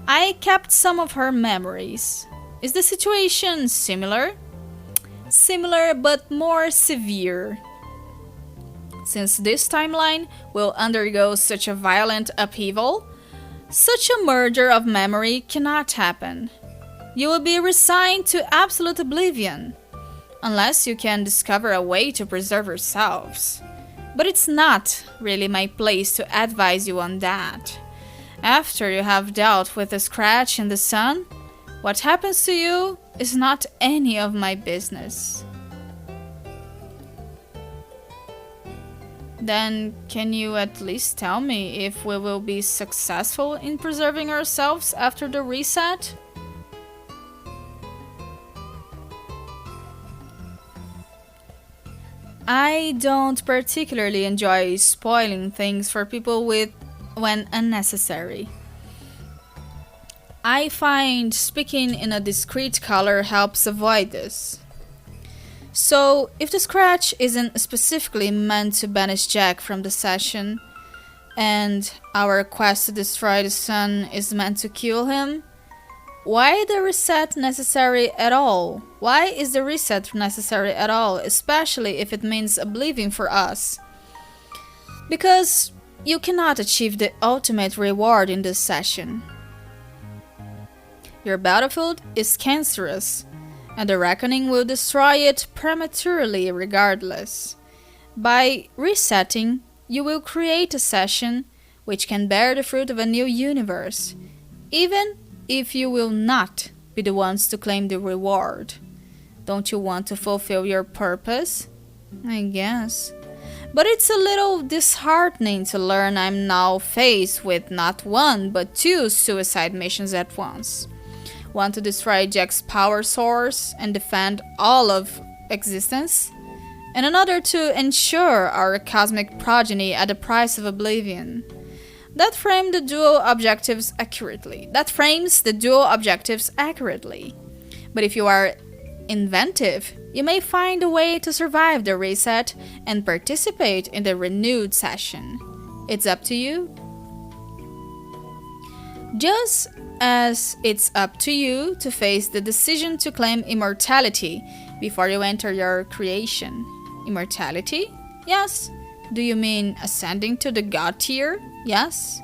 I kept some of her memories. Is the situation similar? Similar but more severe. Since this timeline will undergo such a violent upheaval, such a merger of memory cannot happen. You will be resigned to absolute oblivion, unless you can discover a way to preserve yourselves. But it's not really my place to advise you on that. After you have dealt with the scratch in the sun, what happens to you is not any of my business. Then can you at least tell me if we will be successful in preserving ourselves after the reset? I don't particularly enjoy spoiling things for people when unnecessary. I find speaking in a discreet color helps avoid this. So, if the scratch isn't specifically meant to banish Jack from the session, and our quest to destroy the sun is meant to kill him, why the reset necessary at all? Why is the reset necessary at all, especially if it means oblivion for us? Because you cannot achieve the ultimate reward in this session. Your battlefield is cancerous, and the reckoning will destroy it prematurely regardless. By resetting, you will create a session which can bear the fruit of a new universe, even if you will not be the ones to claim the reward. Don't you want to fulfill your purpose? I guess. But it's a little disheartening to learn I'm now faced with not one but two suicide missions at once. One to destroy Jack's power source and defend all of existence, and another to ensure our cosmic progeny at the price of oblivion. That frames the dual objectives accurately. But if you are inventive, you may find a way to survive the reset and participate in the renewed session. It's up to you. Just as it's up to you to face the decision to claim immortality before you enter your creation. Immortality? Yes. Do you mean ascending to the god tier? Yes.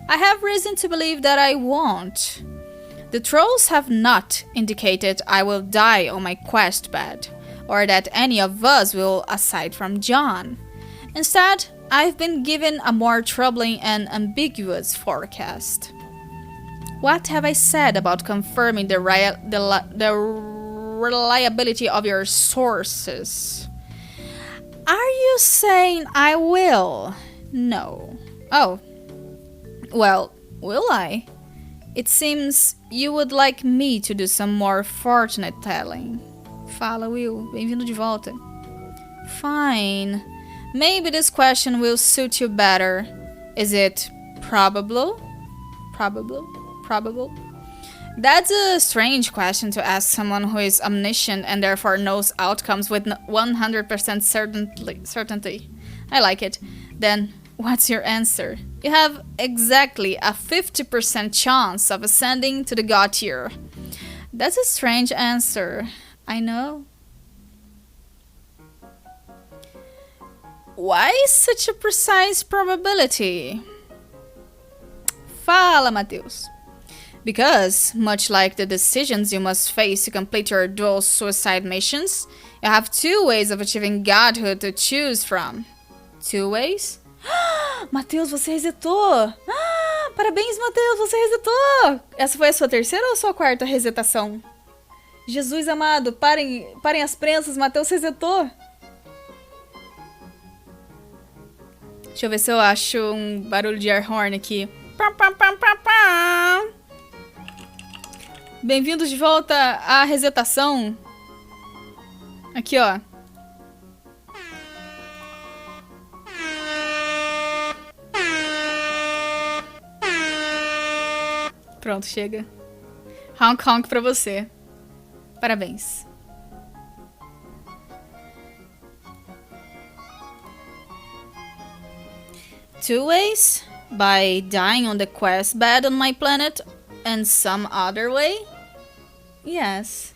I have reason to believe that I won't. The trolls have not indicated I will die on my quest bed, or that any of us will aside from John. Instead, I've been given a more troubling and ambiguous forecast. What have I said about confirming the reliability of your sources? Are you saying I will? No. Oh. Well, will I? It seems you would like me to do some more fortunate telling. Fala, Will. Bem-vindo de volta. Fine. Maybe this question will suit you better. Is it probable? Probable? Probable? That's a strange question to ask someone who is omniscient and therefore knows outcomes with 100% certainty. I like it. Then, what's your answer? You have exactly a 50% chance of ascending to the God tier. That's a strange answer. I know. Why such a precise probability? Fala, Matheus. Because, much like the decisions you must face to complete your dual suicide missions, you have two ways of achieving godhood to choose from. Two ways? Matheus, você resetou! Parabéns, Matheus, você resetou! Essa foi a sua terceira ou sua quarta resetação? Jesus amado, parem as prensas, Matheus resetou! Deixa eu ver se eu acho um barulho de air horn aqui. Bem-vindos de volta à resetação. Aqui, ó. Pronto, chega. Honk honk pra você. Parabéns. Two ways? By dying on the quest bed on my planet and some other way? Yes.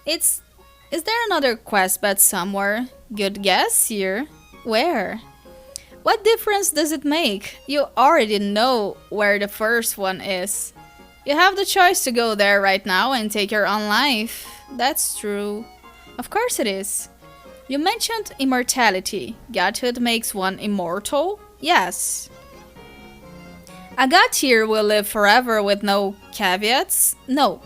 Is there another quest bed somewhere? Good guess here. Where? What difference does it make? You already know where the first one is. You have the choice to go there right now and take your own life. That's true. Of course it is. You mentioned immortality. Godhood makes one immortal? Yes. A god tier will live forever with no caveats? No.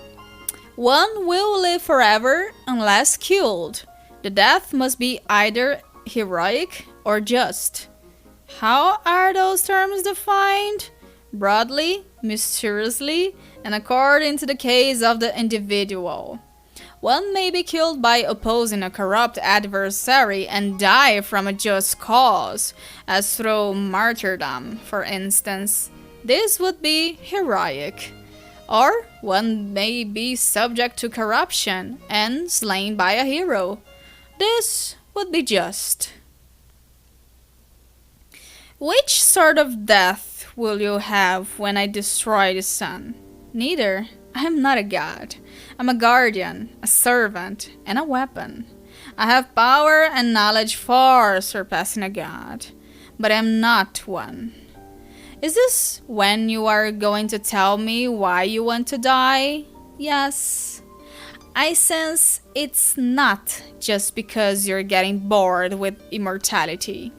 One will live forever unless killed. The death must be either heroic or just. How are those terms defined? Broadly, mysteriously, and according to the case of the individual. One may be killed by opposing a corrupt adversary and die from a just cause, as through martyrdom, for instance. This would be heroic. Or one may be subject to corruption and slain by a hero. This would be just. Which sort of death will you have when I destroy the sun? Neither. I am not a god. I'm a guardian, a servant, and a weapon. I have power and knowledge far surpassing a god, but I am not one. Is this when you are going to tell me why you want to die? Yes. I sense it's not just because you're getting bored with immortality.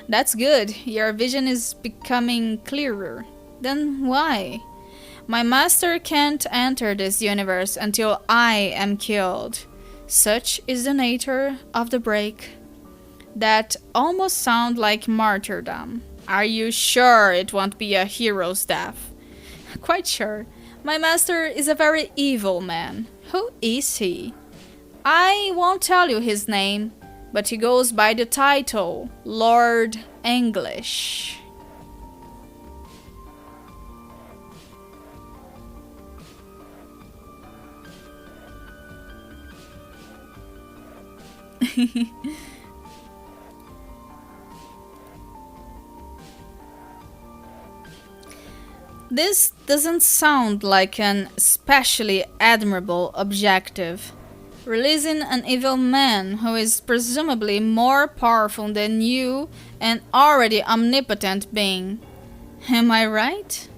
That's good. Your vision is becoming clearer. Then why? My master can't enter this universe until I am killed. Such is the nature of the break. That almost sounds like martyrdom. Are you sure it won't be a hero's death? Quite sure. My master is a very evil man. Who is he? I won't tell you his name, but he goes by the title Lord English. This doesn't sound like an especially admirable objective. Releasing an evil man who is presumably more powerful than you and already omnipotent being. Am I right?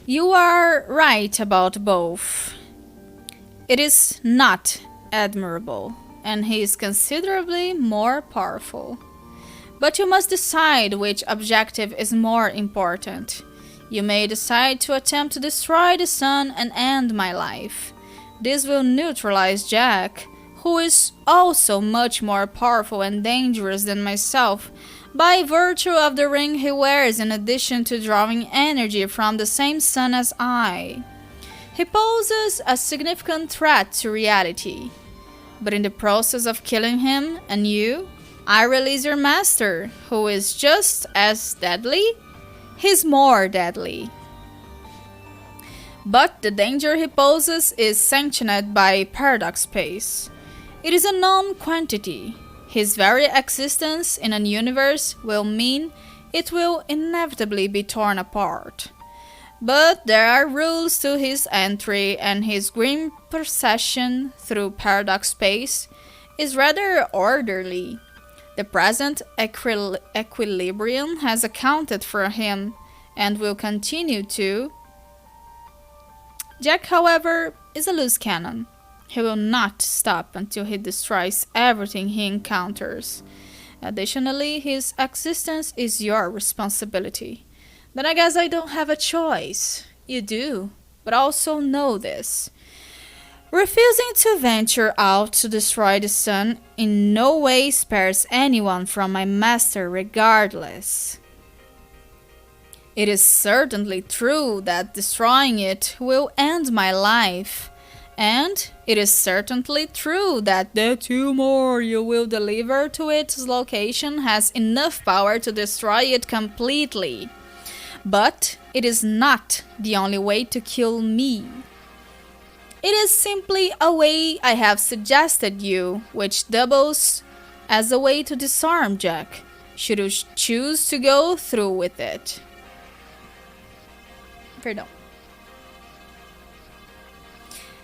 You are right about both. It is not admirable, and he is considerably more powerful. But you must decide which objective is more important. You may decide to attempt to destroy the sun and end my life. This will neutralize Jack, who is also much more powerful and dangerous than myself, by virtue of the ring he wears in addition to drawing energy from the same sun as I. He poses a significant threat to reality. But in the process of killing him and you, I release your master, who is just as deadly. He's more deadly. But the danger he poses is sanctioned by paradox space. It is a known quantity. His very existence in a universe will mean it will inevitably be torn apart. But there are rules to his entry, and his grim procession through paradox space is rather orderly. The present equilibrium has accounted for him, and will continue to. Jack, however, is a loose cannon. He will not stop until he destroys everything he encounters. Additionally, his existence is your responsibility. Then I guess I don't have a choice. You do, but also know this. Refusing to venture out to destroy the sun in no way spares anyone from my master regardless. It is certainly true that destroying it will end my life, and it is certainly true that the tumor you will deliver to its location has enough power to destroy it completely. But it is not the only way to kill me. It is simply a way I have suggested you, which doubles as a way to disarm Jack, should you choose to go through with it. Perdão.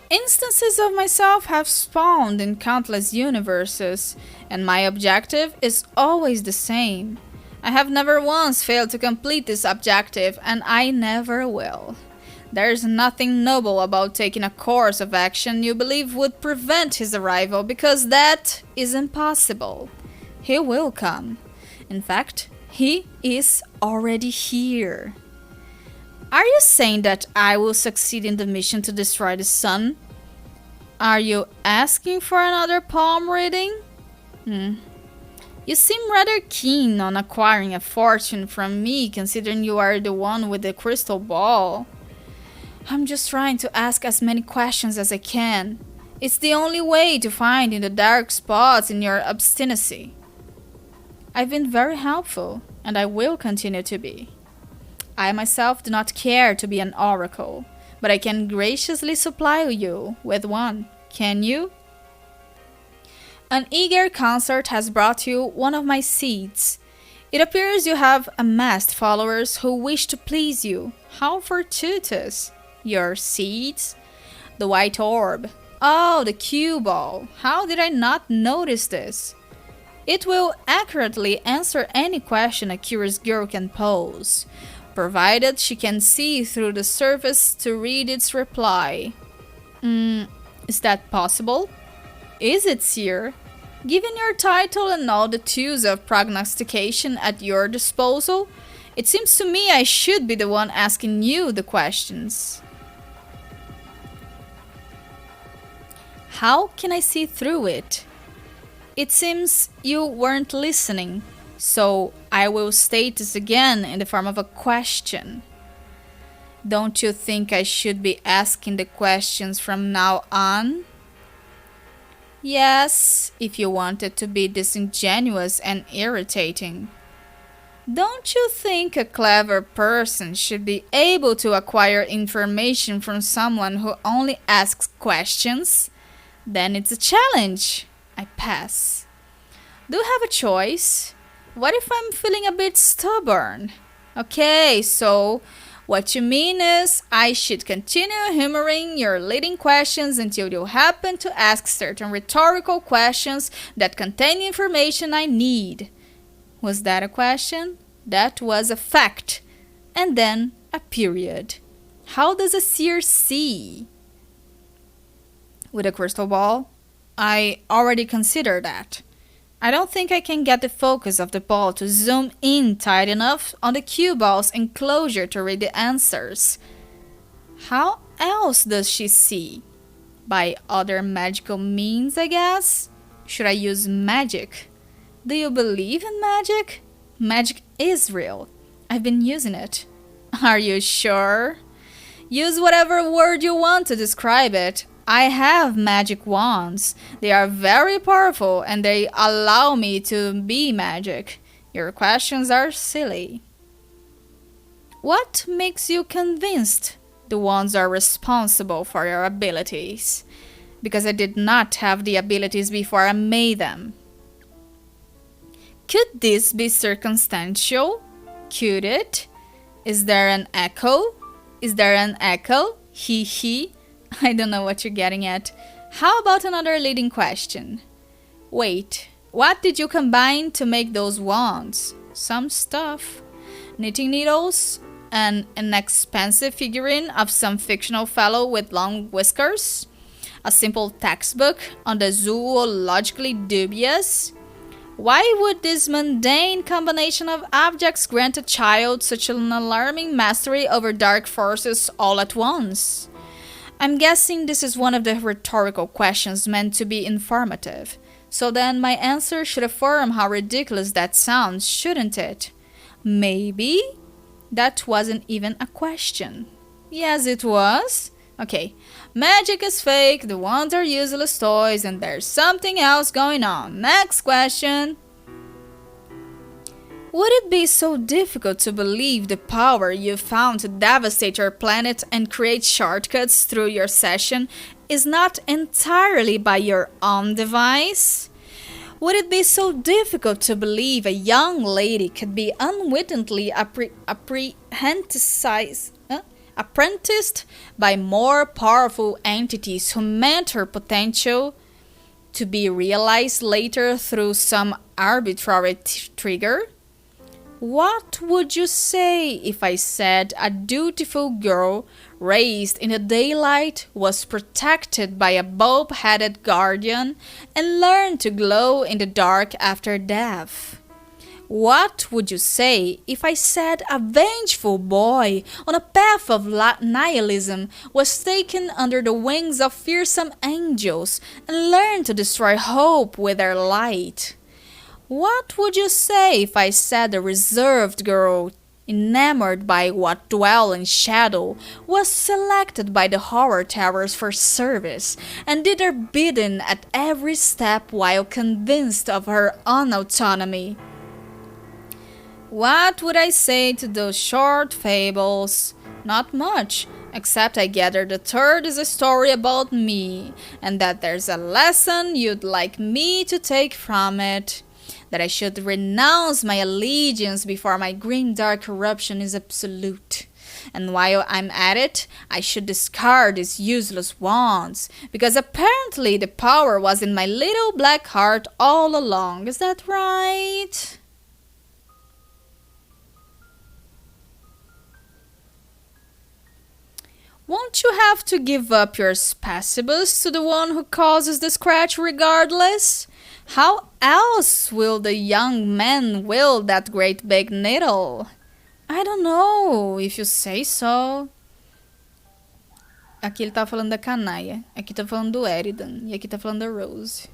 Instances of myself have spawned in countless universes, and my objective is always the same. I have never once failed to complete this objective, and I never will. There is nothing noble about taking a course of action you believe would prevent his arrival, because that is impossible. He will come. In fact, he is already here. Are you saying that I will succeed in the mission to destroy the sun? Are you asking for another palm reading? You seem rather keen on acquiring a fortune from me, considering you are the one with the crystal ball. I'm just trying to ask as many questions as I can. It's the only way to find in the dark spots in your obstinacy. I've been very helpful, and I will continue to be. I myself do not care to be an oracle, but I can graciously supply you with one. Can you? An eager concert has brought you one of my seeds. It appears you have amassed followers who wish to please you. How fortuitous! Your seeds? The white orb. Oh, the cue ball. How did I not notice this? It will accurately answer any question a curious girl can pose, provided she can see through the surface to read its reply. Is that possible? Is it, sir? Given your title and all the tools of prognostication at your disposal, it seems to me I should be the one asking you the questions. How can I see through it? It seems you weren't listening, so I will state this again in the form of a question. Don't you think I should be asking the questions from now on? Yes, if you wanted to be disingenuous and irritating. Don't you think a clever person should be able to acquire information from someone who only asks questions? Then it's a challenge. I pass. Do you have a choice? What if I'm feeling a bit stubborn? Okay, so what you mean is I should continue humoring your leading questions until you happen to ask certain rhetorical questions that contain information I need. Was that a question? That was a fact. And then a period. How does a seer see? With a crystal ball? I already considered that. I don't think I can get the focus of the ball to zoom in tight enough on the cue ball's enclosure to read the answers. How else does she see? By other magical means, I guess? Should I use magic? Do you believe in magic? Magic is real. I've been using it. Are you sure? Use whatever word you want to describe it. I have magic wands. They are very powerful and they allow me to be magic. Your questions are silly. What makes you convinced the wands are responsible for your abilities? Because I did not have the abilities before I made them. Could this be circumstantial? Could it? Is there an echo? Is there an echo? He he. I don't know what you're getting at. How about another leading question? Wait, what did you combine to make those wands? Some stuff. Knitting needles? An inexpensive figurine of some fictional fellow with long whiskers? A simple textbook on the zoologically dubious? Why would this mundane combination of objects grant a child such an alarming mastery over dark forces all at once? I'm guessing this is one of the rhetorical questions meant to be informative. So then my answer should affirm how ridiculous that sounds, shouldn't it? Maybe that wasn't even a question. Yes, it was. Okay, magic is fake, the wands are useless toys, and there's something else going on. Next question. Would it be so difficult to believe the power you found to devastate your planet and create shortcuts through your session is not entirely by your own device? Would it be so difficult to believe a young lady could be unwittingly apprenticed by more powerful entities who meant her potential to be realized later through some arbitrary trigger? What would you say if I said a dutiful girl raised in the daylight was protected by a bulb-headed guardian and learned to glow in the dark after death? What would you say if I said a vengeful boy on a path of nihilism was taken under the wings of fearsome angels and learned to destroy hope with their light? What would you say if I said a reserved girl, enamored by what dwell in shadow, was selected by the horror terrors for service and did her bidding at every step while convinced of her own autonomy? What would I say to those short fables? Not much, except I gather the third is a story about me, and that there's a lesson you'd like me to take from it. That I should renounce my allegiance before my grim dark corruption is absolute. And while I'm at it, I should discard these useless wands, because apparently the power was in my little black heart all along. Is that right? Won't you have to give up your spacibus to the one who causes the scratch regardless? How else will the young man wield that great big needle? I don't know, if you say so. Aqui ele tá falando da Canaia, aqui tá falando do Eridan, e aqui tá falando da Rose.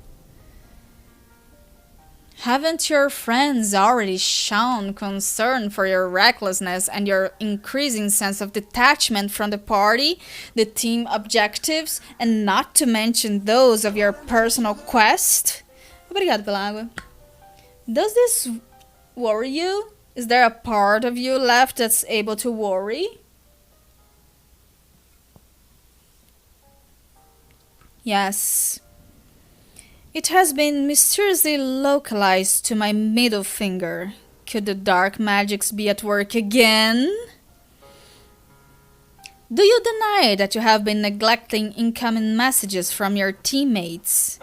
Haven't your friends already shown concern for your recklessness and your increasing sense of detachment from the party, the team objectives, and not to mention those of your personal quest? Obrigado pela água. Does this worry you? Is there a part of you left that's able to worry? Yes. It has been mysteriously localized to my middle finger. Could the dark magics be at work again? Do you deny that you have been neglecting incoming messages from your teammates?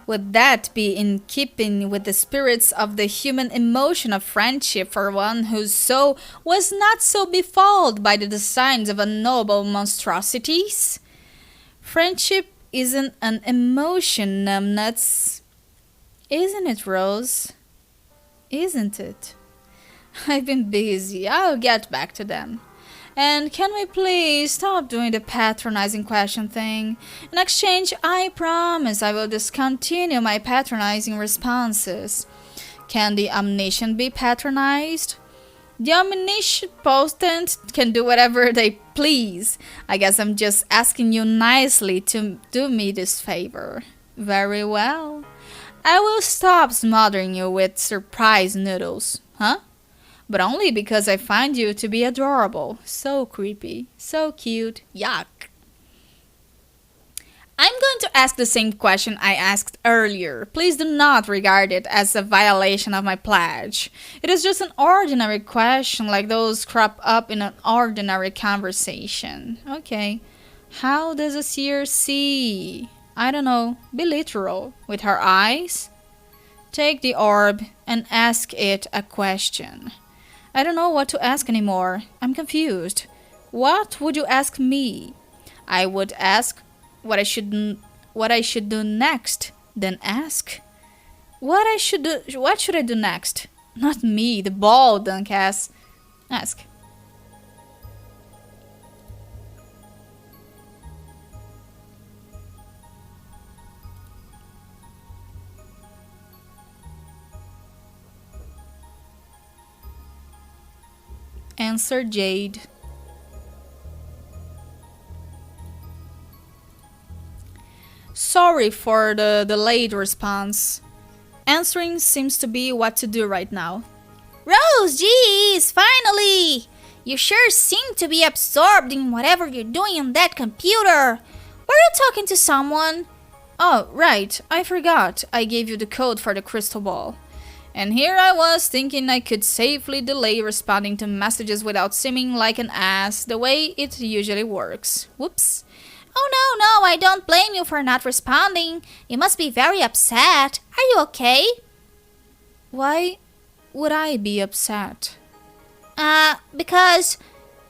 Would that be in keeping with the spirits of the human emotion of friendship for one whose soul was not so befouled by the designs of unknowable monstrosities? Friendship isn't an emotion, numbnuts. Isn't it, Rose? Isn't it? I've been busy. I'll get back to them. And can we please stop doing the patronizing question thing? In exchange, I promise I will discontinue my patronizing responses. Can the omniscient be patronized? The omnipotent can do whatever they please. I guess I'm just asking you nicely to do me this favor. Very well. I will stop smothering you with surprise noodles, huh? But only because I find you to be adorable. So creepy, so cute, yuck. I'm going to ask the same question I asked earlier. Please do not regard it as a violation of my pledge. It is just an ordinary question like those crop up in an ordinary conversation. Okay. How does a seer see? I don't know. Be literal. With her eyes? Take the orb and ask it a question. I don't know what to ask anymore. I'm confused. What would you ask me? I would ask what I should do next, then ask what should I do next? Not me, the ball, Duncass. Ask. Answer Jade. Sorry for the delayed response. Answering seems to be what to do right now. Rose, geez, finally! You sure seem to be absorbed in whatever you're doing on that computer. Were you talking to someone? Oh, right, I forgot. I gave you the code for the crystal ball. And here I was thinking I could safely delay responding to messages without seeming like an ass the way it usually works. Whoops. Oh, no, I don't blame you for not responding. You must be very upset. Are you okay? Why would I be upset? Because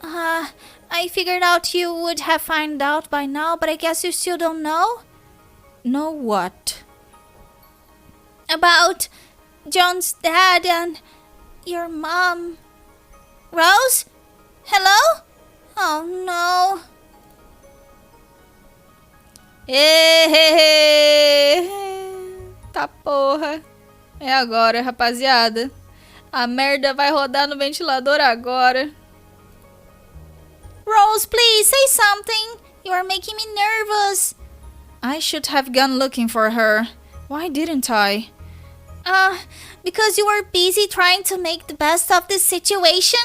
I figured out you would have found out by now, but I guess you still don't know? Know what? About John's dad and your mom. Rose? Hello? Oh, no. Tá porra. É agora, rapaziada. A merda vai rodar no ventilador agora. Rose, please say something. You are making me nervous. I should have gone looking for her. Why didn't I? Because you were busy trying to make the best of this situation.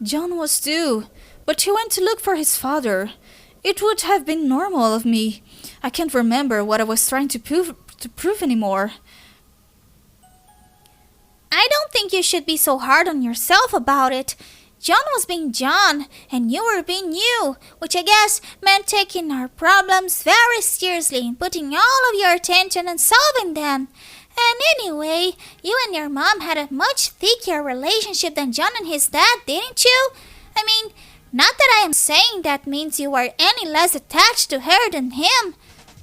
John was too, but he went to look for his father. It would have been normal of me. I can't remember what I was trying to prove anymore. I don't think you should be so hard on yourself about it. John was being John, and you were being you, which I guess meant taking our problems very seriously and putting all of your attention on solving them. And anyway, you and your mom had a much thicker relationship than John and his dad, didn't you? I mean, not that I am saying that means you are any less attached to her than him.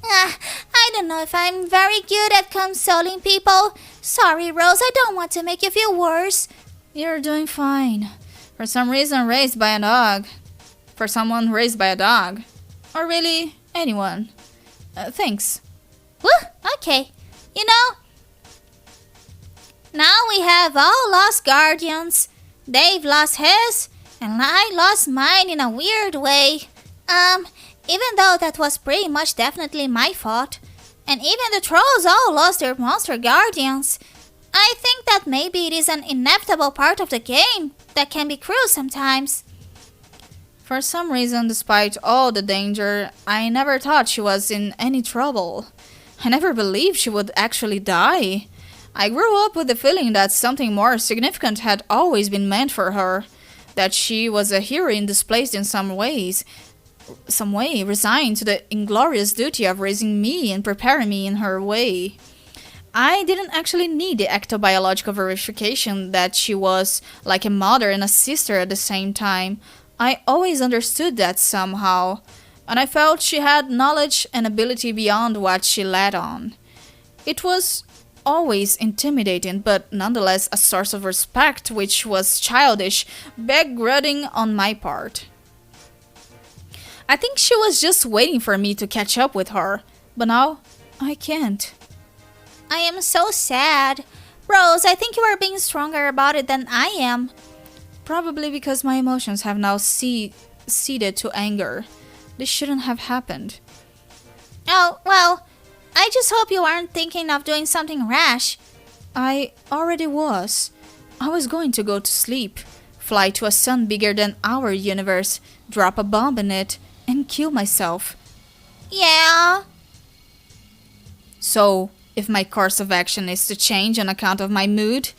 I don't know if I'm very good at consoling people. Sorry, Rose, I don't want to make you feel worse. You're doing fine. For some reason raised by a dog. For someone raised by a dog. Or really, anyone. Thanks. Okay. You know, now we have all lost guardians. Dave lost his, and I lost mine in a weird way. Even though that was pretty much definitely my fault. And even the trolls all lost their monster guardians. I think that maybe it is an inevitable part of the game that can be cruel sometimes. For some reason, despite all the danger, I never thought she was in any trouble. I never believed she would actually die. I grew up with the feeling that something more significant had always been meant for her. That she was a heroine displaced in some way, resigned to the inglorious duty of raising me and preparing me in her way. I didn't actually need the ectobiological verification that she was like a mother and a sister at the same time. I always understood that somehow, and I felt she had knowledge and ability beyond what she let on. It was always intimidating, but nonetheless a source of respect, which was childish, begrudging on my part. I think she was just waiting for me to catch up with her, but now I can't. I am so sad. Rose, I think you are being stronger about it than I am. Probably because my emotions have now ceded to anger. This shouldn't have happened. Oh, well, I just hope you aren't thinking of doing something rash. I already was. I was going to go to sleep, fly to a sun bigger than our universe, drop a bomb in it, and kill myself. Yeah. So, if my course of action is to change on account of my mood,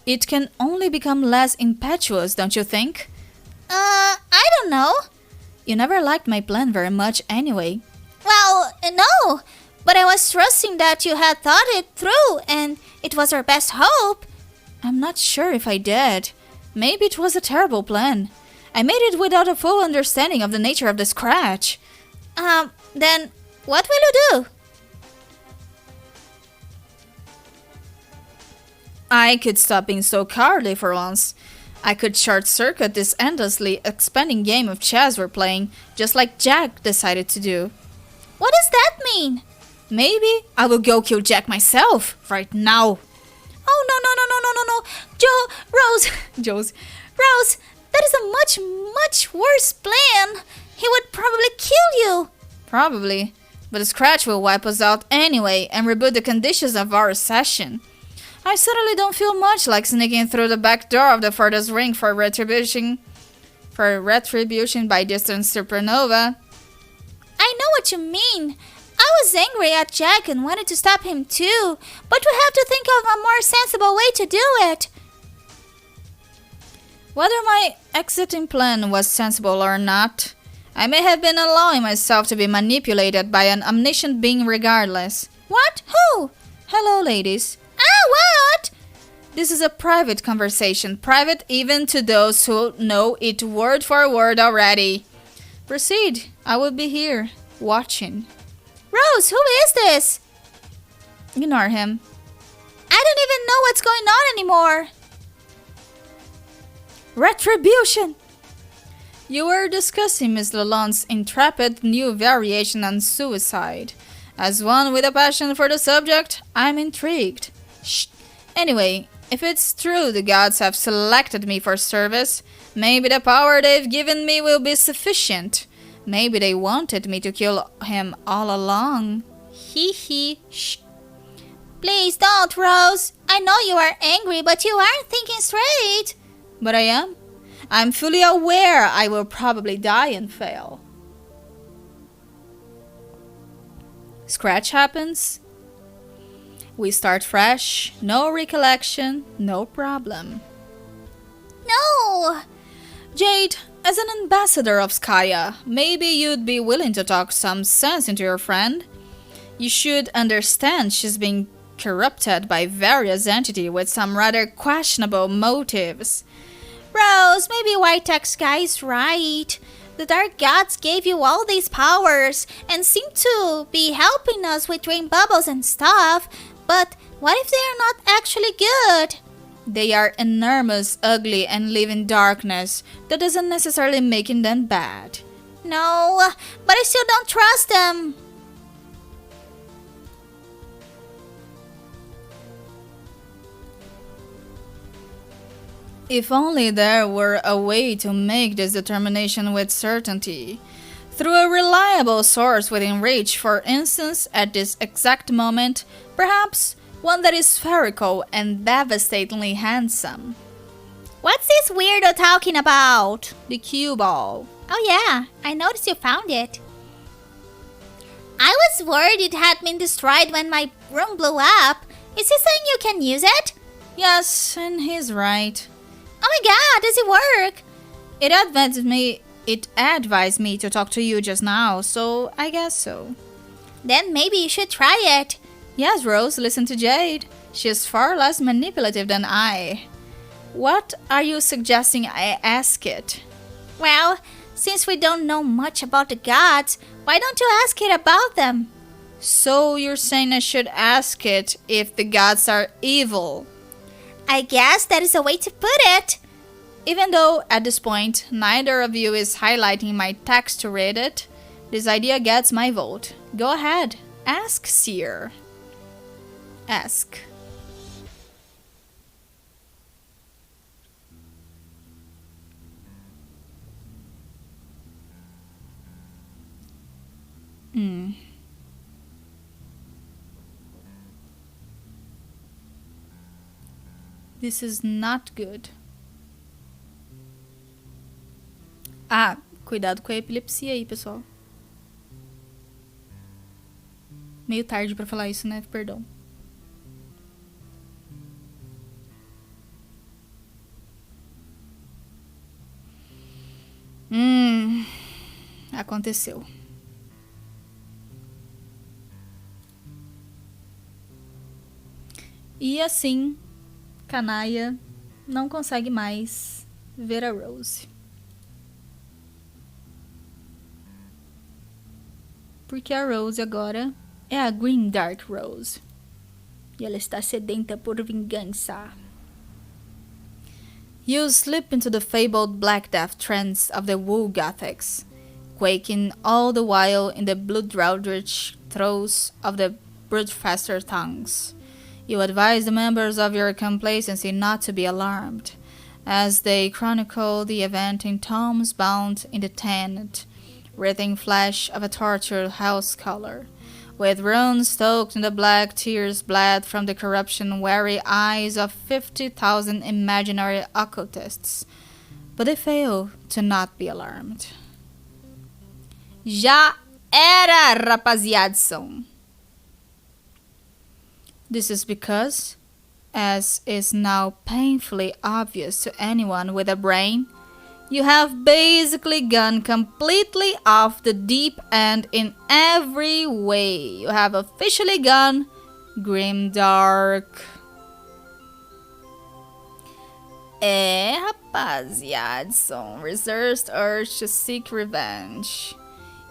it can only become less impetuous, don't you think? I don't know. You never liked my plan very much anyway. Well, no, but I was trusting that you had thought it through and it was our best hope. I'm not sure if I did. Maybe it was a terrible plan. I made it without a full understanding of the nature of the scratch. Then what will you do? I could stop being so cowardly for once. I could short-circuit this endlessly expanding game of chess we're playing, just like Jack decided to do. What does that mean? Maybe I will go kill Jack myself, right now. Oh, no. Rose, that is a much, much worse plan. He would probably kill you. Probably, but the scratch will wipe us out anyway and reboot the conditions of our session. I certainly don't feel much like sneaking through the back door of the furthest ring for retribution by distant supernova. I know what you mean. I was angry at Jack and wanted to stop him too, but we have to think of a more sensible way to do it. Whether my exiting plan was sensible or not, I may have been allowing myself to be manipulated by an omniscient being regardless. What? Who? Hello, ladies. What? This is a private conversation, private even to those who know it word for word already. Proceed. I will be here, watching. Rose, who is this? Ignore him. I don't even know what's going on anymore. Retribution! You were discussing Miss Lalonde's intrepid new variation on suicide. As one with a passion for the subject, I'm intrigued. Shh. Anyway, if it's true the gods have selected me for service, maybe the power they've given me will be sufficient. Maybe they wanted me to kill him all along. Hee. Shh. Please don't, Rose. I know you are angry, but you aren't thinking straight. But I am. I'm fully aware I will probably die and fail. Scratch happens. We start fresh, no recollection, no problem. No! Jade, as an ambassador of Skaya, maybe you'd be willing to talk some sense into your friend. You should understand she's being corrupted by various entities with some rather questionable motives. Rose, maybe White Tech Sky is right. The Dark Gods gave you all these powers and seem to be helping us with rain bubbles and stuff. But what if they are not actually good? They are enormous, ugly, and live in darkness. That doesn't necessarily make them bad. No, but I still don't trust them. If only there were a way to make this determination with certainty. Through a reliable source within reach, for instance, at this exact moment, perhaps one that is spherical and devastatingly handsome. What's this weirdo talking about? The cue ball. Oh yeah, I noticed you found it. I was worried it had been destroyed when my room blew up. Is he saying you can use it? Yes, and he's right. Oh my god, does it work? It advised me to talk to you just now, so I guess so. Then maybe you should try it. Yes, Rose, listen to Jade. She is far less manipulative than I. What are you suggesting I ask it? Well, since we don't know much about the gods, why don't you ask it about them? So you're saying I should ask it if the gods are evil? I guess that is a way to put it. Even though, at this point, neither of you is highlighting my text to read it, this idea gets my vote. Go ahead, ask Seer. Ask. Hmm. This is not good. Ah, cuidado com a epilepsia aí, pessoal. Meio tarde pra falar isso, né? Perdão. Aconteceu. E assim, Canaia não consegue mais ver a Rose. Porque a Rose agora é a Green Dark Rose. E ela está sedenta por vingança. You slip into the fabled Black Death trance of the Wu Gothics, quaking all the while in the blood-roundrich throes of the broodfaster tongues. You advise the members of your complacency not to be alarmed, as they chronicle the event in tomes bound in the tanned, writhing flesh of a tortured house color, with runes stoked in the black tears bled from the corruption-weary eyes of 50,000 imaginary occultists. But they fail to not be alarmed. Já era, rapaziadson. This is because, as is now painfully obvious to anyone with a brain, you have basically gone completely off the deep end in every way. You have officially gone grimdark. Rapaziadson, reserves urge to seek revenge.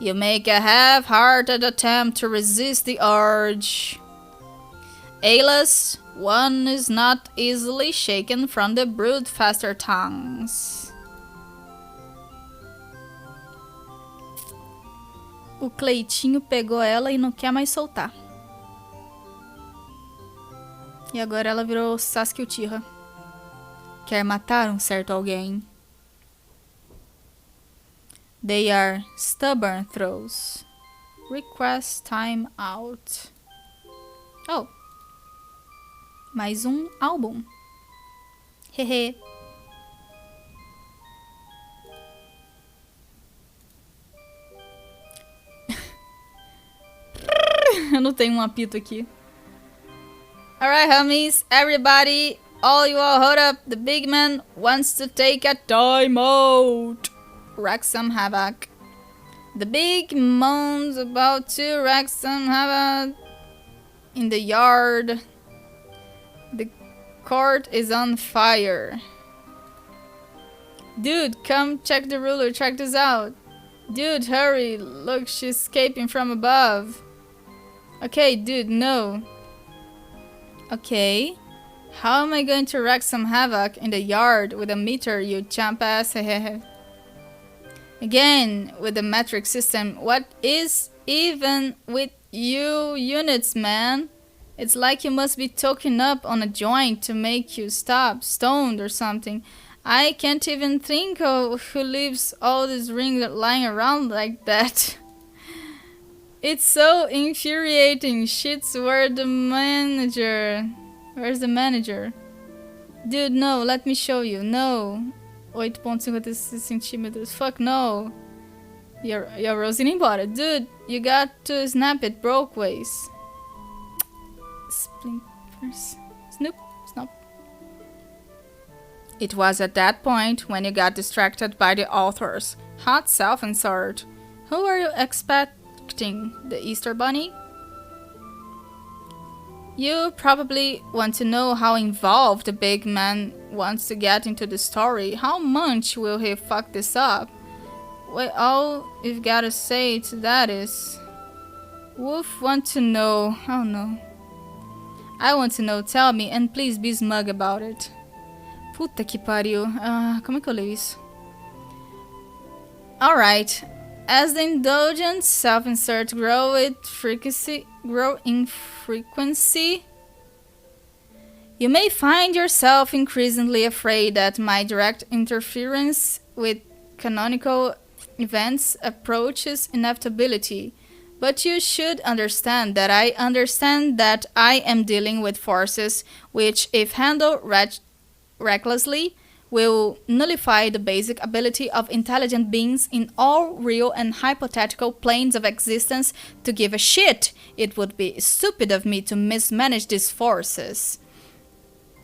You make a half-hearted attempt to resist the urge. Alas, one is not easily shaken from the broodfaster tongues. O Cleitinho pegou ela e não quer mais soltar. E agora ela virou Sasuke Uchiha. Quer matar um certo alguém. They are stubborn throws. Request time out. Oh. Mais um álbum. Hehe. Eu não tenho um apito aqui. Alright, homies, everybody, all you all hold up. The big man wants to take a time out. Wreak some havoc. The big man's about to wreak some havoc in the yard. The court is on fire. Dude, come check the ruler, check this out. Dude, hurry, look, she's escaping from above. Okay, dude, no. Okay. How am I going to wreak some havoc in the yard with a meter, you chump ass? Again, with the metric system, what is even with you units, man? It's like you must be token up on a joint to make you stop, stoned or something. I can't even think of who leaves all these rings lying around like that. It's so infuriating. Shit's where's the manager? Dude, no, let me show you. No. 8.56 centímetros. Fuck no. You're Rose indo embora. Dude, you got to snap it brokeways. Splinters. Snoop. It was at that point when you got distracted by the author's hot self-insert. Who are you expecting? The Easter Bunny? You probably want to know how involved the big man wants to get into the story. How much will he fuck this up? Well, all you've got to say to that is... Wolf want to know... Oh no. I want to know, tell me, and please be smug about it. Puta que pariu. Como é que eu leio isso? Alright. As the indulgent self-insert grow in frequency, you may find yourself increasingly afraid that my direct interference with canonical events approaches inevitability. But you should understand that I am dealing with forces which, if handled recklessly, will nullify the basic ability of intelligent beings in all real and hypothetical planes of existence to give a shit. It would be stupid of me to mismanage these forces.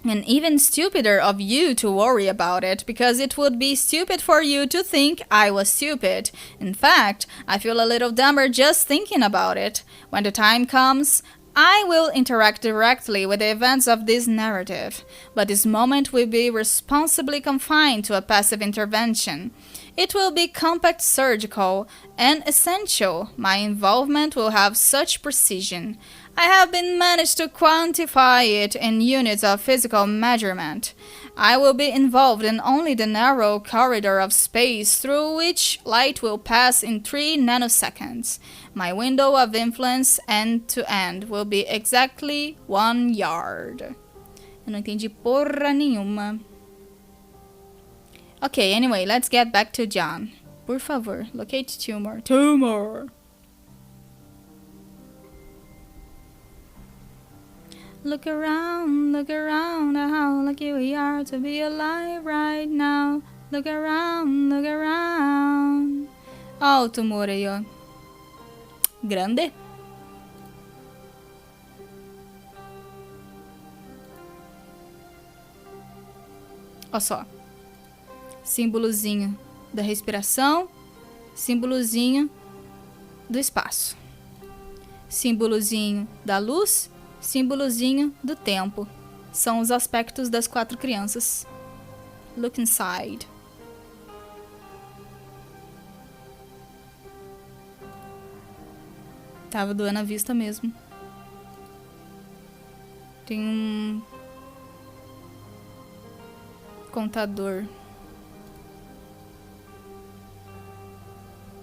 And even stupider of you to worry about it, because it would be stupid for you to think I was stupid. In fact, I feel a little dumber just thinking about it. When the time comes, I will interact directly with the events of this narrative, but this moment will be responsibly confined to a passive intervention. It will be compact, surgical, and essential. My involvement will have such precision. I have been managed to quantify it in units of physical measurement. I will be involved in only the narrow corridor of space through which light will pass in 3 nanoseconds. My window of influence end to end will be exactly 1 yard. Eu não entendi porra nenhuma. Okay, anyway, let's get back to John. Por favor, locate tumor. Tumor! Look around, how lucky we are to be alive right now. Look around, look around. Ó, o tumor aí, ó. Grande. Ó só. Símbolozinho da respiração. Símbolozinho do espaço. Símbolozinho da luz. Símbolozinho do tempo. São os aspectos das 4 crianças. Look inside. Tava doendo a vista mesmo. Tem um contador.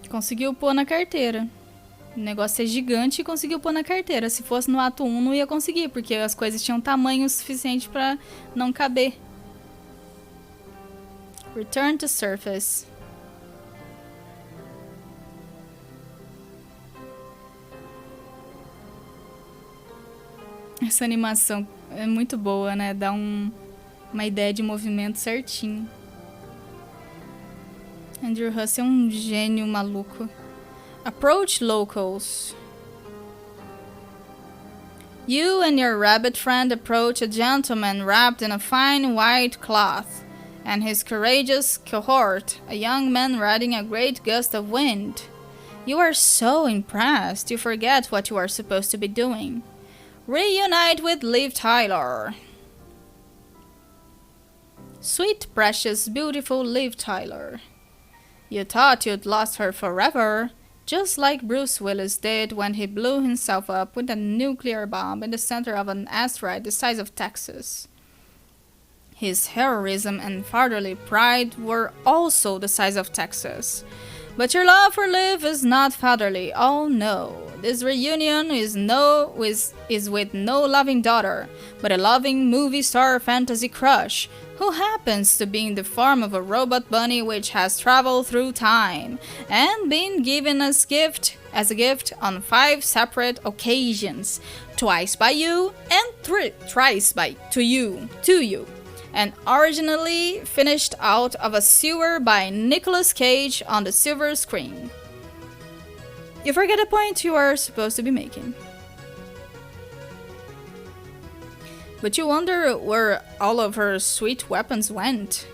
Conseguiu pôr na carteira. O negócio é gigante e conseguiu pôr na carteira. Se fosse no ato 1 não ia conseguir, porque as coisas tinham tamanho suficiente pra não caber. Return to surface. Essa animação é muito boa, né? Dá uma ideia de movimento certinho. Andrew Huss é um gênio maluco. Approach locals. You and your rabbit friend approach a gentleman wrapped in a fine white cloth, and his courageous cohort, a young man riding a great gust of wind. You are so impressed, you forget what you are supposed to be doing. Reunite with Liv Tyler. Sweet, precious, beautiful Liv Tyler. You thought you'd lost her forever, just like Bruce Willis did when he blew himself up with a nuclear bomb in the center of an asteroid the size of Texas. His heroism and fatherly pride were also the size of Texas. But your love for Liv is not fatherly. Oh no. This reunion is with no loving daughter, but a loving movie star fantasy crush, who happens to be in the form of a robot bunny which has traveled through time, and been given as a gift on 5 separate occasions, twice by you and thrice to you. And originally finished out of a sewer by Nicolas Cage on the silver screen. You forget the point you are supposed to be making. But you wonder where all of her sweet weapons went.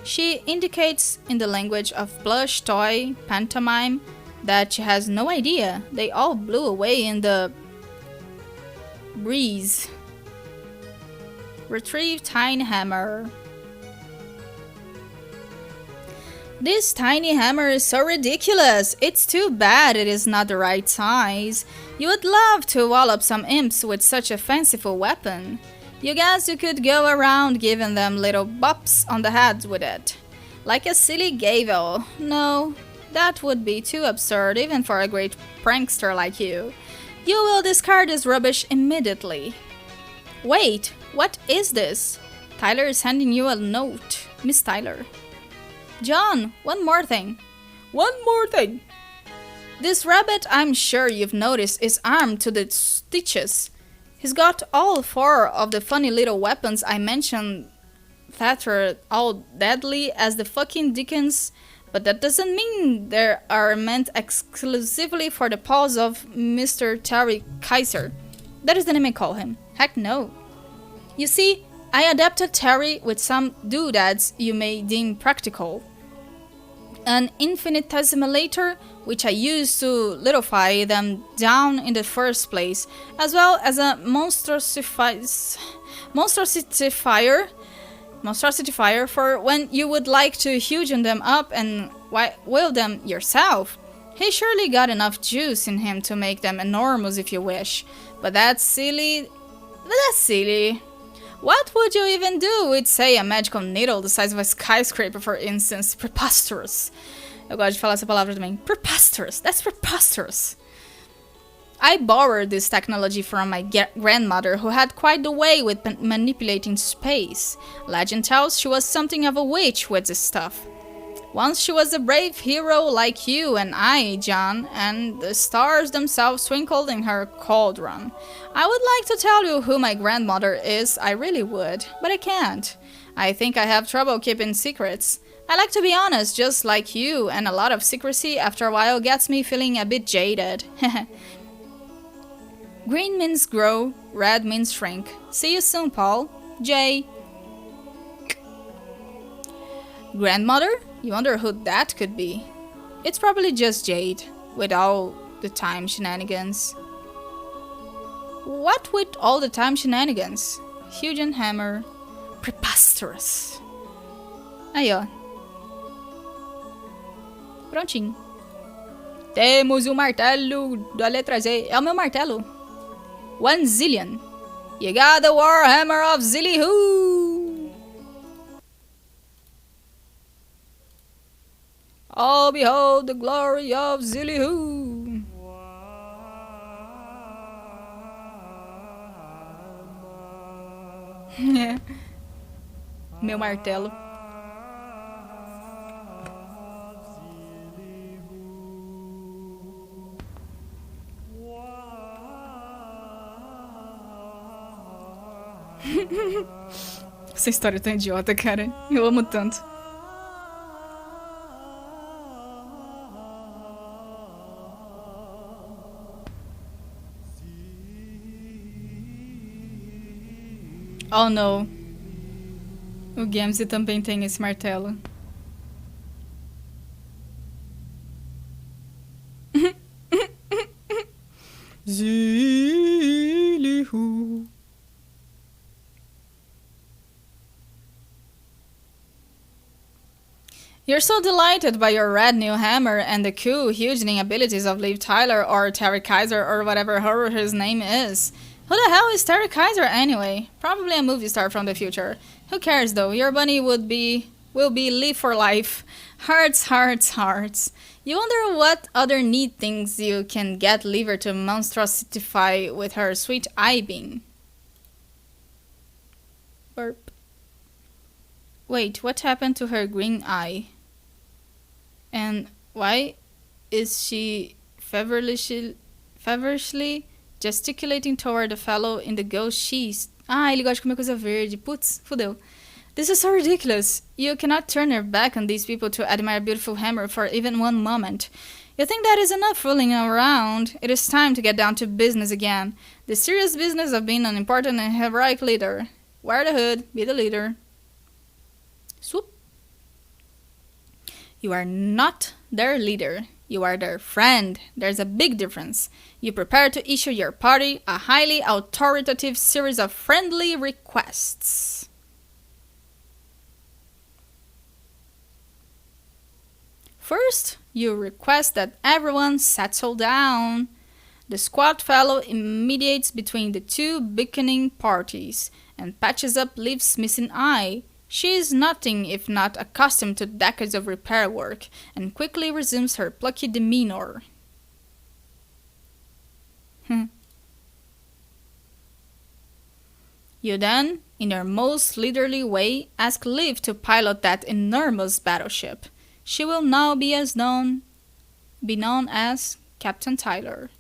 She indicates in the language of plush toy pantomime that she has no idea. They all blew away in the breeze. Retrieve tiny hammer. This tiny hammer is so ridiculous. It's too bad it is not the right size. You would love to wallop some imps with such a fanciful weapon. You guess you could go around giving them little bops on the heads with it. Like a silly gavel. No, that would be too absurd even for a great prankster like you. You will discard this rubbish immediately. Wait, what is this? Tyler is handing you a note. Miss Tyler. John, one more thing. One more thing. This rabbit, I'm sure you've noticed, is armed to the stitches. He's got all four of the funny little weapons I mentioned that are all deadly as the fucking Dickens, but that doesn't mean they are meant exclusively for the paws of Mr. Terry Kaiser. That is the name I call him. Heck no. You see, I adapted Terry with some doodads you may deem practical. An infinitesimator, which I used to littleify them down in the first place, as well as a monstrosity for when you would like to hugen them up and will them yourself. He surely got enough juice in him to make them enormous if you wish, but that's silly. What would you even do with, say, a magical needle the size of a skyscraper, for instance? Preposterous. Eu gosto de falar essa palavra também. Preposterous. That's preposterous. I borrowed this technology from my grandmother, who had quite the way with manipulating space. Legend tells she was something of a witch with this stuff. Once she was a brave hero like you and I, John, and the stars themselves twinkled in her cauldron. I would like to tell you who my grandmother is, I really would, but I can't. I think I have trouble keeping secrets. I like to be honest, just like you, and a lot of secrecy after a while gets me feeling a bit jaded. Green means grow, red means shrink. See you soon, Paul. J. Grandmother? You wonder who that could be. It's probably just Jade, with all the time shenanigans. What with all the time shenanigans? Huge hammer. Preposterous. Aí, ó. Prontinho. Temos o martelo da letra Z. É o meu martelo. 1 zillion. You got the Warhammer of Zilly-hoo! Oh, behold the glory of Zilly-hoo! Meu martelo. Essa história é tão idiota, cara. Eu amo tanto. Oh, não. O Gamze também tem esse martelo. Zilly-hoo. You're so delighted by your red new hammer and the cool, huge abilities of Liv Tyler or Terry Kaiser or whatever his name is. Who the hell is Terry Kaiser anyway? Probably a movie star from the future. Who cares though? Your bunny will be Live for life. Hearts, hearts, hearts. You wonder what other neat things you can get Liver to monstrositify with her sweet eye beam. Burp. Wait, what happened to her green eye? And why is she feverishly gesticulating toward the fellow in the ghost cheese? Ah, ele gosta de comer coisa verde. Putz, fudeu. This is so ridiculous. You cannot turn your back on these people to admire a beautiful hammer for even one moment. You think that is enough fooling around? It is time to get down to business again. The serious business of being an important and heroic leader. Wear the hood, be the leader. Swoop. You are not their leader. You are their friend. There's a big difference. You prepare to issue your party a highly authoritative series of friendly requests. First, you request that everyone settle down. The squat fellow mediates between the two bickening parties and patches up Liv's missing eye. She is nothing if not accustomed to decades of repair work, and quickly resumes her plucky demeanor. You then, in your most leaderly way, ask Liv to pilot that enormous battleship. She will now be known as Captain Tyler.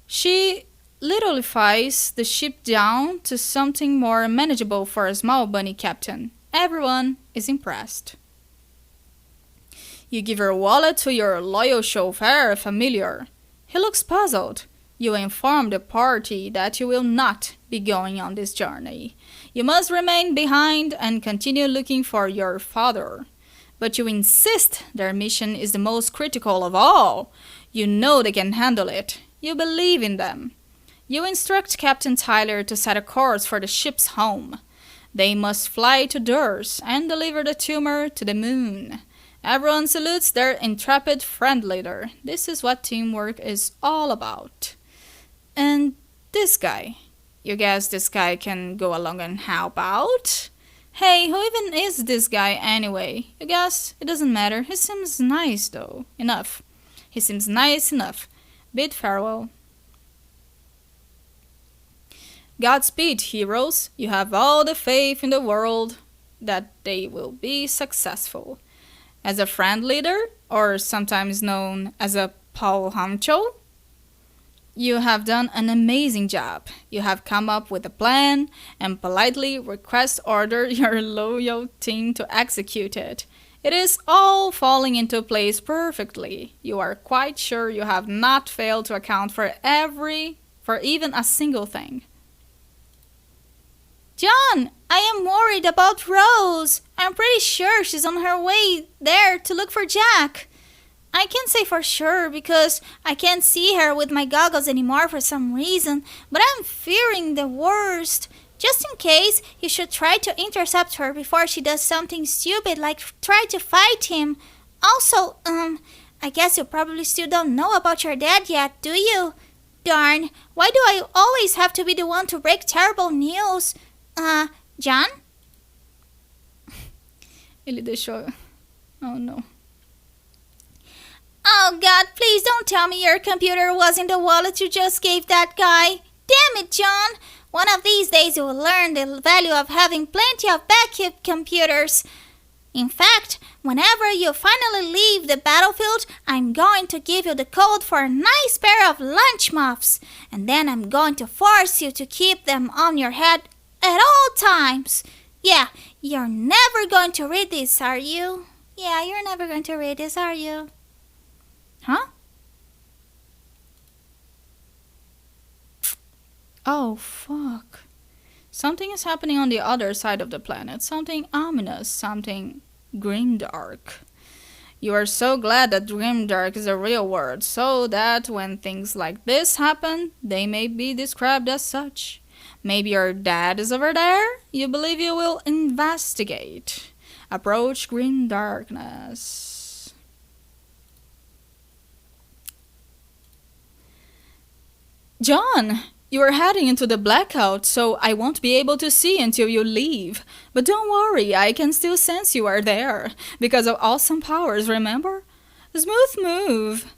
She littleifies the ship down to something more manageable for a small bunny captain. Everyone is impressed. You give your wallet to your loyal chauffeur familiar. He looks puzzled. You inform the party that you will not be going on this journey. You must remain behind and continue looking for your father. But you insist their mission is the most critical of all. You know they can handle it. You believe in them. You instruct Captain Tyler to set a course for the ship's home. They must fly to Durs and deliver the tumor to the moon. Everyone salutes their intrepid friend leader. This is what teamwork is all about. And this guy. You guess this guy can go along and help out? Hey, who even is this guy anyway? You guess? It doesn't matter. He seems nice though. Enough. He seems nice enough. Bid farewell. Godspeed, heroes. You have all the faith in the world that they will be successful. As a friend leader, or sometimes known as a Paul Hamcho, you have done an amazing job. You have come up with a plan and politely order your loyal team to execute it. It is all falling into place perfectly. You are quite sure you have not failed to account for even a single thing. John, I am worried about Rose. I'm pretty sure she's on her way there to look for Jack. I can't say for sure because I can't see her with my goggles anymore for some reason, but I'm fearing the worst. Just in case, you should try to intercept her before she does something stupid like try to fight him. Also, I guess you probably still don't know about your dad yet, do you? Darn, why do I always have to be the one to break terrible news? John? Ele deixou... Oh, no. Oh, God, please don't tell me your computer was in the wallet you just gave that guy. Damn it, John. One of these days you will learn the value of having plenty of backup computers. In fact, whenever you finally leave the battlefield, I'm going to give you the code for a nice pair of lunch muffs. And then I'm going to force you to keep them on your head at all times. Yeah, you're never going to read this, are you? Yeah, you're never going to read this, are you? Huh? Oh, fuck. Something is happening on the other side of the planet. Something ominous. Something grimdark. You are so glad that grimdark is a real word, so that when things like this happen, they may be described as such. Maybe your dad is over there? You believe you will investigate. Approach grimdarkness. John! You are heading into the blackout, so I won't be able to see until you leave. But don't worry, I can still sense you are there. Because of awesome powers, remember? Smooth move.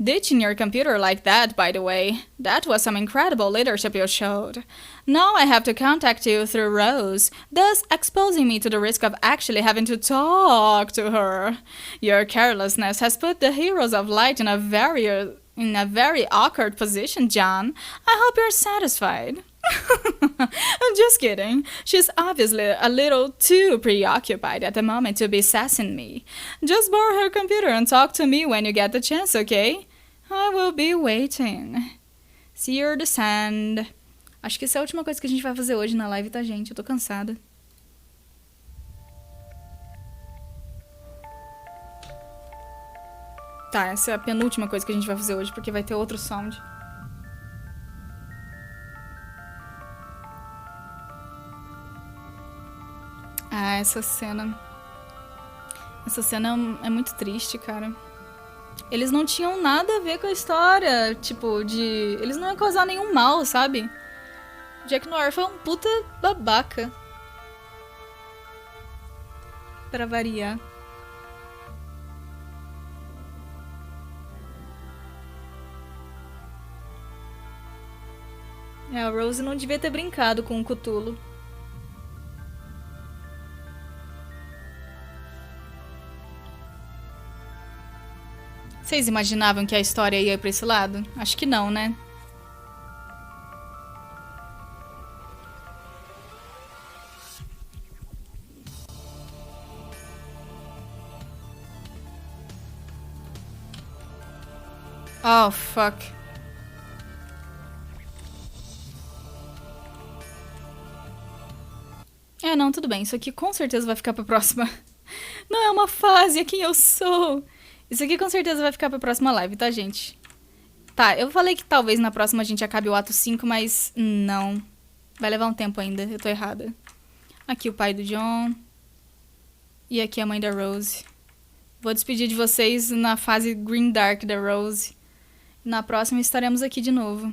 Ditching your computer like that, by the way. That was some incredible leadership you showed. Now I have to contact you through Rose, thus exposing me to the risk of actually having to talk to her. Your carelessness has put the heroes of light in a very awkward position, John. I hope you're satisfied. I'm just kidding. She's obviously a little too preoccupied at the moment to be sassing me. Just borrow her computer and talk to me when you get the chance, okay? I will be waiting. Sear the sand. Acho que essa é a última coisa que a gente vai fazer hoje na live, tá, gente? Eu tô cansada. Tá, essa é a penúltima coisa que a gente vai fazer hoje, porque vai ter outro sound. Ah, essa cena... Essa cena é muito triste, cara. Eles não tinham nada a ver com a história, tipo, de... Eles não iam causar nenhum mal, sabe? Jack Noir foi um puta babaca. Pra variar. É, a Rose não devia ter brincado com o Cthulhu. Vocês imaginavam que a história ia pra esse lado? Acho que não, né? Oh, fuck. É, não, tudo bem. Isso aqui com certeza vai ficar pra próxima. Não é uma fase, é quem eu sou. Isso aqui com certeza vai ficar pra próxima live, tá, gente? Tá, eu falei que talvez na próxima a gente acabe o ato 5, mas não. Vai levar um tempo ainda, eu tô errada. Aqui o pai do John. E aqui a mãe da Rose. Vou despedir de vocês na fase Green Dark da Rose. Na próxima estaremos aqui de novo.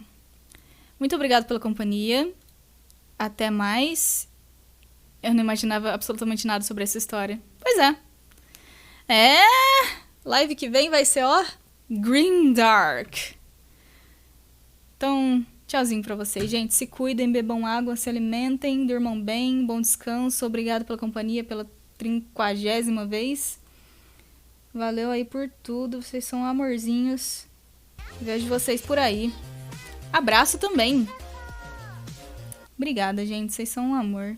Muito obrigado pela companhia. Até mais. Eu não imaginava absolutamente nada sobre essa história. Pois é. Live que vem vai ser, ó, Green Dark. Então, tchauzinho pra vocês, gente. Se cuidem, bebam água, se alimentem, durmam bem, bom descanso. Obrigado pela companhia pela 50ª vez. Valeu aí por tudo. Vocês são amorzinhos. Vejo vocês por aí. Abraço também. Obrigada, gente. Vocês são um amor.